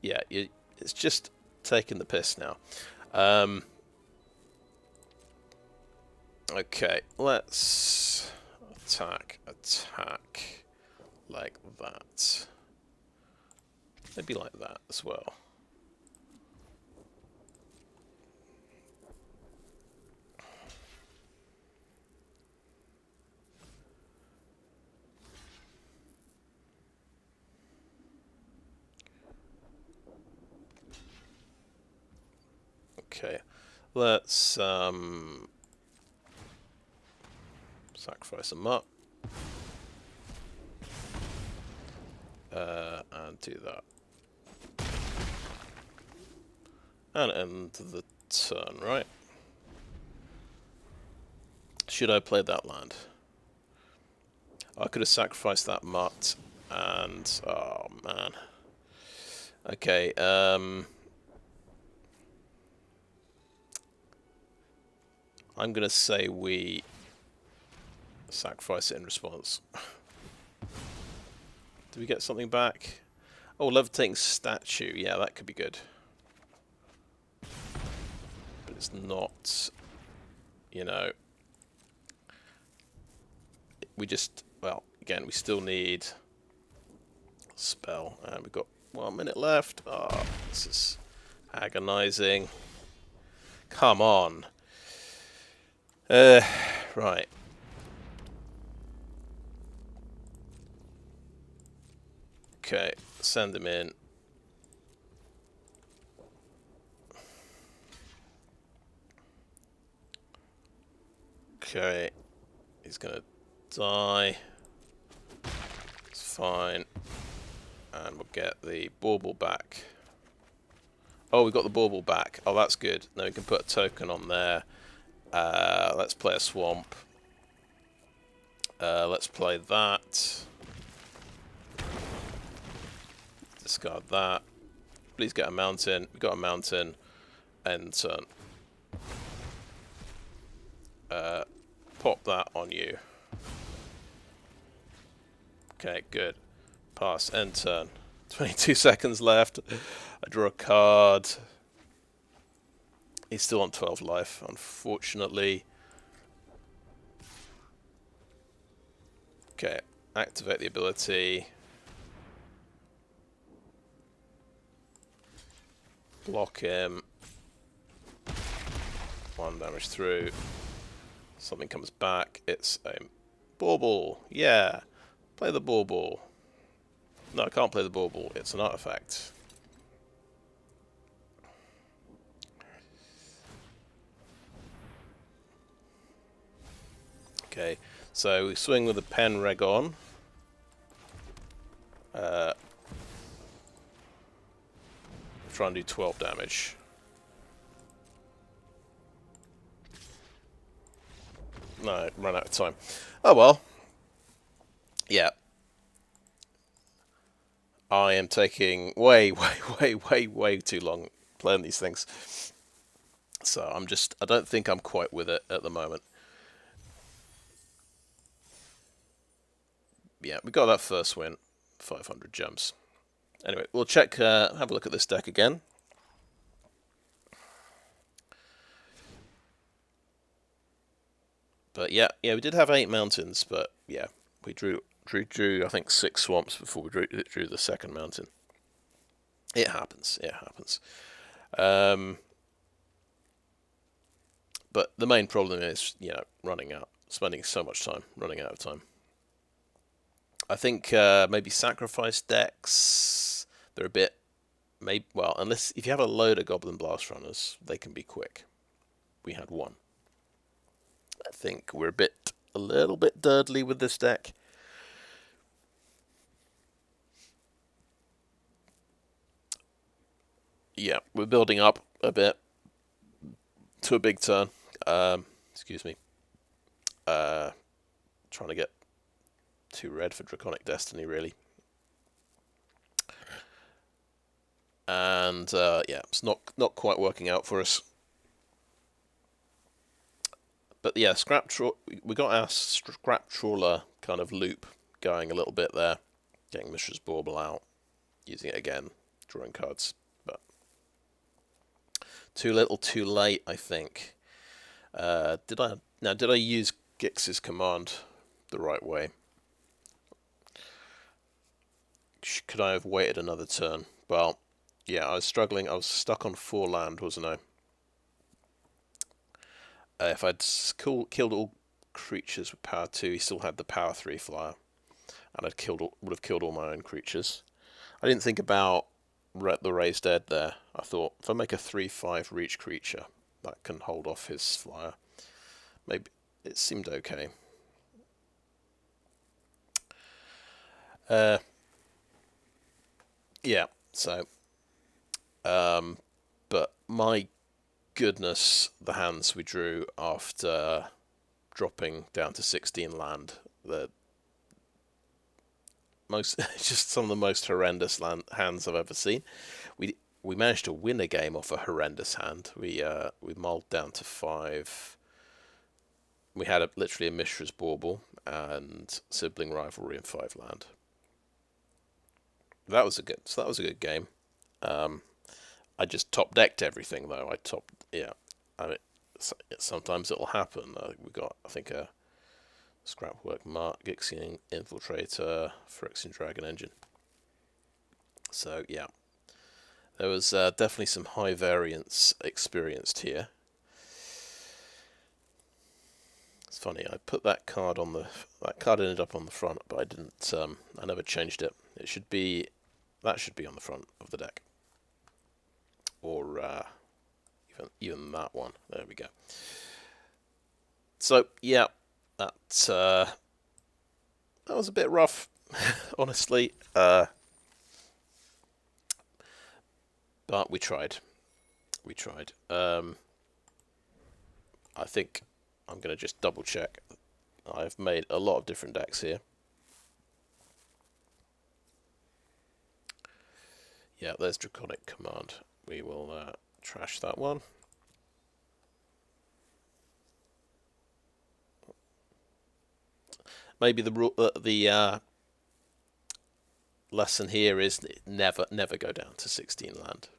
Yeah, it's just taking the piss now. Okay, let's attack like that. Maybe like that as well. Okay, let's sacrifice a mutt and do that, and end the turn. Right? Should I play that land? I could have sacrificed that mutt, and oh man. Okay. I'm gonna say we sacrifice it in response. Do we get something back? Oh, levitating statue. Yeah, that could be good. But it's not, you know. we just, well, again, we still need spell, and we've got 1 minute left. Oh, this is agonizing. Come on. Right. Okay, send him in. Okay, he's gonna die. It's fine. And we'll get the bauble back. Oh, we got the bauble back. Oh, that's good. Now we can put a token on there. Let's play a swamp. Let's play that. Discard that. Please get a mountain. We got a mountain. End turn. Pop that on you. Okay, good. Pass. End turn. 22 seconds left. I draw a card. He's still on 12 life, unfortunately. Okay, activate the ability. Block him. 1 damage through. Something comes back. It's a bauble. Yeah. Play the bauble. No, I can't play the bauble. It's an artifact. Okay, so we swing with the pen reg on. Try and do 12 damage. No, run out of time. Oh well. Yeah. I am taking way too long playing these things. So I don't think I'm quite with it at the moment. Yeah, we got that first win. 500 gems. Anyway, we'll check, have a look at this deck again. But yeah, we did have 8 mountains, but yeah, we drew I think 6 swamps before we drew the second mountain. It happens. But the main problem is, running out, spending so much time, running out of time. I think maybe sacrifice decks, they're a bit, well, unless if you have a load of Goblin Blast-Runners, they can be quick. We had 1. I think we're a little bit durdly with this deck. Yeah, we're building up a bit to a big turn. Excuse me. Trying to get 2 red for Draconic Destiny, really. And yeah, it's not quite working out for us. But yeah, we got our Scrap Trawler kind of loop going a little bit there. Getting Mishra's Bauble out, using it again, drawing cards. But too little, too late, I think. Did I use Gix's command the right way? Could I have waited another turn? Well, yeah, I was struggling. I was stuck on 4 land, wasn't I? If I'd killed all creatures with power 2, he still had the power 3 flyer, and would have killed all my own creatures. I didn't think about the Raised Dead there. I thought if I make a 3/5 reach creature, that can hold off his flyer. Maybe it seemed okay. Yeah. So, but my goodness, the hands we drew after dropping down to 16 land. Just some of the most horrendous hands I've ever seen. We managed to win a game off a horrendous hand. We mulled down to 5. We had literally a Mishra's Bauble and Sibling Rivalry in 5 land. That was a good game. I just top decked everything though. I mean, sometimes it'll happen. We got, I think, Scrapwork Mark, Gixian Infiltrator, Phyrexian Dragon Engine. So yeah, there was definitely some high variance experienced here. It's funny, I put that card on that card ended up on the front, but I didn't. I never changed it. It should be that should be on the front of the deck, or even that one. There we go. So yeah, that was a bit rough, honestly. But we tried. We tried. I think I'm going to just double check. I've made a lot of different decks here. Yeah, there's Draconic Command. We will trash that one. Maybe the lesson here is never go down to 16 land.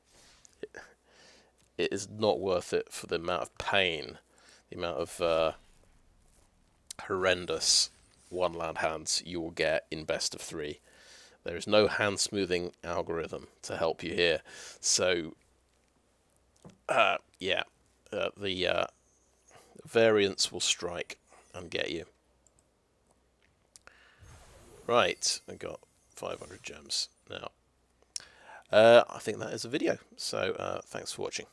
It is not worth it for the amount of pain, the amount of horrendous one land hands you will get in best of 3. There is no hand smoothing algorithm to help you here. So yeah, the variance will strike and get you. Right, I got 500 gems now. I think that is a video. So thanks for watching.